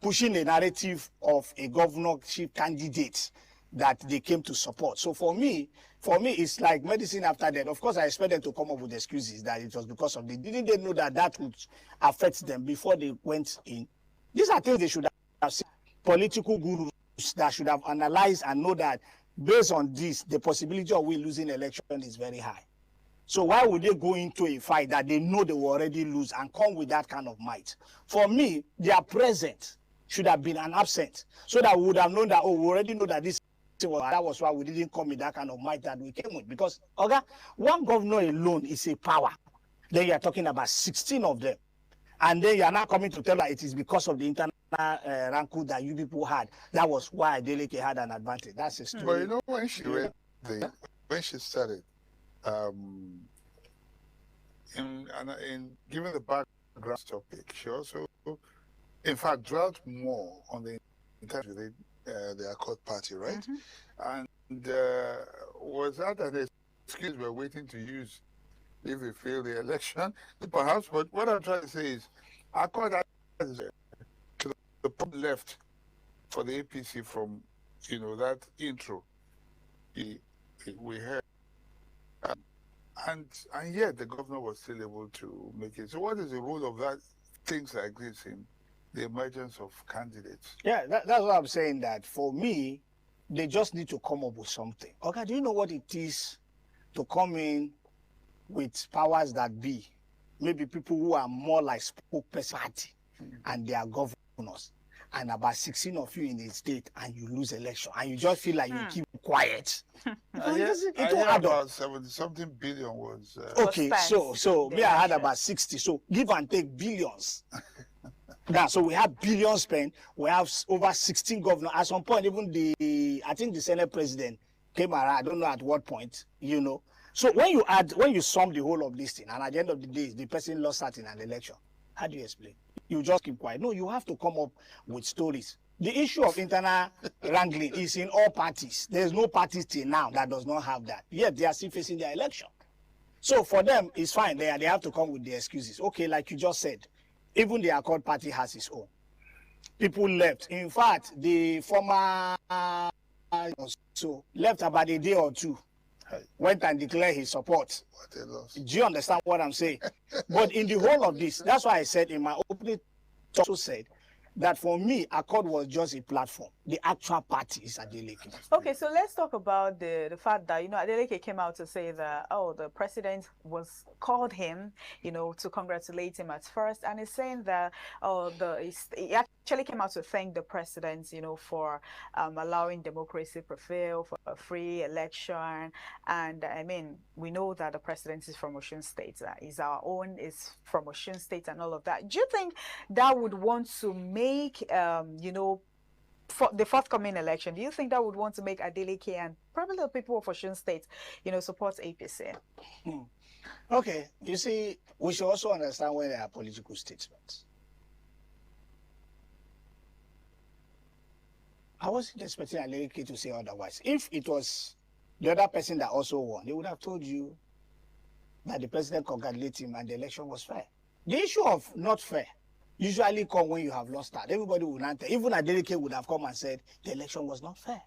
pushing a narrative of a governorship candidate that they came to support. So for me, it's like medicine after death. Of course, I expect them to come up with excuses that it was because of didn't they know that would affect them before they went in? These are things they should have seen. Political gurus that should have analyzed and know that based on this, the possibility of we losing election is very high. So why would they go into a fight that they know they will already lose and come with that kind of might? For me, their present should have been an absent, so that we would have known that, we already know that that was why we didn't come with that kind of might that we came with. Because, one governor alone is a power. Then you are talking about 16 of them. And then you are now coming to tell that it is because of the internal rancor that you people had. That was why Adeleke had an advantage. That's a story. But when she read when she started, in given the background topic, she also, in fact, dwelt more on the intent with the Accord Party, right? Mm-hmm. And was that an excuse we're waiting to use if we fail the election? Perhaps, but what I'm trying to say is, Accord has the problem left for the APC from, that intro we heard. And yet the governor was still able to make it. So what is the role of that, things like this in the emergence of candidates? Yeah, that's what I'm saying, that for me, they just need to come up with something. Okay, do you know what it is to come in with powers that be? Maybe people who are more like spokesperson party and they are governors, and about 16 of you in a state, and you lose election, and you just feel like you keep quiet. About 70-something billion was... okay, so me, I had about 60, so give and take billions. Now, so we have billions spent, we have over 16 governors. At some point, even I think the Senate president came around, I don't know at what point, So when you sum the whole of this thing, and at the end of the day, the person lost out in an election, how do you explain? You just keep quiet. No, you have to come up with stories. The issue of internal wrangling is in all parties. There's no party till now that does not have that. Yet they are still facing their election. So for them, it's fine. They have to come with the excuses. Okay, like you just said, even the Accord Party has its own. People left. In fact, the former left about a day or two. Went and declared his support. What a loss. Do you understand what I'm saying? But in the whole of this, that's why I said in my opening talk, also said that for me, Accord was just a platform. The actual party is Adeleke. Okay, so let's talk about the fact that, Adeleke came out to say that, the president called him, to congratulate him at first. And he's saying that, he actually came out to thank the president, for allowing democracy to prevail, for a free election. And we know that the president is from Osun State. Is our own, is from Osun State and all of that. Do you think that would want to make, for the forthcoming election, do you think that would want to make Adeleke and probably the people of Osun State, support APC? Okay, you see, we should also understand when there are political statements. I wasn't expecting Adeleke to say otherwise. If it was the other person that also won, they would have told you that the president congratulated him and the election was fair. The issue of not fair usually come when you have lost that. Everybody would not, even Adeleke would have come and said the election was not fair.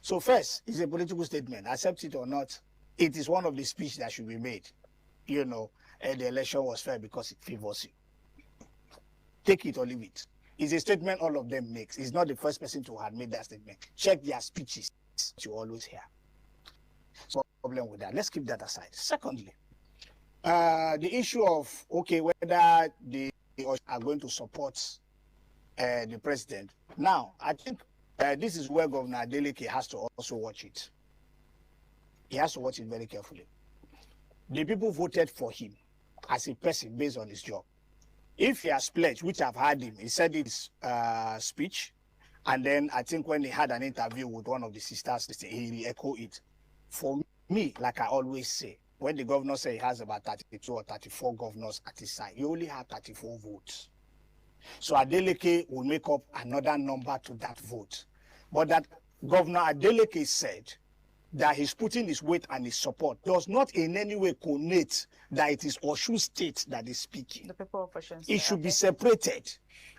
So first, it's a political statement. Accept it or not, it is one of the speech that should be made. The election was fair because it favors you. Take it or leave it. It's a statement all of them makes. It's not the first person to have made that statement. Check their speeches. You always hear. So problem with that. Let's keep that aside. Secondly, the issue of whether they are going to support the president. Now, I think this is where Governor Adeleke has to also watch it. He has to watch it very carefully. The people voted for him as a person based on his job. If he has pledged, which I've heard him, he said his speech, and then I think when he had an interview with one of the sisters, he echoed it. For me, like I always say, when the governor says he has about 32 or 34 governors at his side, he only has 34 votes. So Adeleke will make up another number to that vote. But that Governor Adeleke said that he's putting his weight and his support does not in any way connect that it is Osun State that is speaking. The people of Osun State. It should be separated.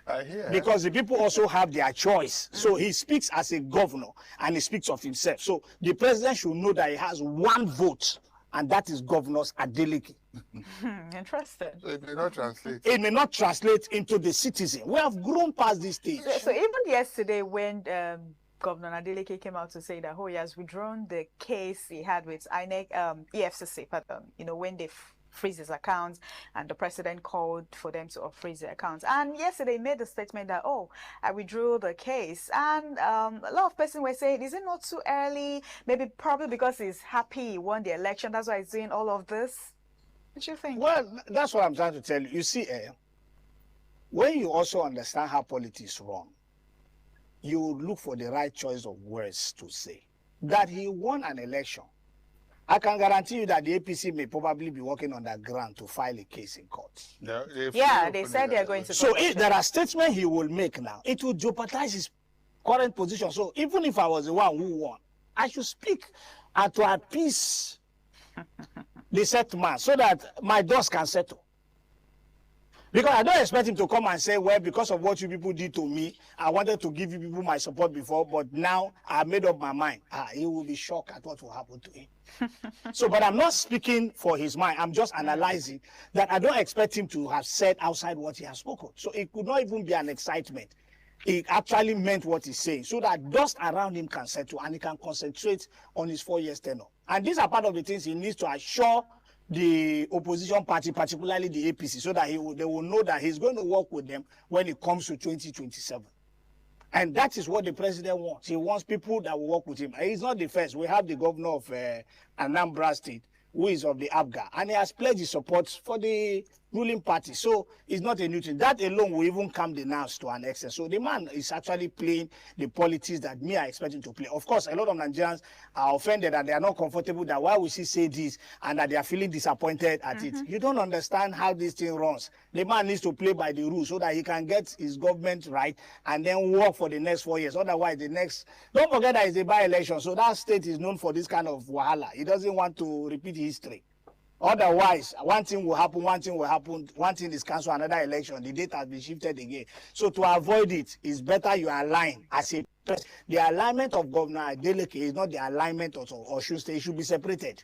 I hear. Because the people also have their choice. So he speaks as a governor and he speaks of himself. So the president should know that he has one vote, and that is Governor's Adeleke. Interesting. So it may not translate. It may not translate into the citizen. We have grown past this stage. So even yesterday when Governor Adeleke came out to say that he has withdrawn the case he had with INEC, EFCC, when they freeze his accounts, and the president called for them to freeze their accounts. And yesterday made the statement that, I withdrew the case. And a lot of persons were saying, is it not too early? Maybe probably because he's happy he won the election. That's why he's doing all of this. What do you think? Well, that's what I'm trying to tell you. You see, when you also understand how politics run, you would look for the right choice of words to say. That he won an election, I can guarantee you that the APC may probably be working on that ground to file a case in court. Yeah, they said they're going to. So if there are statements he will make now, it will jeopardize his current position. So even if I was the one who won, I should speak and to appease the set man so that my dust can settle. Because I don't expect him to come and say, well, because of what you people did to me, I wanted to give you people my support before, but now I made up my mind. He will be shocked at what will happen to him. But I'm not speaking for his mind. I'm just analyzing that I don't expect him to have said outside what he has spoken. So it could not even be an excitement. He actually meant what he's saying so that dust around him can settle and he can concentrate on his 4 years tenure. And these are part of the things he needs to assure the opposition party, particularly the APC, so that they will know that he's going to work with them when it comes to 2027. And that is what the president wants. He wants people that will work with him. And he's not the first. We have the governor of Anambra State, who is of the APGA, and he has pledged his support for the ruling party. So it's not a new thing. That alone will even calm the nerves to an extent. So the man is actually playing the politics that me I expect him to play. Of course, a lot of Nigerians are offended and they are not comfortable that why would she say this and that they are feeling disappointed at it. You don't understand how this thing runs. The man needs to play by the rules so that he can get his government right and then work for the next 4 years. Otherwise, don't forget that it's a by-election. So that state is known for this kind of wahala. He doesn't want to repeat history. Otherwise, one thing will happen, one thing is cancelled, another election, the date has been shifted again. So to avoid it, it's better you align as a person. The alignment of Governor Adeleke is not the alignment of Osun State. It should be separated.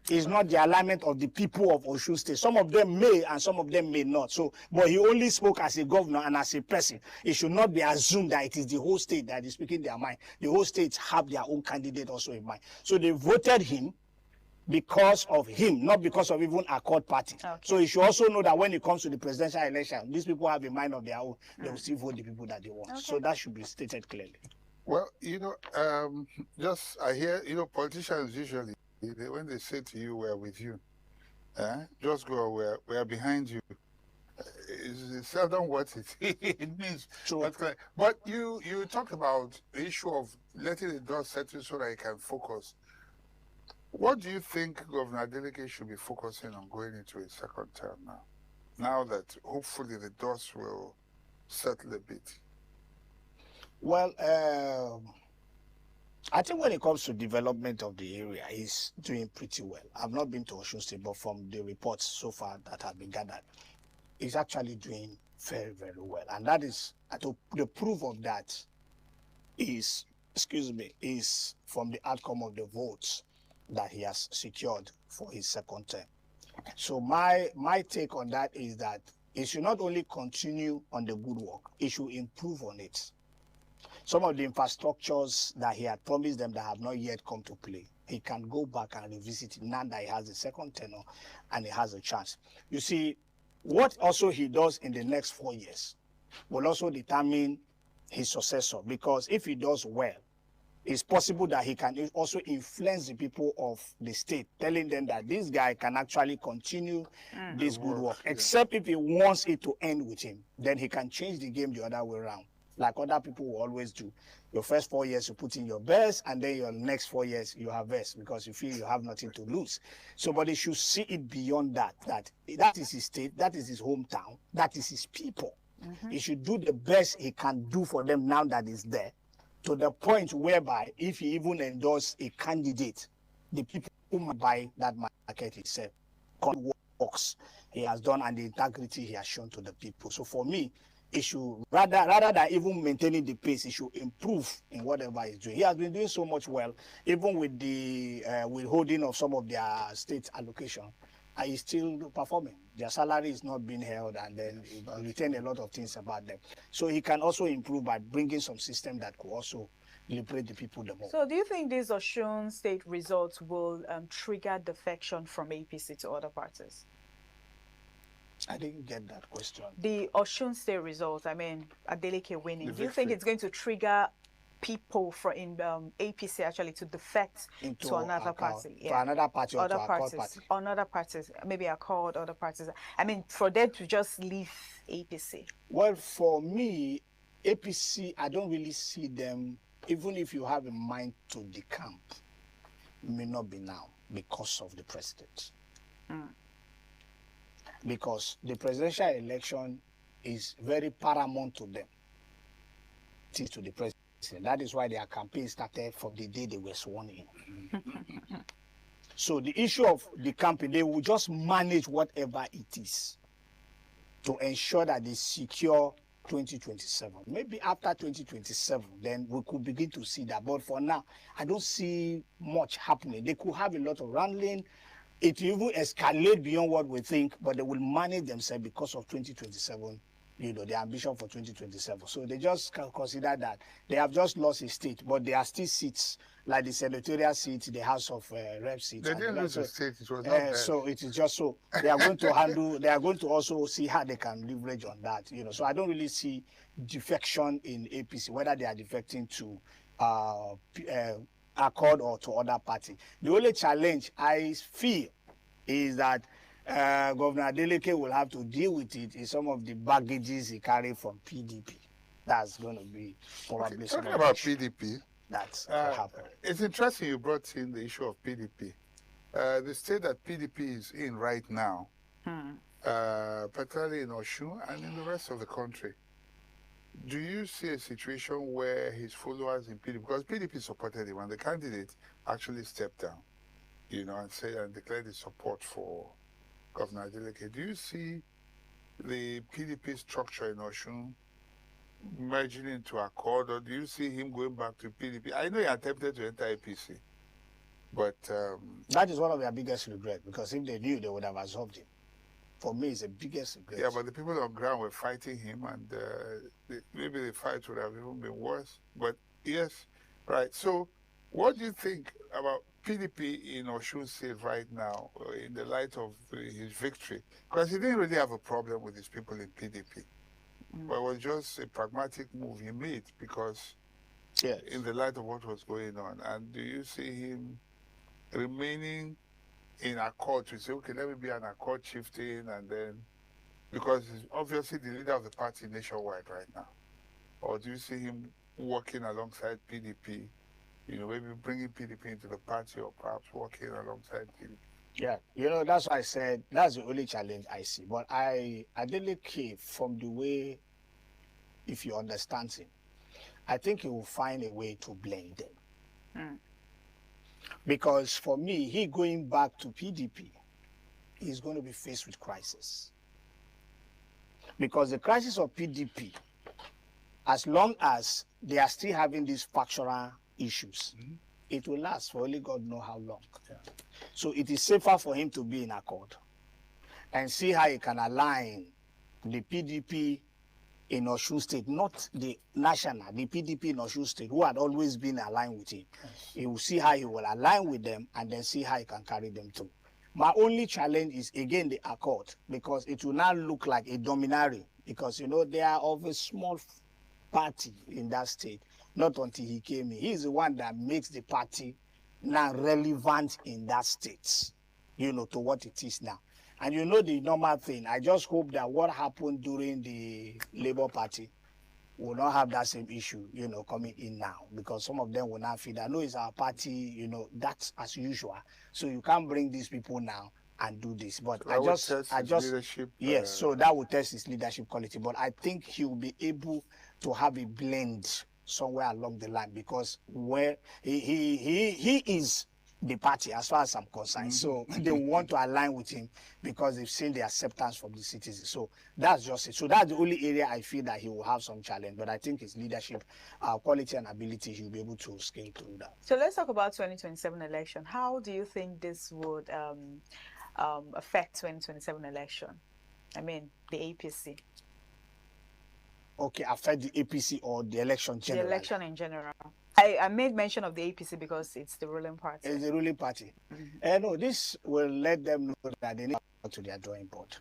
It's not the alignment of the people of Osun State. Some of them may and some of them may not. But he only spoke as a governor and as a person. It should not be assumed that it is the whole state that is speaking their mind. The whole states have their own candidate also in mind. So they voted him because of him, not because of even Accord Party. Okay. So you should also know that when it comes to the presidential election, these people have a mind of their own. They will still vote the people that they want. Okay. So that should be stated clearly. Well, I hear, politicians usually, when they say to you, we're with you, just go, we're behind you. is seldom what it means. True. But you talked about the issue of letting the dust settle so that he can focus. What do you think Governor Adeleke should be focusing on going into his second term now? Now that hopefully the dust will settle a bit. Well, I think when it comes to development of the area, he's doing pretty well. I've not been to Osun State, but from the reports so far that have been gathered, he's actually doing very, very well. And that is, the proof of that is, is from the outcome of the votes that he has secured for his second term. So my take on that is that he should not only continue on the good work, he should improve on it. Some of the infrastructures that he had promised them that have not yet come to play, he can go back and revisit it now that he has a second tenure and he has a chance. You see, what also he does in the next 4 years will also determine his successor, because if he does well, it's possible that he can also influence the people of the state, telling them that this guy can actually continue this good work, except if he wants it to end with him. Then he can change the game the other way around, like other people will always do. Your first 4 years, you put in your best, and then your next 4 years, you harvest because you feel you have nothing to lose. So, but he should see it beyond that, that is his state, that is his hometown, that is his people. He should do the best he can do for them now that he's there, to the point whereby if he even endorses a candidate, the people who might buy that market itself, works he has done and the integrity he has shown to the people. So for me, he should, rather than even maintaining the pace, he should improve in whatever he's doing. He has been doing so much well, even with the withholding of some of their state allocation. He's still performing. Their salary is not being held, and then he retain a lot of things about them. So he can also improve by bringing some system that could also liberate the people the more. So do you think these Osun State results will trigger defection from APC to other parties? I didn't get that question. The Osun State results, I mean, Adeleke winning, do you think it's going to trigger people in APC actually to defect to another party? To another party or to Accord party? Another parties, maybe Accord, other parties. I mean, for them to just leave APC. Well, for me, APC, I don't really see them, even if you have a mind to decamp, may not be now because of the president. Because the presidential election is very paramount to them. It is to the president. That is why their campaign started from the day they were sworn in. So the issue of the campaign, they will just manage whatever it is to ensure that they secure 2027. Maybe after 2027, then we could begin to see that. But for now, I don't see much happening. They could have a lot of rambling. It will even escalate beyond what we think, but they will manage themselves because of 2027, you know, the ambition for 2027. So they just can consider that they have just lost a state, but there are still seats, like the senatorial seats, the House of Rep seats. They didn't lose a state, it was not so it is just so they are going to handle, they are going to also see how they can leverage on that, you know. So I don't really see defection in APC, whether they are defecting to Accord or to other party. The only challenge I feel is that Governor Adeleke will have to deal with it in some of the baggages he carried from PDP. That's going to be probably talking about PDP. That's happen. It's interesting you brought in the issue of PDP. The state that PDP is in right now, particularly in Osun and in the rest of the country, do you see a situation where his followers in PDP, because PDP supported him and the candidate actually stepped down, you know, and said and declared his support for Governor Adeleke. Do you see the PDP structure in Osun merging into Accord, or do you see him going back to PDP? I know he attempted to enter APC, but that is one of their biggest regrets, because if they knew, they would have absorbed him. For me, it's the biggest regret. Yeah, but the people on ground were fighting him, and maybe the fight would have even been worse. But yes, right. So what do you think about PDP in Osun State right now, in the light of his victory? Because he didn't really have a problem with his people in PDP. But it was just a pragmatic move he made because in the light of what was going on. And do you see him remaining in Accord to say, okay, let me be an Accord chieftain and then Because he's obviously the leader of the party nationwide right now. Or do you see him working alongside PDP? You know, maybe bringing PDP into the party, or perhaps working alongside PDP? Yeah, you know, that's why I said that's the only challenge I see. But I didn't from the way, if you understand him, I think he will find a way to blend them. Because for me, he going back to PDP, he's going to be faced with crisis. Because the crisis of PDP, as long as they are still having these factional issues, it will last for only God know how long. Yeah. So it is safer for him to be in accord and see how he can align the PDP in Osun State, not the national, the PDP in Osun State, who had always been aligned with him. Yes. He will see how he will align with them and then see how he can carry them through. My only challenge is, again, the accord, because it will now look like a dominary, because, you know, they are of a small party in that state, not until he came in. He's the one that makes the party now relevant in that state, you know, to what it is now. And you know the normal thing, I just hope that what happened during the Labour Party will not have that same issue, you know, coming in now, because some of them will not feel that, no, it's our party, you know, that's as usual. So you can't bring these people now and do this. But so yes, so that will test his leadership quality. But I think he will be able to have a blend somewhere along the line, because where he is the party as far as I'm concerned. So they want to align with him because they've seen the acceptance from the citizens. So that's just it. So that's the only area I feel that he will have some challenge. But I think his leadership, quality and ability, he'll be able to scale through that. So let's talk about 2027 election. How do you think this would affect 2027 election? I mean, the APC. Okay, affect the APC or the election generally? The election in general. I made mention of the APC because it's the ruling party. It's the ruling party. And no, this will let them know that they need to go to their drawing board.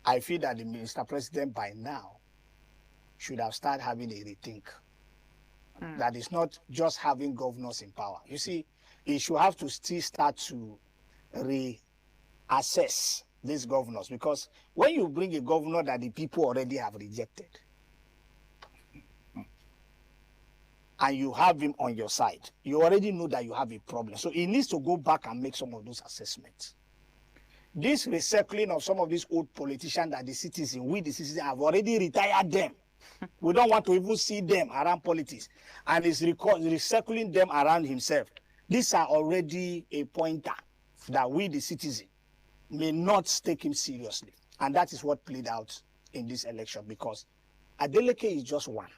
I feel that the Mr. President by now should have started having a rethink. That is not just having governors in power. You see, he should have to still start to reassess these governors, because when you bring a governor that the people already have rejected, and you have him on your side, you already know that you have a problem. So he needs to go back and make some of those assessments. This recycling of some of these old politicians that the citizens have already retired them. We don't want to even see them around politics. And he's recycling them around himself. These are already a pointer that we, the citizen, may not take him seriously. And that is what played out in this election, because Adeleke is just one.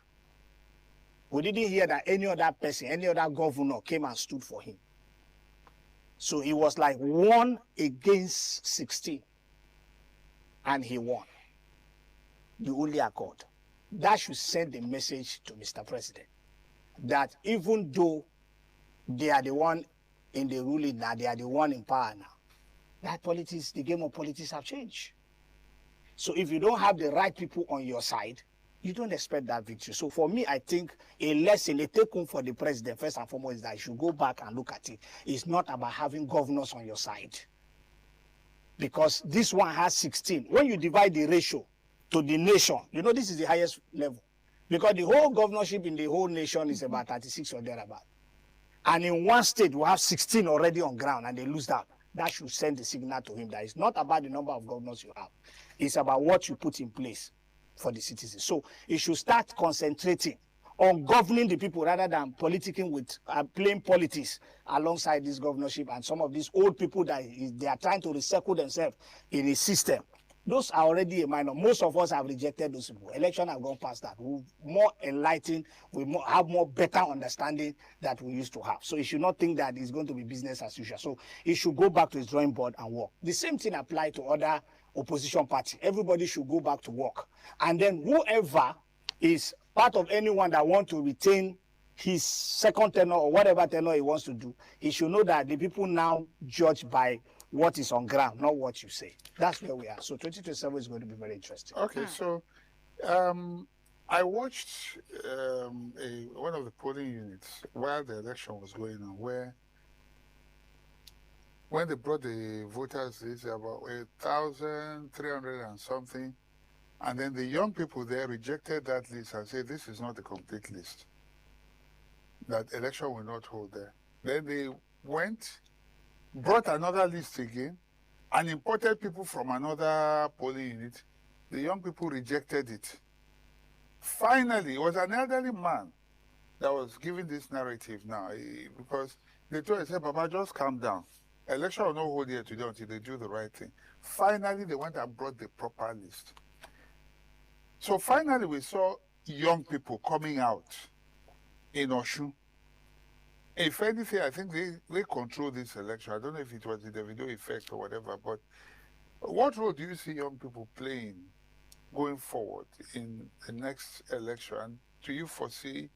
We didn't hear that any other person, any other governor came and stood for him. So he was like 1 against 16. And he won. The only accord. That should send a message to Mr. President that even though they are the one in the ruling now, they are the one in power now, that politics, the game of politics have changed. So if you don't have the right people on your side, you don't expect that victory. So for me, I think a lesson, a take-home for the president, first and foremost, is that you should go back and look at it. It's not about having governors on your side. Because this one has 16. When you divide the ratio to the nation, you know this is the highest level. Because the whole governorship in the whole nation is about 36 or thereabout. And in one state, we have 16 already on ground, and they lose that. That should send the signal to him that it's not about the number of governors you have. It's about what you put in place for the citizens. So he should start concentrating on governing the people rather than politicking with playing politics alongside this governorship and some of these old people that they are trying to recycle themselves in a system. Those are already a minor. Most of us have rejected those people. Election have gone past that. We're more enlightened. We have more better understanding that we used to have. So he should not think that it's going to be business as usual. So he should go back to his drawing board and work. The same thing applies to other opposition party. Everybody should go back to work. And then whoever is part of anyone that wants to retain his second tenure or whatever tenure he wants to do, he should know that the people now judge by what is on ground, not what you say. That's where we are. So 2027 is going to be very interesting. Okay, so I watched one of the polling units while the election was going on, where when they brought the voters list, about 1,300 and something And then the young people there rejected that list and said, this is not a complete list. That election will not hold there. Then they went, brought another list again, and imported people from another polling unit. The young people rejected it. Finally, it was an elderly man that was giving this narrative now, because they told him, said, Baba, just calm down. Election will not hold here today until they do the right thing. Finally, they went and brought the proper list. So finally, we saw young people coming out in Osun. If anything, I think they control this election. I don't know if it was the Davido effect or whatever, but what role do you see young people playing going forward in the next election? Do you foresee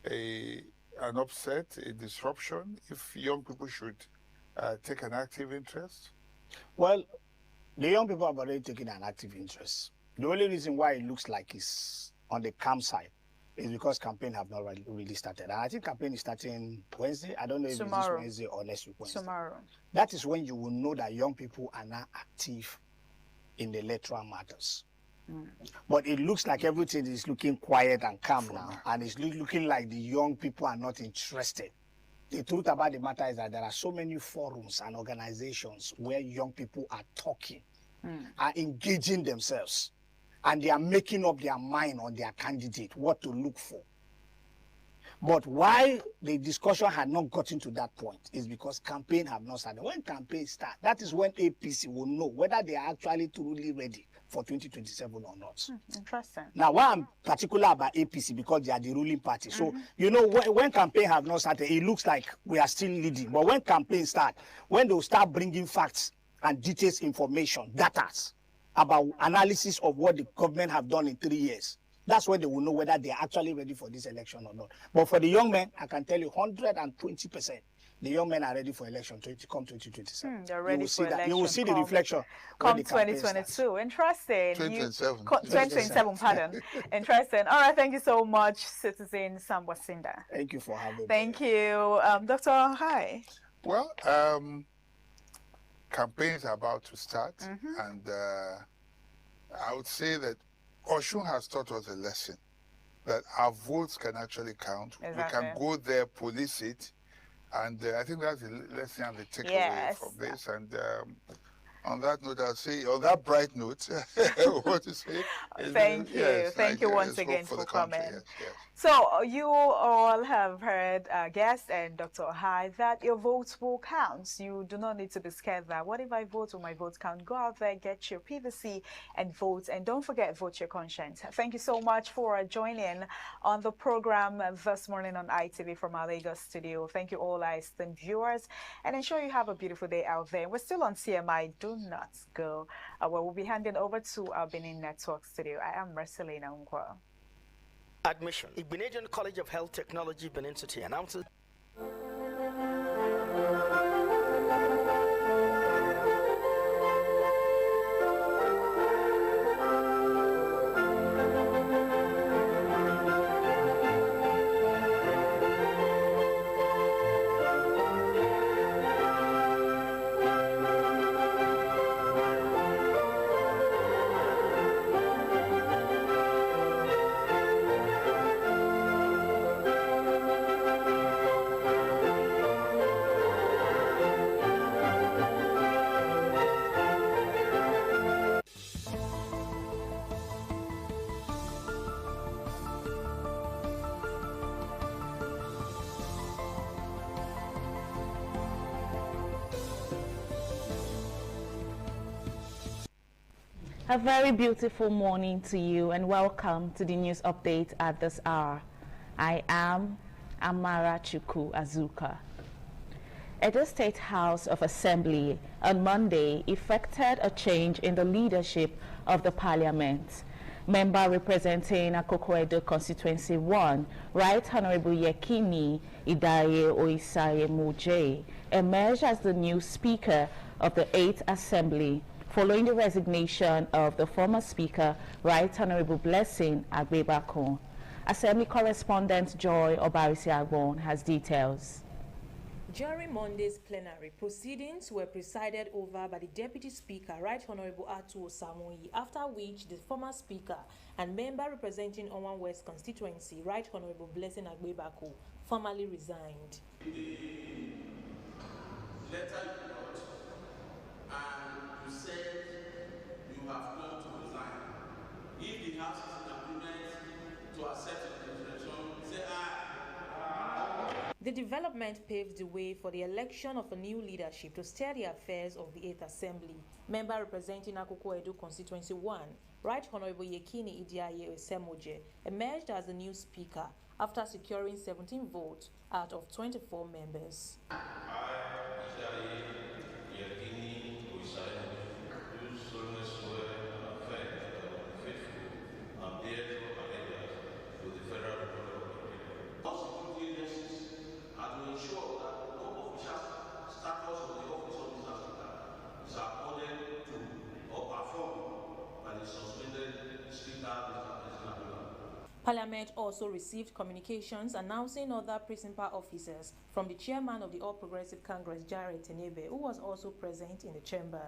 an upset, a disruption, if young people should take an active interest? Well, the young people have already taken an active interest. The only reason why it looks like it's on the calm side is because campaign have not really started. And I think campaign is starting Wednesday. I don't know if it's this Wednesday or next week Wednesday. Tomorrow. That is when you will know that young people are now active in the electoral matters. But it looks like everything is looking quiet and calm now. And it's looking like the young people are not interested. The truth about the matter is that there are so many forums and organizations where young people are talking, are engaging themselves, and they are making up their mind on their candidate, what to look for. But why the discussion had not gotten to that point is because campaign have not started. When campaign start, that is when APC will know whether they are actually truly ready for 2027 or not. Interesting. Now, why I'm particular about APC, because they are the ruling party. So, you know, when campaign have not started, it looks like we are still leading. But when campaign start, when they'll start bringing facts and details information, data about analysis of what the government have done in 3 years, that's when they will know whether they are actually ready for this election or not. But for the young men, I can tell you 120%. The young men are ready for election come 2027. They're ready for election. You will see the reflection. Come 2022. Interesting. 2027. 2027, pardon. Interesting. All right, thank you so much, Citizen Samwasinda. Thank you for having me. Thank you. Dr. Ohai. Well, campaigns are about to start, and I would say that Osun has taught us a lesson, that our votes can actually count. Exactly. We can go there, police it, and I think that's the lesson and the takeaway from this. And on that note, I'll say, on that bright note, what to say? Thank you. Thank you once again for coming. Yes. So you all have heard guest and Dr. Ohai that your votes will count. You do not need to be scared that what if I vote or my votes count? Go out there, get your PVC and vote. And don't forget, vote your conscience. Thank you so much for joining on the program this morning on ITV from our Lagos studio. Thank you all, our esteemed viewers. And ensure you have a beautiful day out there. We're still on CMI. Do not go. We'll be handing over to our Benin Network studio. I am Marcelina Unkwa. Admission. Igbinedion College of Health Technology, Benin City announces. A very beautiful morning to you and welcome to the news update at this hour. I am Amara Chukwu Azuka. Edo State House of Assembly on Monday effected a change in the leadership of the parliament. Member representing Akoko Edo Constituency 1, Right Honorable Yekini Idaye Oisaye Moje, emerged as the new Speaker of the 8th Assembly, following the resignation of the former Speaker, Right Honorable Blessing Agbebakun. Assembly correspondent Joy Obarisi Agbon has details. During Monday's plenary, proceedings were presided over by the Deputy Speaker, Right Honorable Atu Osamoyi, after which the former Speaker and member representing Owan West constituency, Right Honorable Blessing Agbebaku, formally resigned. The letter you wrote, and you said you have come to resign. If the House is in agreement to accept the resignation, say aye. The development paved the way for the election of a new leadership to steer the affairs of the 8th Assembly. Member representing Akoko Edo Constituency 1, Right Honorable Yekini Idiaye Osemoje, emerged as the new Speaker after securing 17 votes out of 24 members. Parliament also received communications announcing other principal officers from the chairman of the All Progressive Congress, Jared Tenebe, who was also present in the chamber.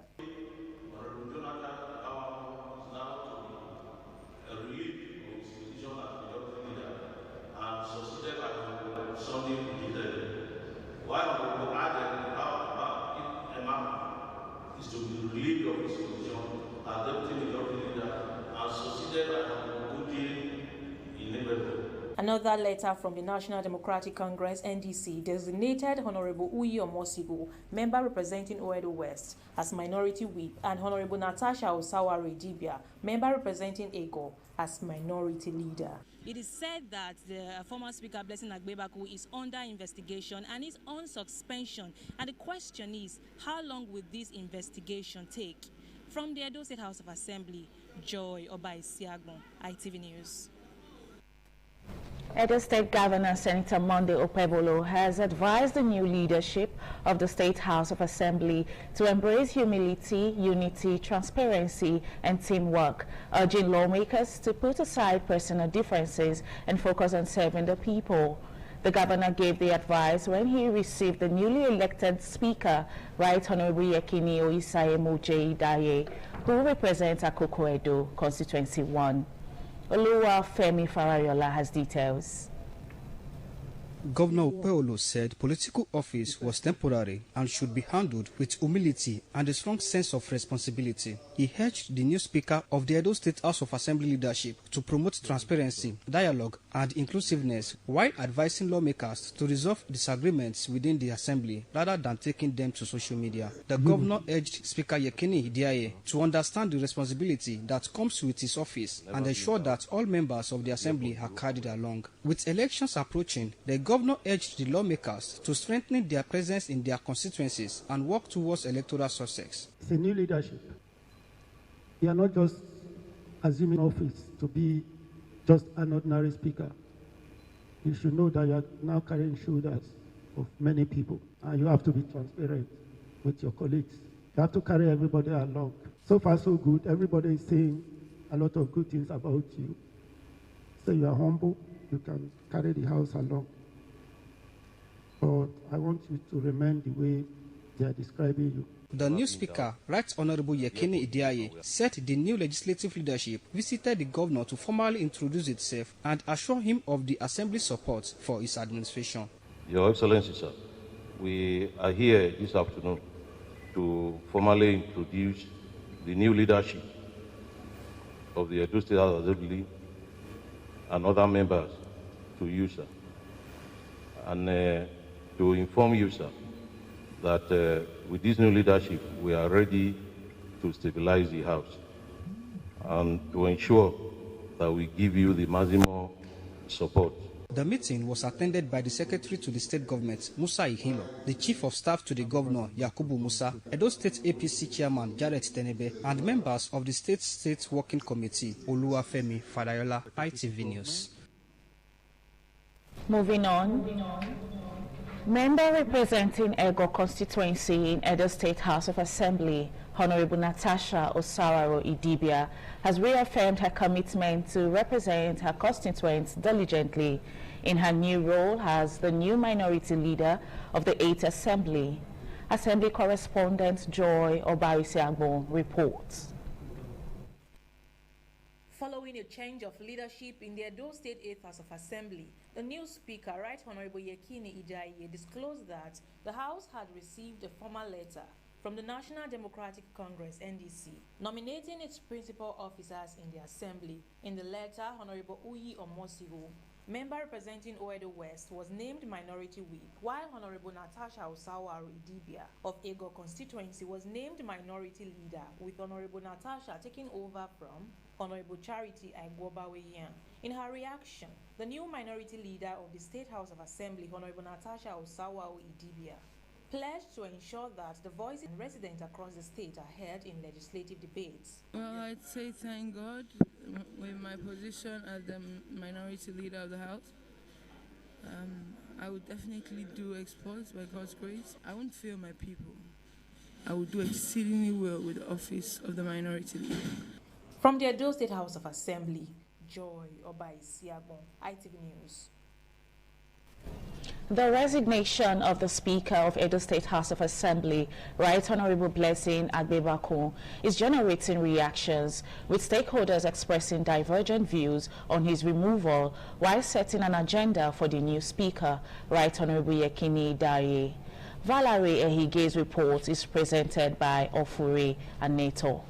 Is to be relieved of his position as deputy majority leader and succeeded by Another letter from the National Democratic Congress, NDC, designated Honorable Uyi Omosibo, member representing Oedo West, as minority whip, and Honorable Natasha Osawari Dibia, member representing Ego, as minority leader. It is said that the former Speaker Blessing Agbebaku is under investigation and is on suspension. And the question is, how long will this investigation take? From the Edo State House of Assembly, Joy Obaisiagbon, ITV News. Edo State Governor Senator Monday Okpebholo has advised the new leadership of the State House of Assembly to embrace humility, unity, transparency, and teamwork, urging lawmakers to put aside personal differences and focus on serving the people. The governor gave the advice when he received the newly elected Speaker, Right Honorable Yekini Oyisaye Idiaye, who represents Akoko Edo Constituency 1. Oluwafemi Farayola has details. Governor Okpebholo said political office was temporary and should be handled with humility and a strong sense of responsibility. He urged the new Speaker of the Edo State House of Assembly leadership to promote transparency, dialogue, and inclusiveness while advising lawmakers to resolve disagreements within the Assembly rather than taking them to social media. The governor urged Speaker Yekini Idiaye to understand the responsibility that comes with his office and ensure that all members of the Assembly are carried along. With elections approaching, the governor urged the lawmakers to strengthen their presence in their constituencies and work towards electoral success. It's a new leadership. You are not just assuming office to be just an ordinary speaker. You should know that you are now carrying shoulders of many people, and you have to be transparent with your colleagues. You have to carry everybody along. So far, so good. Everybody is saying a lot of good things about you. So you are humble. You can carry the house along. But I want you to remain the way they are describing you. The new Speaker, Right Honorable Yekini Idiaye, said the new legislative leadership visited the governor to formally introduce itself and assure him of the Assembly's support for his administration. Your Excellency, sir, we are here this afternoon to formally introduce the new leadership of the Edo State House Assembly and other members to you, sir, and to inform you, sir, that with this new leadership, we are ready to stabilize the House and to ensure that we give you the maximum support. The meeting was attended by the Secretary to the State Government, Musa Ihilo, the Chief of Staff to the Governor, Yakubu Musa, Edo State APC Chairman, Jared Tenebe, and members of the State Working Committee, Oluwafemi Farayola, ITV News. Moving on. Member representing Ego constituency in Edo State House of Assembly, Honorable Natasha Osawaro Idibia, has reaffirmed her commitment to represent her constituents diligently in her new role as the new minority leader of the 8th Assembly. Assembly correspondent Joy Obarisiagbo reports. Following a change of leadership in the Edo State 8th House of Assembly, the new Speaker, Right Honorable Yekini Idaye, disclosed that the House had received a formal letter from the National Democratic Congress, NDC, nominating its principal officers in the Assembly. In the letter, Honorable Uyi Omosiho, member representing Oedo West, was named Minority Whip, while Honorable Natasha Osawaro Idibia of Ego constituency was named Minority Leader, with Honorable Natasha taking over from Honorable Charity Aigwobaweyan. In her reaction, the new Minority Leader of the State House of Assembly, Honorable Natasha Osawaro Idibia, pledged to ensure that the voices of residents across the state are heard in legislative debates. Well, I'd say thank God with my position as the minority leader of the House. I would definitely do exploits by God's grace. I won't fail my people. I will do exceedingly well with the office of the minority leader. From the Edo State House of Assembly, Joy Obaisiagbon, ITV News. The resignation of the Speaker of Edo State House of Assembly, Right Honorable Blessing Agbebakun, is generating reactions, with stakeholders expressing divergent views on his removal while setting an agenda for the new Speaker, Right Honorable Yekini Idaye. Valerie Ehige's report is presented by Ofuri Aneto.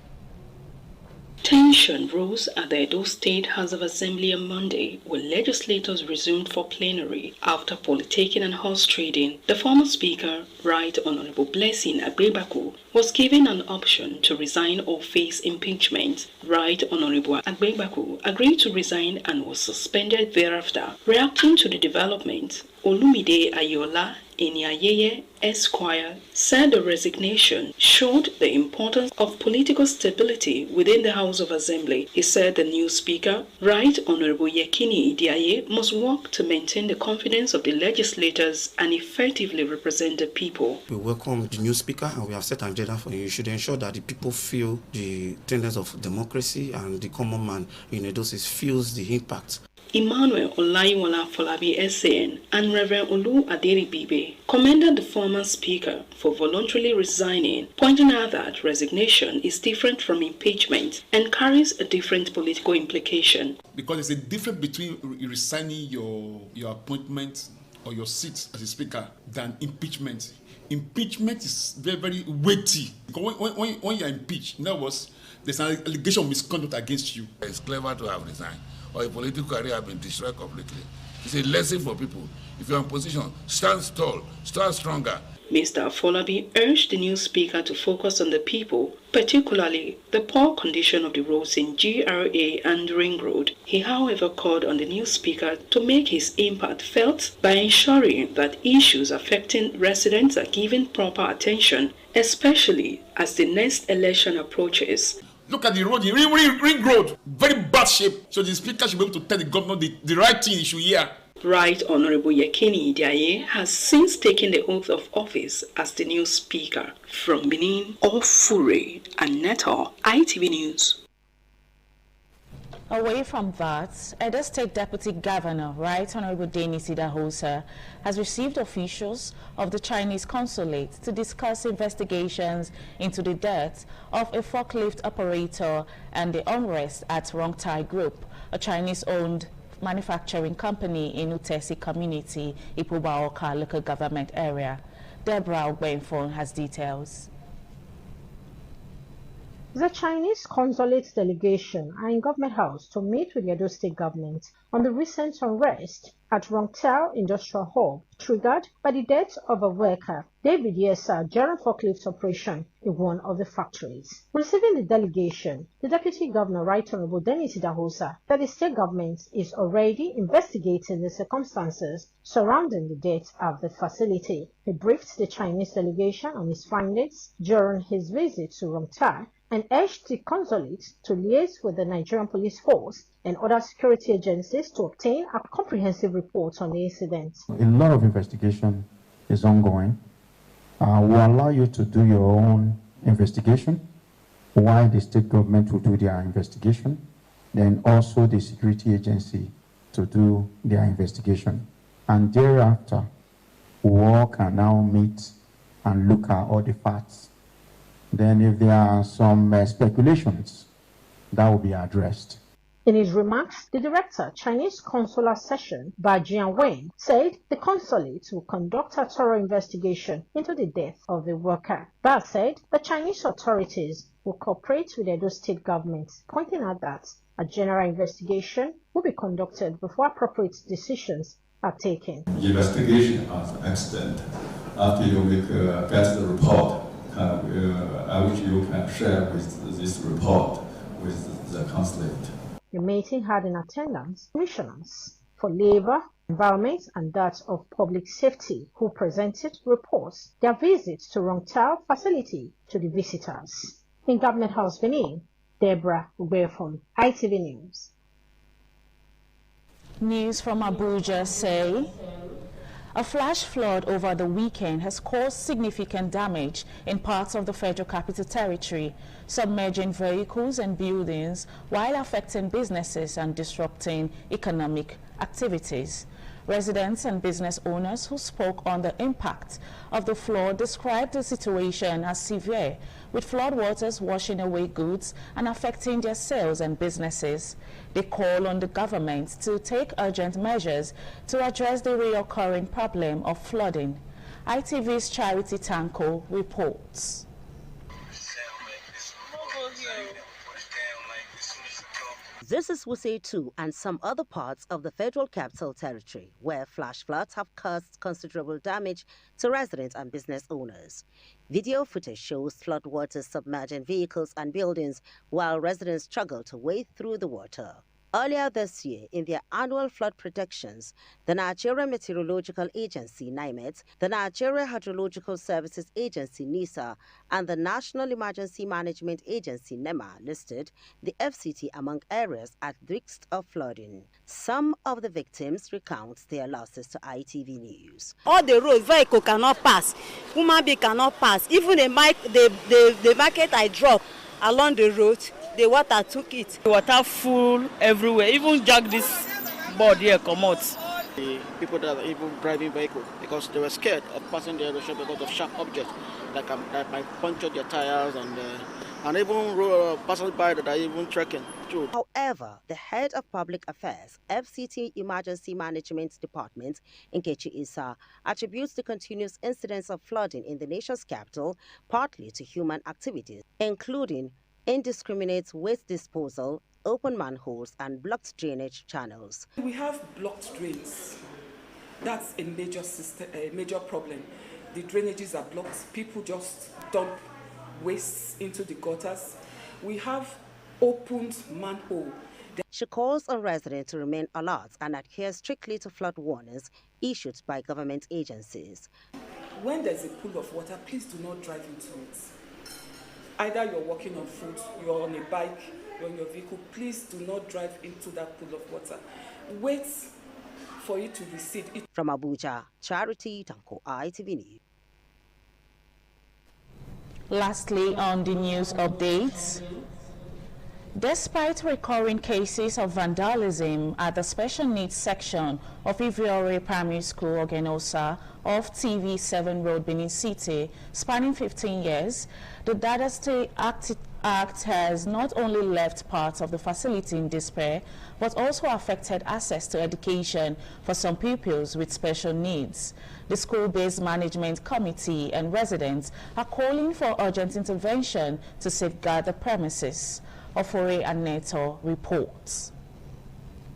Tension rose at the Edo State House of Assembly on Monday when legislators resumed for plenary after politicking and horse trading. The former Speaker, Right Honorable Blessing Agbebaku, was given an option to resign or face impeachment. Right Honorable Agbebaku agreed to resign and was suspended thereafter. Reacting to the development, Olumide Ayola Eniayeye Esquire said the resignation showed the importance of political stability within the House of Assembly. He said the new Speaker, Right Honorable Yekini Idaye, must work to maintain the confidence of the legislators and effectively represent the people. We welcome the new Speaker and we have set an agenda for you. You should ensure that the people feel the tenets of democracy and the common man in Edo State feels the impact. Emmanuel Olayiwola Folabi SAN and Reverend Olu Aderibibe commended the former Speaker for voluntarily resigning, pointing out that resignation is different from impeachment and carries a different political implication. Because there's a difference between resigning your appointment or your seat as a Speaker than impeachment. Impeachment is very, very weighty. Because when you're impeached, in other words, there's an allegation of misconduct against you. It's clever to have resigned, or a political career has been destroyed completely. It's a lesson for people. If you're in position, stand tall, stand stronger. Mr. Afolabi urged the new Speaker to focus on the people, particularly the poor condition of the roads in GRA and Ring Road. He, however, called on the new Speaker to make his impact felt by ensuring that issues affecting residents are given proper attention, especially as the next election approaches. Look at the road, Ring Road, very bad shape. So the Speaker should be able to tell the governor the right thing he should hear. Right Honorable Yekini Idaye has since taken the oath of office as the new Speaker. From Benin, Ofure Aneto, ITV News. Away from that, Edo State Deputy Governor, Right Honorable Denis Idahosa, has received officials of the Chinese consulate to discuss investigations into the death of a forklift operator and the unrest at Rongtai Group, a Chinese-owned manufacturing company in Utesi community, Ipubaoka local government area. Deborah Ogbenfon has details. The Chinese consulate delegation are in Government House to meet with the Edo State government on the recent unrest at Rongtai Industrial Hub, triggered by the death of a worker, David Yesa, during forklift operation in one of the factories. Receiving the delegation, the Deputy Governor, Right Honorable Denis Idahosa, said the state government is already investigating the circumstances surrounding the death of the facility. He briefed the Chinese delegation on his findings during his visit to Rongtai and urged the consulate to liaise with the Nigerian Police Force and other security agencies to obtain a comprehensive report on the incident. A lot of investigation is ongoing. We'll allow you to do your own investigation while the state government will do their investigation, then also the security agency to do their investigation. And thereafter, we all can now meet and look at all the facts. Then if there are some speculations, that will be addressed. In his remarks, the director, Chinese Consular Session, Ba Jianwen, said the consulate will conduct a thorough investigation into the death of the worker. Ba said the Chinese authorities will cooperate with the Edo State government, pointing out that a general investigation will be conducted before appropriate decisions are taken. Investigation of the accident. After you get the report, I wish you can share with this report with the consulate. The meeting had in attendance commissioners for labor, environment and that of public safety who presented reports their visits to Rongtao facility to the visitors. In Government House, Benin, Deborah Ubefon, ITV News. News from Abuja say a flash flood over the weekend has caused significant damage in parts of the Federal Capital Territory, submerging vehicles and buildings while affecting businesses and disrupting economic activities. Residents and business owners who spoke on the impact of the flood described the situation as severe, with floodwaters washing away goods and affecting their sales and businesses. They call on the government to take urgent measures to address the recurring problem of flooding. ITV's Charity Tanko reports. This is Wuse 2 and some other parts of the Federal Capital Territory, where flash floods have caused considerable damage to residents and business owners. Video footage shows floodwaters submerging vehicles and buildings while residents struggle to wade through the water. Earlier this year, in their annual flood predictions, the Nigeria Meteorological Agency, NIMET, the Nigeria Hydrological Services Agency, NISA, and the National Emergency Management Agency, NEMA, listed the FCT among areas at risk of flooding. Some of the victims recount their losses to ITV News. All the roads, vehicle cannot pass, human being cannot pass. Even the market I drop along the road, the water took it. The water full everywhere, even jack this board here come out. The people that are even driving vehicles, because they were scared of passing the road because of sharp objects that might puncture their tires and even passers by that are even trekking through. However, the head of public affairs, FCT Emergency Management Department, Nkechi Issa, attributes the continuous incidents of flooding in the nation's capital partly to human activities, including indiscriminate waste disposal, open manholes and blocked drainage channels. We have blocked drains. That's a major problem. The drainages are blocked. People just dump waste into the gutters. We have opened manhole. She calls on residents to remain alert and adhere strictly to flood warnings issued by government agencies. When there's a pool of water, please do not drive into it. Either you're walking on foot, you're on a bike, you're in your vehicle, please do not drive into that pool of water. Wait for it to recede. From Abuja, Charity Tanko, ITV News. Lastly, on the news updates, despite recurring cases of vandalism at the special needs section of Iviore Primary School, Ogenosa, off TV7 Road, Benin City, spanning 15 years, the Dada State Act has not only left parts of the facility in despair, but also affected access to education for some pupils with special needs. The school-based management committee and residents are calling for urgent intervention to safeguard the premises. Ofore Aneto reports.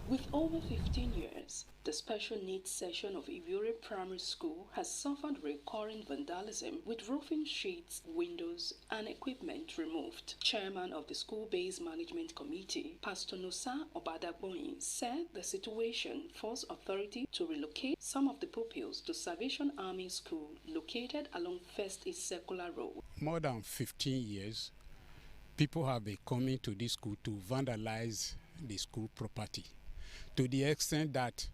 With over 15 years, the special needs section of Iviore Primary School has suffered recurring vandalism with roofing sheets, windows, and equipment removed. Chairman of the School-Based Management Committee, Pastor Nosa Obadagboyin, said the situation forced authority to relocate some of the pupils to Salvation Army School located along First East Circular Road. More than 15 years, people have been coming to this school to vandalize the school property, to the extent that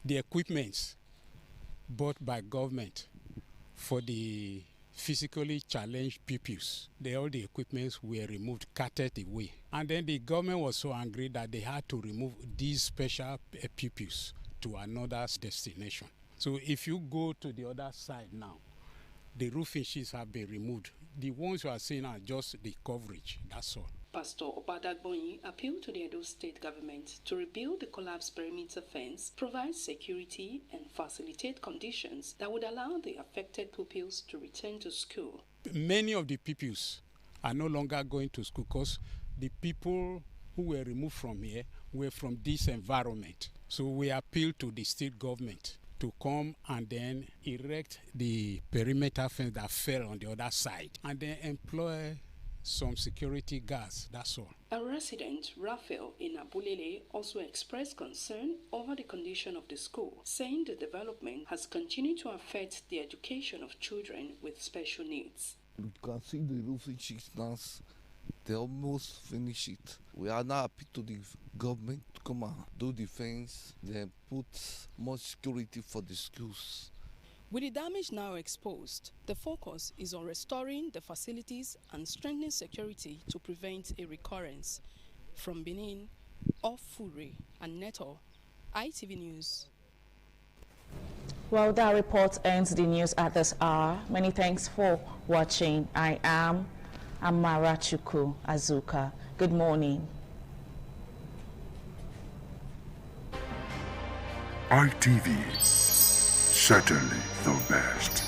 the equipment bought by government for the physically challenged pupils. All the equipments were removed, carted away. And then the government was so angry that they had to remove these special pupils to another destination. So if you go to the other side now, the roofing sheets have been removed. The ones you are seeing are just the coverage, that's all. Pastor Obadagbonyi appealed to the Edo State government to rebuild the collapsed perimeter fence, provide security and facilitate conditions that would allow the affected pupils to return to school. Many of the pupils are no longer going to school because the people who were removed from here were from this environment. So we appeal to the state government to come and then erect the perimeter fence that fell on the other side and then employ some security guards, that's all. A resident, Raphael in Abulele, also expressed concern over the condition of the school, saying the development has continued to affect the education of children with special needs. You can see the roofing sheets now, they almost finished it. We are now happy to the government to come and do the fence, then put more security for the schools. With the damage now exposed, the focus is on restoring the facilities and strengthening security to prevent a recurrence. From Benin, Ofure and Neto, ITV News. Well, that report ends the news at this hour. Many thanks for watching. I am Amara Chukwu Azuka. Good morning. ITV, certainly the best.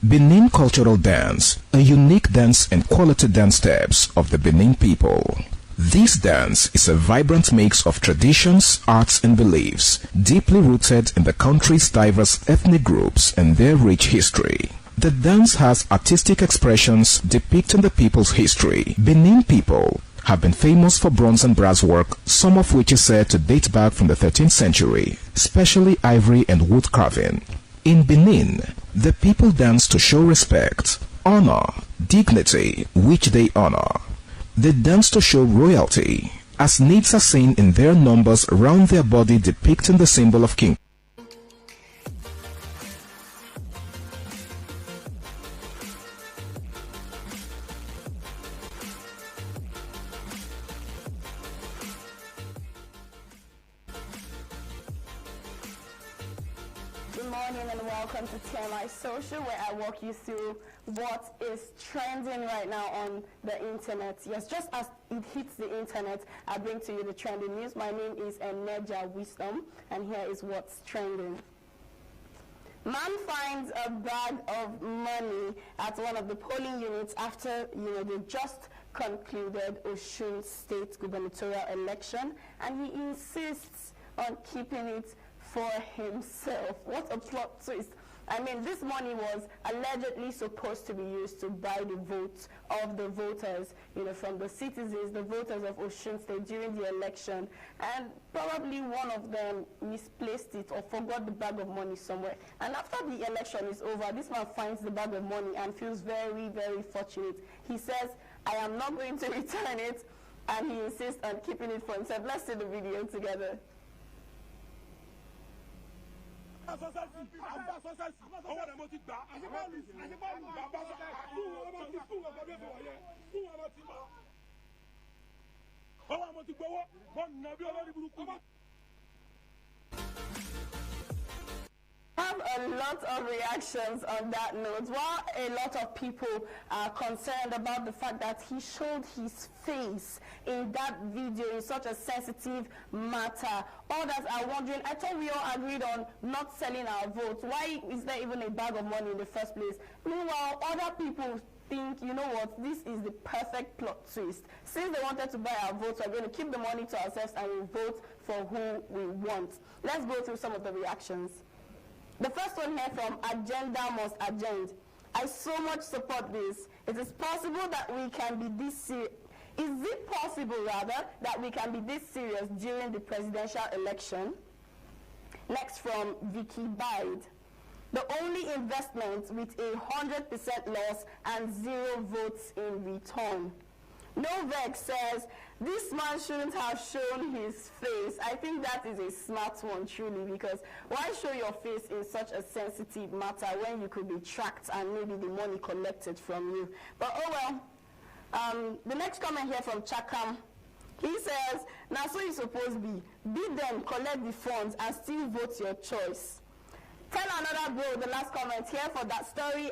Benin Cultural Dance, a unique dance and quality dance steps of the Benin people. This dance is a vibrant mix of traditions, arts and beliefs, deeply rooted in the country's diverse ethnic groups and their rich history. The dance has artistic expressions depicting the people's history. Benin people have been famous for bronze and brass work, some of which is said to date back from the 13th century, especially ivory and wood carving. In Benin, the people dance to show respect, honor, dignity, which they honor. They dance to show royalty, as natives are seen in their numbers around their body depicting the symbol of king. Welcome to TMI Social, where I walk you through what is trending right now on the internet. Yes, just as it hits the internet, I bring to you the trending news. My name is Eneja Wisdom, and here is what's trending. Man finds a bag of money at one of the polling units after, they just concluded Osun State gubernatorial election, and he insists on keeping it for himself. What a plot twist. I mean, this money was allegedly supposed to be used to buy the votes of the voters, from the citizens, the voters of Osun State during the election. And probably one of them misplaced it or forgot the bag of money somewhere. And after the election is over, this man finds the bag of money and feels very, very fortunate. He says, I am not going to return it, and he insists on keeping it for himself. Let's see the video together. Have a lot of reactions on that note. While a lot of people are concerned about the fact that he showed his face in that video in such a sensitive matter, others are wondering, I thought we all agreed on not selling our votes. Why is there even a bag of money in the first place? Meanwhile, other people think, you know what, this is the perfect plot twist. Since they wanted to buy our votes, we're going to keep the money to ourselves and we'll vote for who we want. Let's go through some of the reactions. The first one here from Agenda Must Agenda. I so much support this. It is possible that we can be this serious. Is it possible, rather, that we can be this serious during the presidential election? Next from Vicky Bide. The only investment with a 100% loss and 0 votes in return. Novek says, this man shouldn't have shown his face. I think that is a smart one, truly, because why show your face in such a sensitive matter when you could be tracked and maybe the money collected from you? But oh well. The next comment here from Chakam. He says, now so you suppose be. Bid them, collect the funds, and still vote your choice. Tell another bro, the last comment here for that story,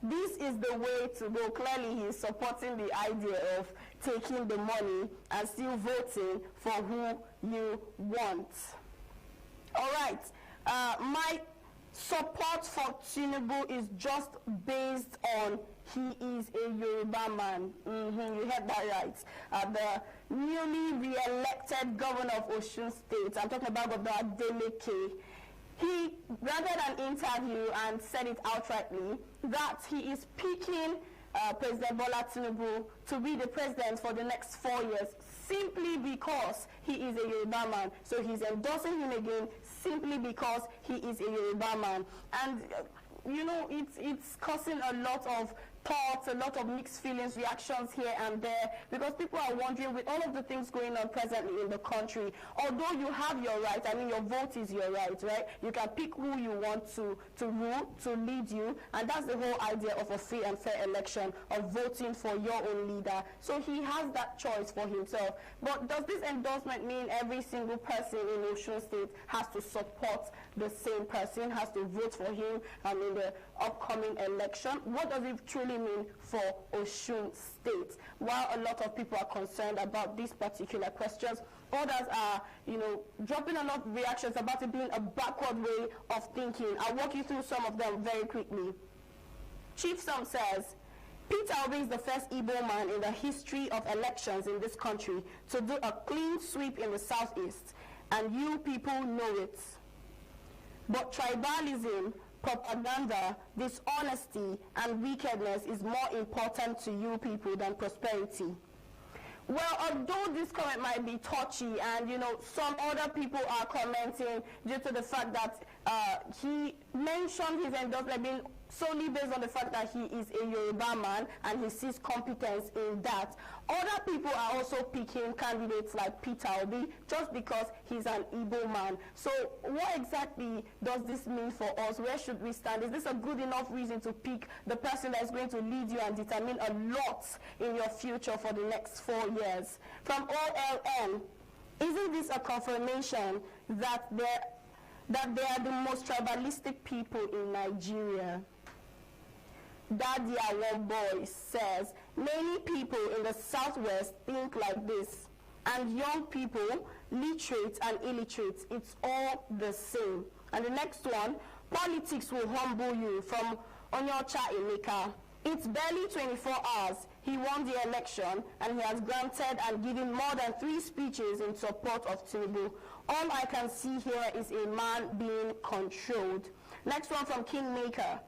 this is the way to go. Clearly, he is supporting the idea of taking the money and still voting for who you want. All right. My support for Tinubu is just based on he is a Yoruba man. You heard that right. The newly re-elected governor of Osun State, I'm talking about Governor Adeleke, he granted an interview and said it outrightly that he is picking President Bola Tinubu to be the president for the next 4 years simply because he is a Yoruba man. So he's endorsing him again simply because he is a Yoruba man. And you know, it's causing a lot of thoughts, a lot of mixed feelings, reactions here and there, because people are wondering, with all of the things going on presently in the country, although you have your right, I mean, your vote is your right, right? You can pick who you want to rule, to lead you, and that's the whole idea of a free and fair election, of voting for your own leader. So he has that choice for himself. But does this endorsement mean every single person in Osun State has to support the same person, has to vote for him in the upcoming election? What does it truly mean for Osun State? While a lot of people are concerned about these particular questions, others are, you know, dropping a lot of reactions about it being a backward way of thinking. I'll walk you through some of them very quickly. Chief Sam says, Peter Obi is the first Igbo man in the history of elections in this country to do a clean sweep in the southeast, and you people know it. But tribalism, propaganda, dishonesty, and wickedness is more important to you people than prosperity. Well, although this comment might be touchy, and you know, some other people are commenting due to the fact that he mentioned his endorsement being solely based on the fact that he is a Yoruba man and he sees competence in that. Other people are also picking candidates like Peter Obi just because he's an Igbo man. So what exactly does this mean for us? Where should we stand? Is this a good enough reason to pick the person that is going to lead you and determine a lot in your future for the next 4 years? From OLN, isn't this a confirmation that they are the most tribalistic people in Nigeria? Daddy Our Boy says, many people in the Southwest think like this, and young people, literate and illiterate, it's all the same. And the next one, politics will humble you, from Onyocha Emeka. It's barely 24 hours. He won the election, and he has granted and given more than 3 speeches in support of Tinubu. All I can see here is a man being controlled. Next one from Kingmaker.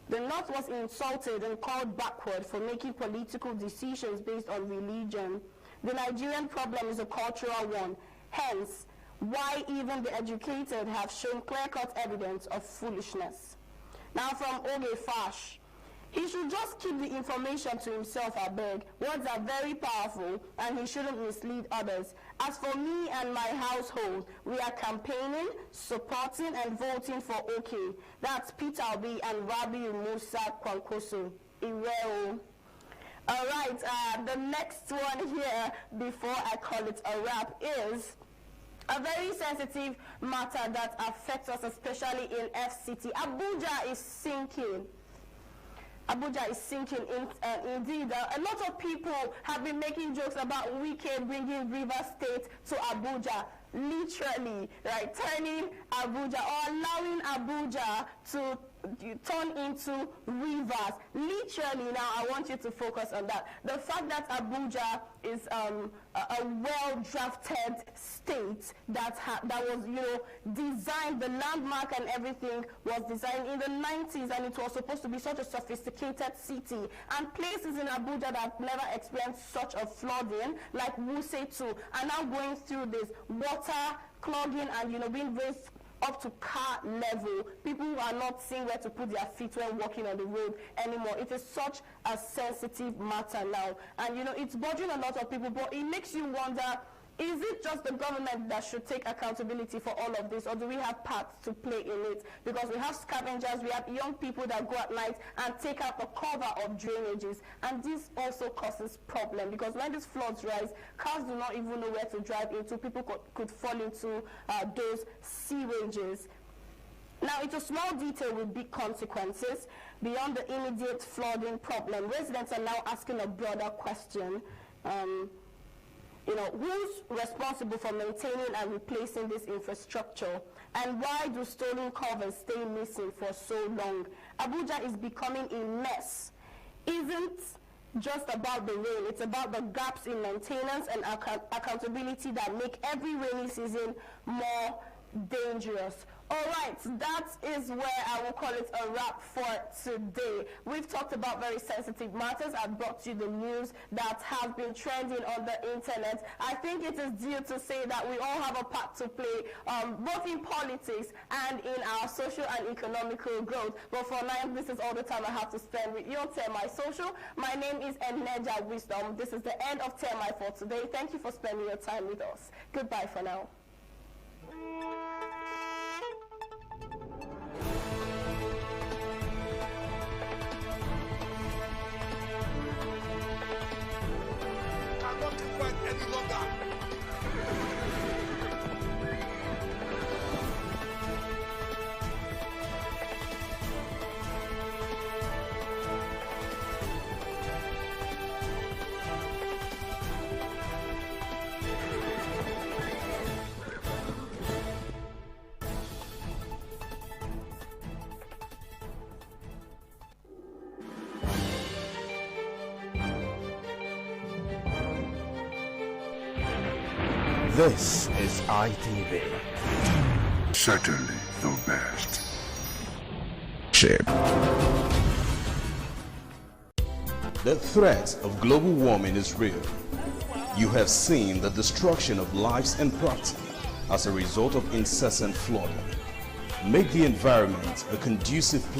The North was insulted and called backward for making political decisions based on religion. The Nigerian problem is a cultural one. Hence, why even the educated have shown clear-cut evidence of foolishness. Now from Oge Fash. He should just keep the information to himself, I beg. Words are very powerful, and he shouldn't mislead others. As for me and my household, we are campaigning, supporting, and voting for OK. That's Peter Obi and Rabiu Musa Kwankwaso. Ireo. All right, the next one here, before I call it a wrap, is a very sensitive matter that affects us, especially in FCT. Abuja is sinking. Abuja is sinking indeed. A lot of people have been making jokes about Wike bringing Rivers State to Abuja. Literally, right, turning Abuja or allowing Abuja to turn into rivers. Literally, now I want you to focus on that. The fact that Abuja is a well-drafted state that was, designed, the landmark and everything was designed in the 90s, and it was supposed to be such a sophisticated city. And places in Abuja that have never experienced such a flooding, like Wuse 2, are now going through this water clogging and, being raised up to car level. People are not seeing where to put their feet when walking on the road anymore. It is such a sensitive matter now. And, it's bothering a lot of people, but it makes you wonder, is it just the government that should take accountability for all of this, or do we have parts to play in it? Because we have scavengers, we have young people that go at night and take out the cover of drainages, and this also causes problem, because when these floods rise, cars do not even know where to drive into. People could fall into those sewages. Now, it's a small detail with big consequences. Beyond the immediate flooding problem, residents are now asking a broader question. Who's responsible for maintaining and replacing this infrastructure? And why do stolen covers stay missing for so long? Abuja is becoming a mess. Isn't just about the rain, it's about the gaps in maintenance and accountability that make every rainy season more dangerous. All right, that is where I will call it a wrap for today. We've talked about very sensitive matters. I've brought you the news that have been trending on the internet. I think it is due to say that we all have a part to play, both in politics and in our social and economical growth. But for now, this is all the time I have to spend with you on TMI Social. My name is Eneja Wisdom. This is the end of TMI for today. Thank you for spending your time with us. Goodbye for now. Any longer. This is ITV. Certainly the best. The threat of global warming is real. You have seen the destruction of lives and property as a result of incessant flooding. Make the environment a conducive place